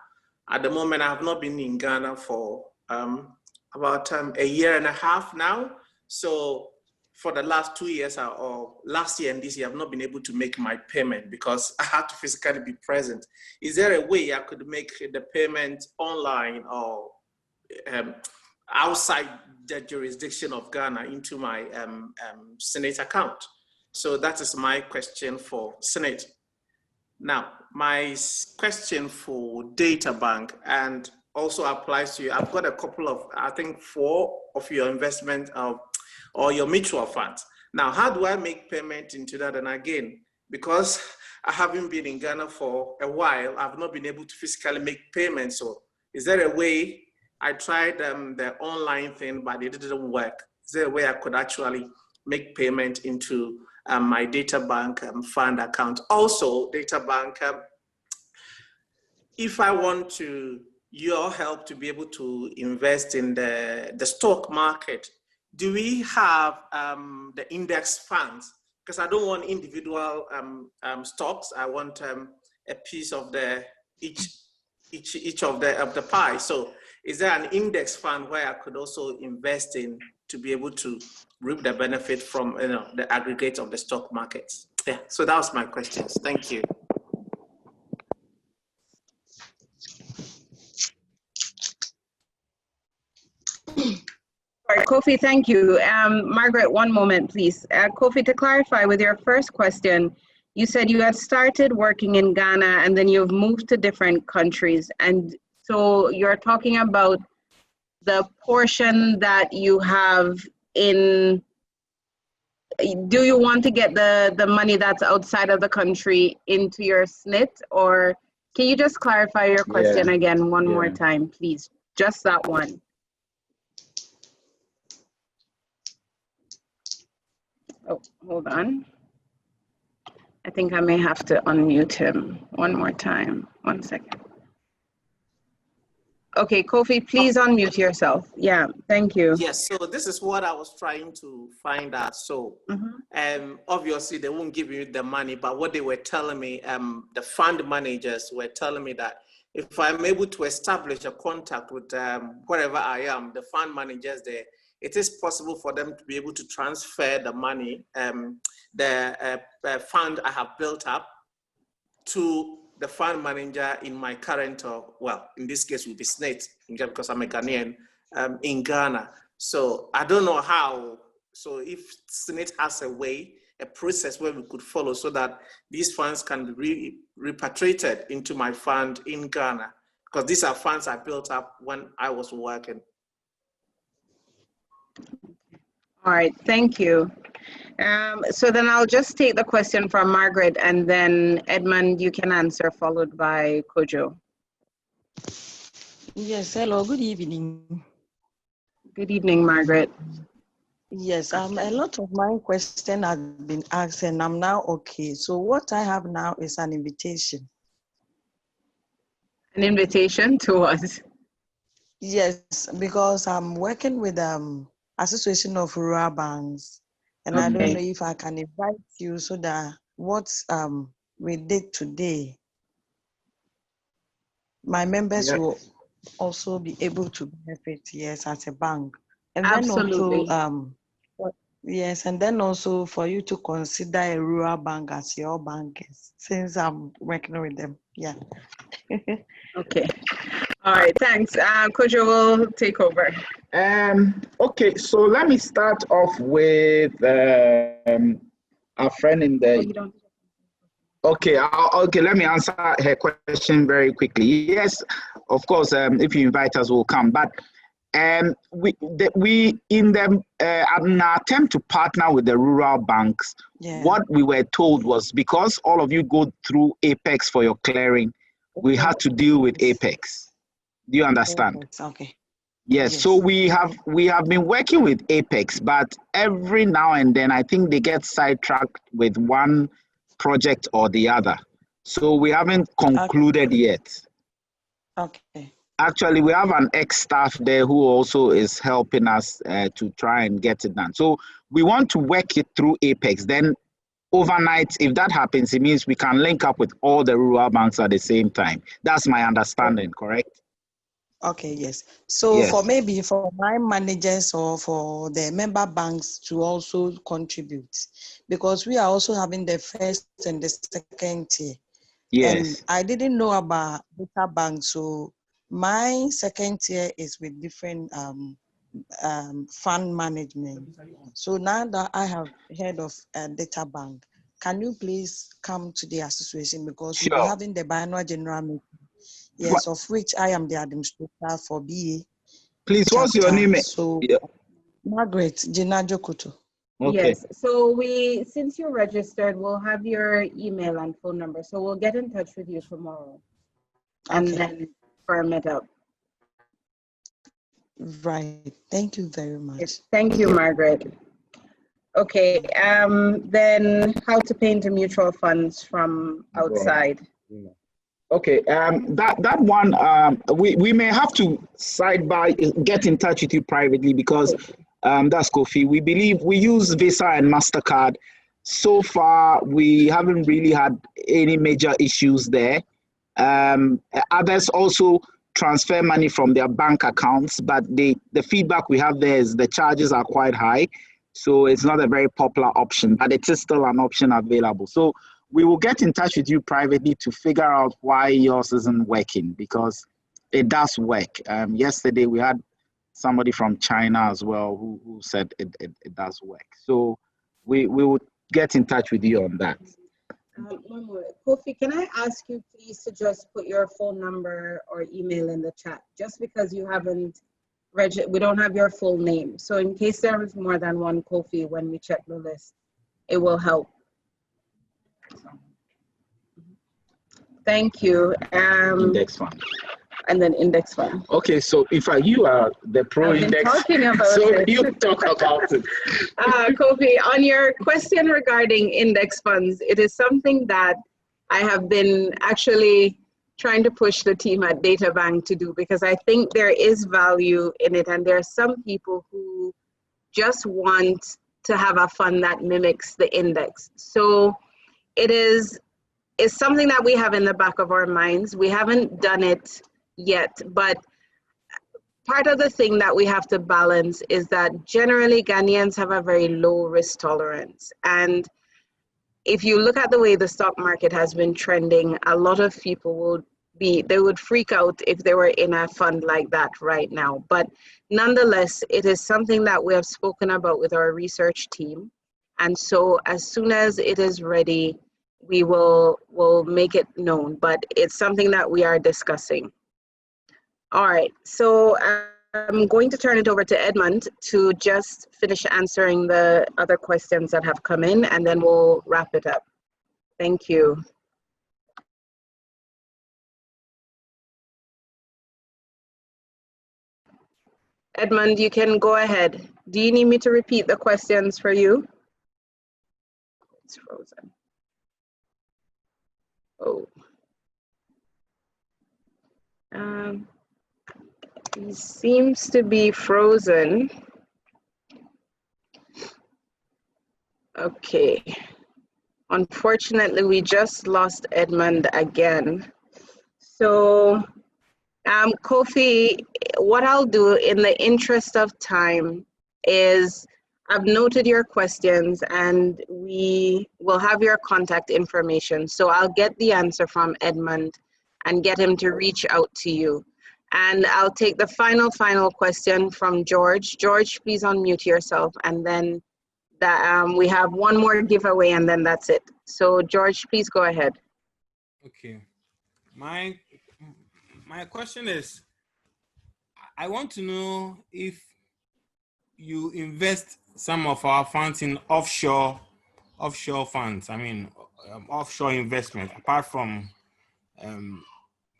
at the moment, I have not been in Ghana for about a year and a half now. So for the last 2 years, or last year and this year, I've not been able to make my payment because I had to physically be present. Is there a way I could make the payment online or outside the jurisdiction of Ghana into my SSNIT account? So that is my question for SSNIT. Now, my question for Databank, and also applies to you. I've got a couple of, I think 4 of your investment or your mutual funds. Now, how do I make payment into that? And again, because I haven't been in Ghana for a while, I've not been able to physically make payments. So is there a way? I tried the online thing, but it didn't work. Is there a way I could actually make payment into my Databank fund account? Also, Databank, if I want your help to be able to invest in the stock market, do we have the index funds? Because I don't want individual stocks. I want a piece of each of the pie. So is there an index fund where I could also invest in to be able to reap the benefit from the aggregate of the stock markets? Yeah, so that was my questions. Thank you. All right, Kofi, thank you. Margaret, one moment, please. Kofi, to clarify with your first question, you said you had started working in Ghana and then you've moved to different countries. And so you're talking about the portion that you have in, do you want to get the money that's outside of the country into your SSNIT? Or can you just clarify your question again one more time, please? Just that one. Oh, hold on. I think I may have to unmute him one more time. 1 second. Okay, Kofi, please unmute yourself. Yeah, thank you. Yes, so this is what I was trying to find out. So obviously they won't give you the money, but what they were telling me, the fund managers were telling me that if I'm able to establish a contact with wherever I am, the fund managers there, it is possible for them to be able to transfer the money, the fund I have built up, to the fund manager in my current, well, in this case will be SSNIT, because I'm a Ghanaian, in Ghana. So I don't know how, so if SSNIT has a way, a process where we could follow so that these funds can be repatriated into my fund in Ghana, because these are funds I built up when I was working. All right, thank you. So then I'll just take the question from Margaret, and then Edmund, you can answer, followed by Kojo. Yes, hello, good evening. Good evening, Margaret. Yes, a lot of my questions have been asked and I'm now okay. So what I have now is an invitation. An invitation to what? Yes, because I'm working with Association of Rural Banks, and I don't know if I can invite you so that what we did today, my members will also be able to benefit, yes, as a bank. And Absolutely. then also, yes, and then also for you to consider a rural bank as your bank, since I'm working with them. Yeah. Okay. All right, thanks. Kojo will take over. Okay, so let me start off with our friend in the... Okay, okay, let me answer her question very quickly. Yes, of course, if you invite us, we'll come. But we in the an attempt to partner with the rural banks, what we were told was because all of you go through Apex for your clearing, we had to deal with Apex. Do you understand? Okay. Yes, so we have been working with Apex, but every now and then I think they get sidetracked with one project or the other. So we haven't concluded yet. Okay. Actually, we have an ex-staff there who also is helping us to try and get it done. So we want to work it through Apex. Then overnight, if that happens, it means we can link up with all the rural banks at the same time. That's my understanding, correct? Okay, yes. So for maybe for my managers or for the member banks to also contribute, because we are also having the first and the second tier. Yes. And I didn't know about Databank, so my second tier is with different fund management. So now that I have heard of Databank, can you please come to the association, because we'll be having the biannual general meeting. Yes, of which I am the administrator for BA. Please, what's your name? So, Margaret Gina Jokuto. Okay. Yes, so since you're registered, we'll have your email and phone number. So we'll get in touch with you tomorrow and then firm it up. Right, thank you very much. Yes, thank you, Margaret. Okay, then how to pay into mutual funds from outside. Okay, that one, we may have to get in touch with you privately, because that's Kofi. We believe we use Visa and MasterCard. So far, we haven't really had any major issues there. Others also transfer money from their bank accounts, but the feedback we have there is the charges are quite high. So it's not a very popular option, but it is still an option available. So we will get in touch with you privately to figure out why yours isn't working, because it does work. Yesterday we had somebody from China as well who said it does work. So we will get in touch with you on that. One more. Kofi, can I ask you please to just put your phone number or email in the chat, just because you haven't we don't have your full name. So in case there is more than one Kofi when we check the list, it will help. Thank you. Index fund. And then index fund. Okay, so if you are the pro index, talking about so it. you talk about it. Kofi, on your question regarding index funds, it is something that I have been actually trying to push the team at Databank to do, because I think there is value in it, and there are some people who just want to have a fund that mimics the index. So it's something that we have in the back of our minds. We haven't done it yet, but part of the thing that we have to balance is that generally Ghanaians have a very low risk tolerance. And if you look at the way the stock market has been trending, a lot of people they would freak out if they were in a fund like that right now. But nonetheless, it is something that we have spoken about with our research team. And so as soon as it is ready, we will make it known, but it's something that we are discussing. All right, so I'm going to turn it over to Edmund to just finish answering the other questions that have come in, and then we'll wrap it up. Thank you. Edmund, you can go ahead. Do you need me to repeat the questions for you? It's frozen. Oh. He seems to be frozen. Okay. Unfortunately, we just lost Edmund again. So, Kofi, what I'll do in the interest of time is I've noted your questions and we will have your contact information. So I'll get the answer from Edmund and get him to reach out to you. And I'll take the final question from George. George, please unmute yourself, and then we have one more giveaway and then that's it. So George, please go ahead. Okay. My question is, I want to know if you invest some of our funds in offshore funds. I mean, offshore investment, apart from,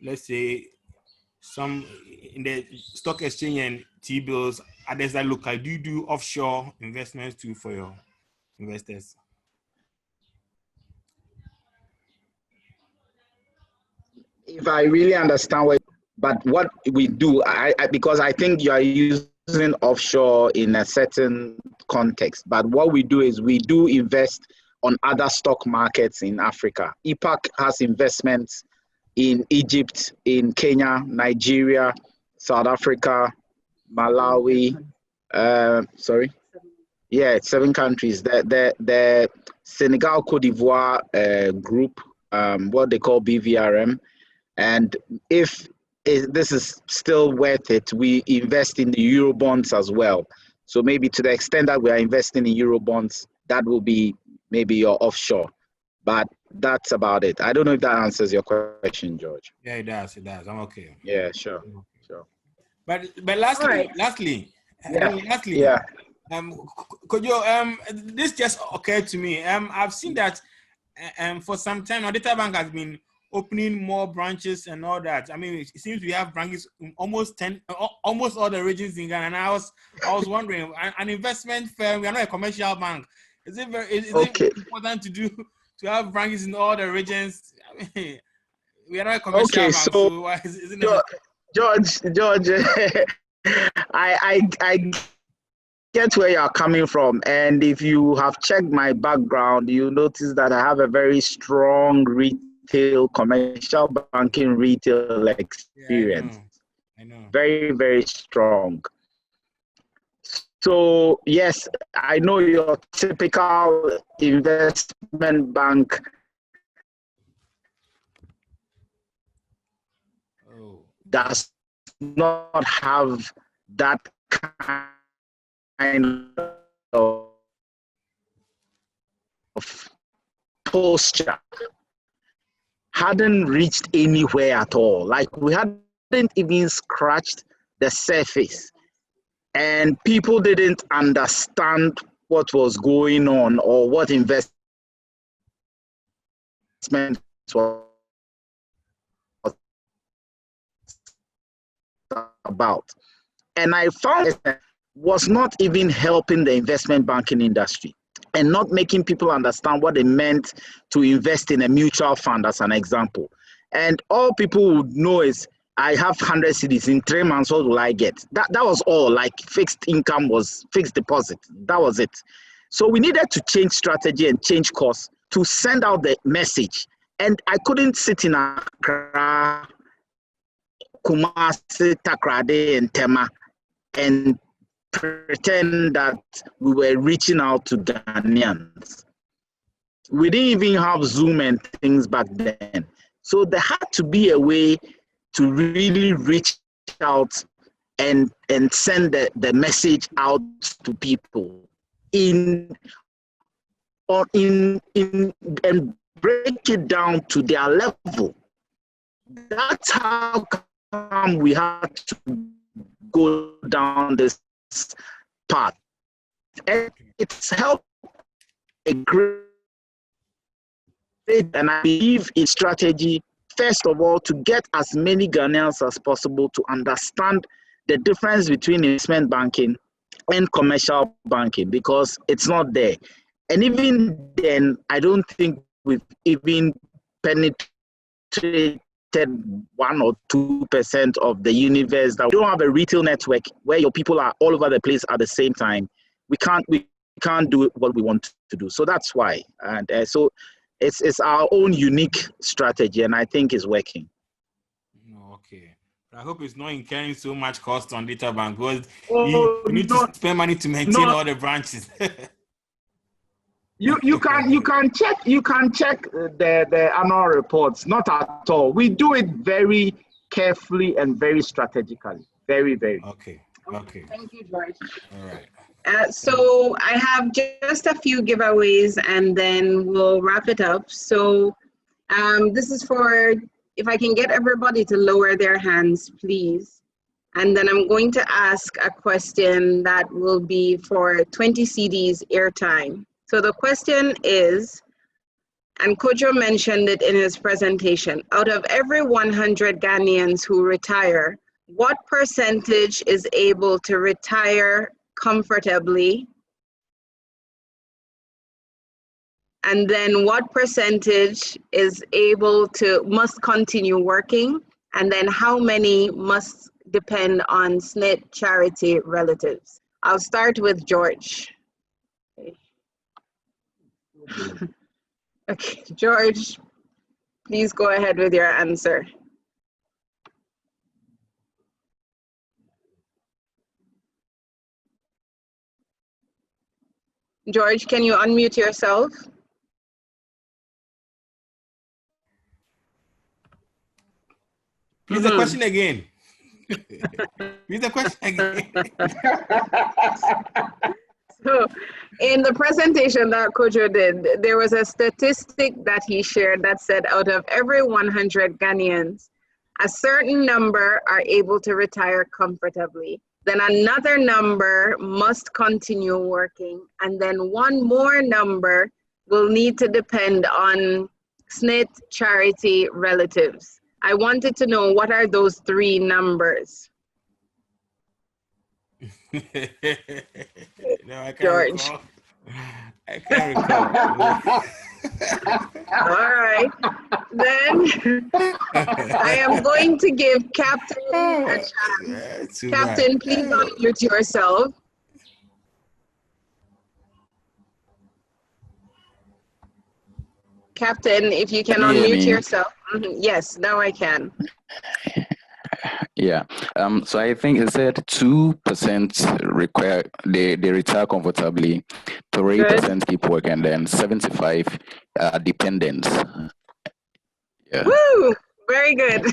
let's say, some in the stock exchange and T-bills, others that local. Do you do offshore investments too for your investors? If I really understand but what we do, because I think you are using offshore in a certain context, but what we do is we do invest on other stock markets in Africa. EPAC has investments in Egypt, in Kenya, Nigeria, South Africa, Malawi, 7 countries. The Senegal Cote d'Ivoire group, what they call BVRM. And if this is still worth it, we invest in the Euro bonds as well. So maybe to the extent that we are investing in Euro bonds, that will be maybe your offshore. But that's about it. I don't know if that answers your question, George. Yeah, it does. It does. I'm okay. Yeah, sure. But lastly, right. lastly, Yeah. Kojo, this just occurred to me. I've seen that for some time now, Databank has been opening more branches and all that. I mean, it seems we have branches in almost all the regions in Ghana. And I was wondering, an investment firm, we are not a commercial bank. Is it important to have branches in all the regions? I mean, we are not a commercial bank, so why is it George, I get where you are coming from, and if you have checked my background, you notice that I have a very strong commercial banking retail experience. I know. Very, very strong. So yes, I know your typical investment bank does not have that kind of posture. Hadn't reached anywhere at all. Like, we hadn't even scratched the surface, and people didn't understand what was going on or what investment was about. And I found it was not even helping the investment banking industry and not making people understand what it meant to invest in a mutual fund, as an example. And all people would know is, I have 100 cedis in 3 months, what will I get? That was all. Like, fixed income was fixed deposit. That was it. So we needed to change strategy and change course to send out the message. And I couldn't sit in Accra, Kumasi, Takrade, and Tema and pretend that we were reaching out to Ghanaians. We didn't even have Zoom and things back then. So there had to be a way to really reach out and send the message out to people and break it down to their level. That's how come we had to go down this path. And it's helped a great, and I believe in strategy, first of all, to get as many Ghanaians as possible to understand the difference between investment banking and commercial banking, because it's not there. And even then, I don't think we've even penetrated 1 or 2% of the universe. That we don't have a retail network where your people are all over the place at the same time. We can't do what we want to do. So that's why. And so it's our own unique strategy, and I think it's working. Okay. I hope it's not incurring so much cost on Databank, because you need to spend money to maintain all the branches. You can check the annual reports. Not at all. We do it very carefully and very strategically. Very. Okay. Thank you, George. All right. So I have just a few giveaways, and then we'll wrap it up. So this is for, if I can get everybody to lower their hands, please. And then I'm going to ask a question that will be for 20 CDs airtime. So the question is, and Kojo mentioned it in his presentation, out of every 100 Ghanaians who retire, what percentage is able to retire comfortably? And then what percentage is must continue working? And then how many must depend on SSNIT charity relatives? I'll start with George. Okay, George, please go ahead with your answer. George, can you unmute yourself? Please, the question again. Please, the question again. So, in the presentation that Kojo did, there was a statistic that he shared that said out of every 100 Ghanaians, a certain number are able to retire comfortably. Then another number must continue working, and then one more number will need to depend on SSNIT charity relatives. I wanted to know, what are those three numbers? No, I can't George. recall. I can't recall. All right. Then I am going to give Captain a chance. Captain, please unmute yourself. Captain, if you can unmute yourself. Yes, now I can. Yeah. So I think it said 2% require they retire comfortably, 3% keep working, and then 75 dependents. Yeah. Woo! Very good.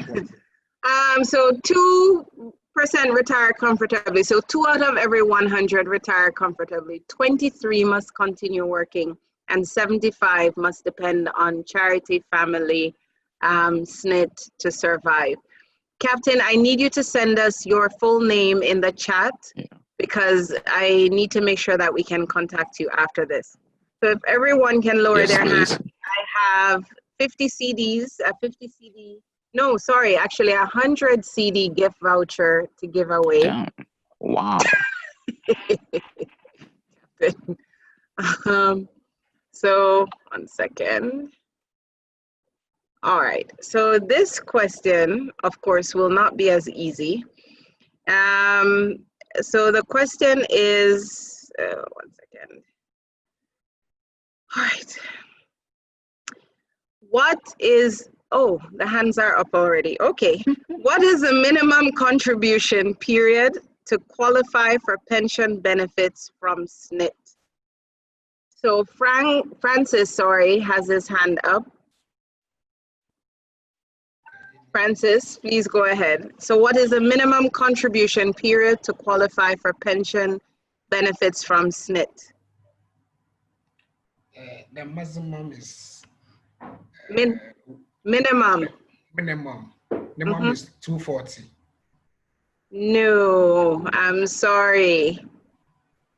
So 2% retire comfortably. So 2 out of every 100 retire comfortably. 23 must continue working, and 75 must depend on charity, family, SSNIT to survive. Captain, I need you to send us your full name in the chat, because I need to make sure that we can contact you after this. So if everyone can lower their hands, I have 50 CDs, a 50 CD, no, sorry, actually 100 CD gift voucher to give away. Damn. Wow. So 1 second. All right, so this question, of course, will not be as easy. So the question is, 1 second. All right. What is, oh, the hands are up already. Okay. What is the minimum contribution period to qualify for pension benefits from SSNIT? So Francis, sorry, has his hand up. Francis, please go ahead. So what is the minimum contribution period to qualify for pension benefits from SSNIT? The maximum is... Minimum. Minimum is 240. No, I'm sorry.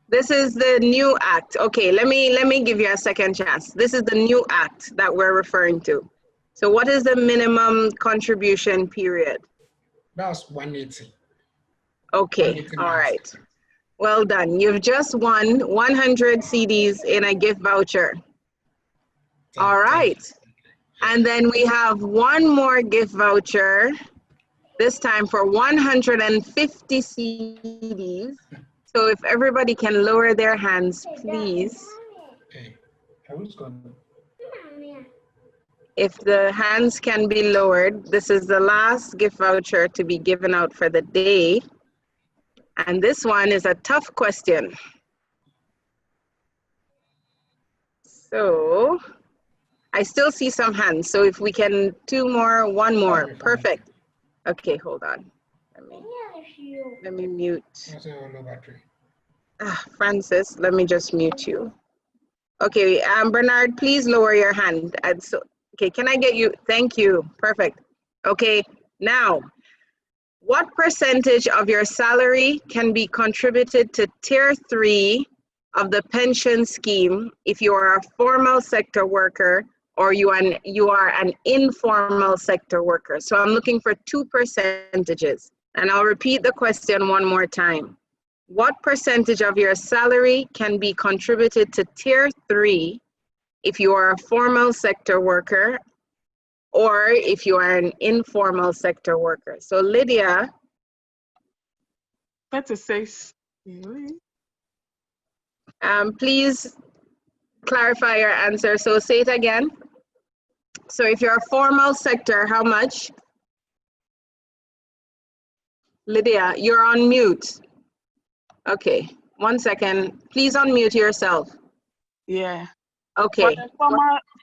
This is the new act. Okay, let me give you a second chance. This is the new act that we're referring to. So what is the minimum contribution period? That's 180. Okay, all right. Well done. You've just won 100 CDs in a gift voucher. All right. And then we have one more gift voucher, this time for 150 CDs. So if everybody can lower their hands, please. If the hands can be lowered, this is the last gift voucher to be given out for the day. And this one is a tough question. So I still see some hands. So if we can, two more, one more, perfect. Okay, hold on. Let me mute. Francis, let me just mute you. Okay, Bernard, please lower your hand. And so, okay, can I get you? Thank you. Perfect. Okay, now, what percentage of your salary can be contributed to Tier 3 of the pension scheme if you are a formal sector worker or you are an informal sector worker? So I'm looking for 2 percentages. And I'll repeat the question one more time. What percentage of your salary can be contributed to Tier 3 if you are a formal sector worker or if you are an informal sector worker? So Lydia. 36. Please clarify your answer. So say it again. So if you're a formal sector, how much? Lydia, you're on mute. Okay, 1 second. Please unmute yourself. Yeah. Okay. For the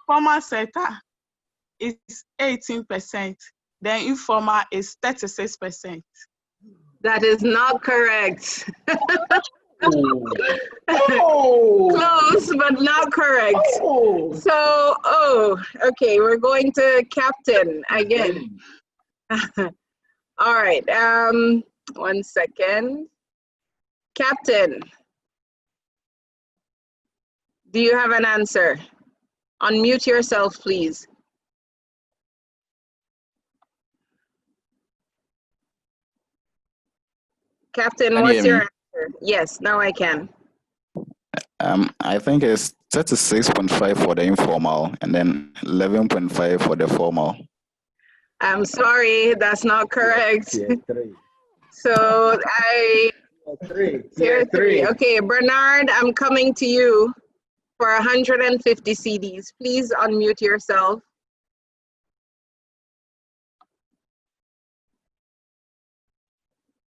formal sector, it's 18%. Then informal is 36%. That is not correct. Oh. Close, but not correct. Oh. So, okay, we're going to Captain again. All right, 1 second. Captain, do you have an answer? Unmute yourself, please. Captain, what's your answer? Yes, now I can. I think it's 36.5 for the informal and then 11.5 for the formal. I'm sorry, that's not correct. So Tier 3. Okay, Bernard, I'm coming to you for 150 CDs. Please unmute yourself.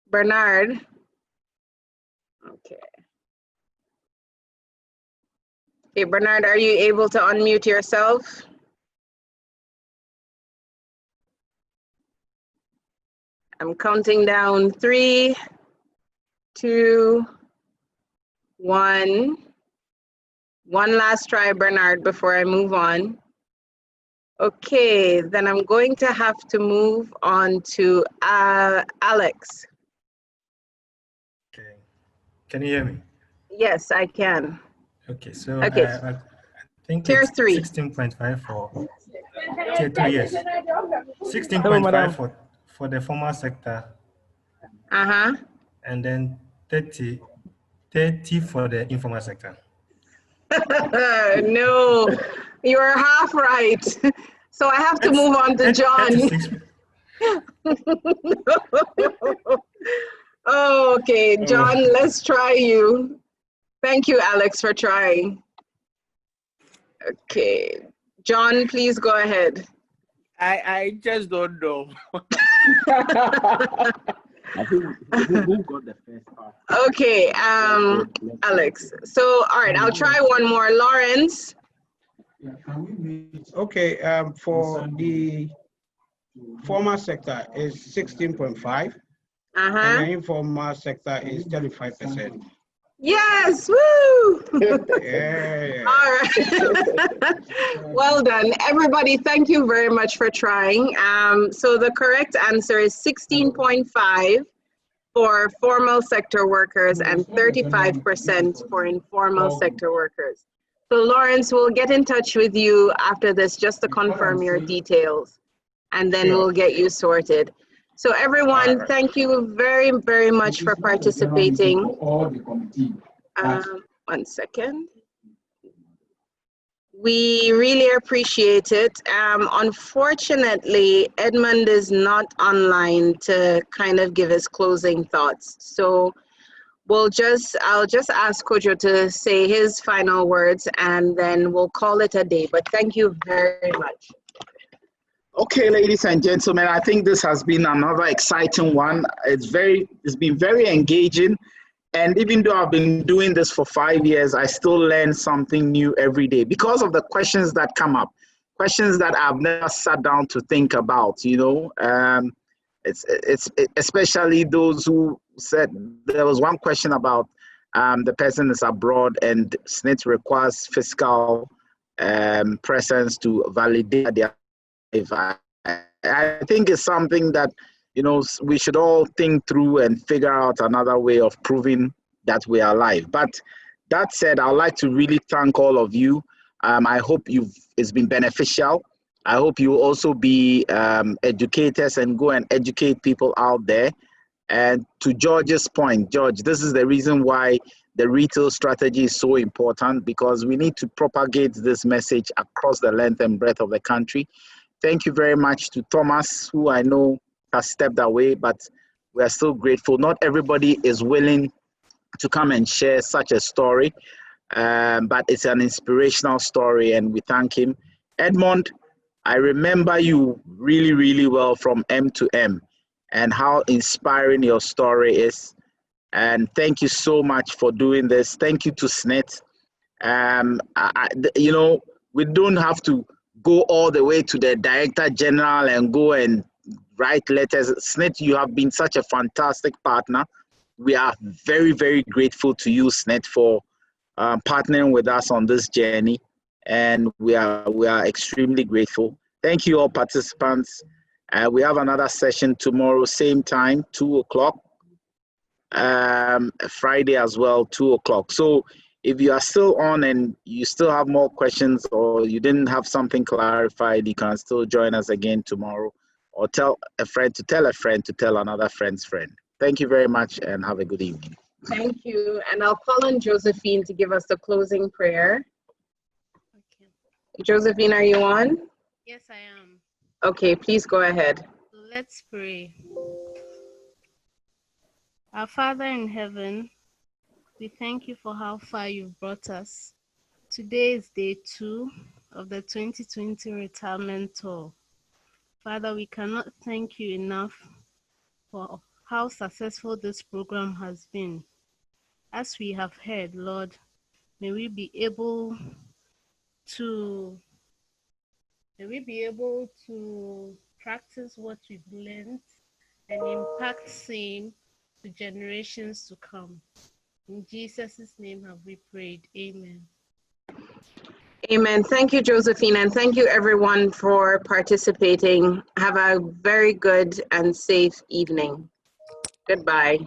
Bernard. Okay. Okay, Bernard, are you able to unmute yourself? I'm counting down 3, 2, 1. One last try, Bernard, before I move on. Okay, then I'm going to have to move on to Alex. Okay, can you hear me? Yes, I can. Okay, so okay. I think Tier it's 3. 16.5 for Tier 3, yes. 16.5 for the formal sector. And then 30 for the informal sector. No, you're half right. So I have to move on to John. Oh, okay, John, let's try you. Thank you, Alex, for trying. Okay, John, please go ahead. I just don't know. I think who got the first part? Okay, Alex. So, all right, I'll try one more. Lawrence. Okay, for the formal sector is 16.5. And the informal sector is 35%. Yes, woo! Yeah. All right. Well done. Everybody, thank you very much for trying. So the correct answer is 16.5 for formal sector workers and 35% for informal sector workers. So Lawrence, we'll get in touch with you after this just to confirm your details, and then we'll get you sorted. So everyone, thank you very, very much for participating. 1 second. We really appreciate it. Unfortunately, Edmund is not online to kind of give his closing thoughts. So I'll just ask Kojo to say his final words, and then we'll call it a day. But thank you very much. Okay, ladies and gentlemen, I think this has been another exciting one. It's been very engaging. And even though I've been doing this for 5 years, I still learn something new every day because of the questions that come up, questions that I've never sat down to think about, you know. It's especially those who said, there was one question about the person is abroad and SSNIT requires physical presence to validate their life. I think it's something that, you know, we should all think through and figure out another way of proving that we are alive. But that said, I'd like to really thank all of you. I hope it's been beneficial. I hope you also be educators and go and educate people out there. And to George's point, George, this is the reason why the retail strategy is so important, because we need to propagate this message across the length and breadth of the country. Thank you very much to Thomas, who I know has stepped away, but we are still grateful. Not everybody is willing to come and share such a story, but it's an inspirational story, and we thank him. Edmond, I remember you really, really well from M to M, and how inspiring your story is. And thank you so much for doing this. Thank you to SSNIT. You know, we don't have to go all the way to the Director General and go and write letters. SSNIT, you have been such a fantastic partner. We are very, very grateful to you, SSNIT, for partnering with us on this journey, and we are extremely grateful. Thank you, all participants. We have another session tomorrow, same time, 2 o'clock. Friday as well, 2 o'clock. So if you are still on and you still have more questions, or you didn't have something clarified, you can still join us again tomorrow, or tell a friend to tell a friend to tell another friend's friend. Thank you very much and have a good evening. Thank you. And I'll call on Josephine to give us the closing prayer. Okay. Josephine, are you on? Yes, I am. Okay, please go ahead. Let's pray. Our Father in heaven, we thank you for how far you've brought us. Today is day 2 of the 2020 retirement tour. Father, we cannot thank you enough for how successful this program has been. As we have heard, Lord, may we be able to practice what we've learned and impact same to generations to come. In Jesus' name have we prayed. Amen. Amen. Thank you, Josephine, and thank you everyone for participating. Have a very good and safe evening. Goodbye.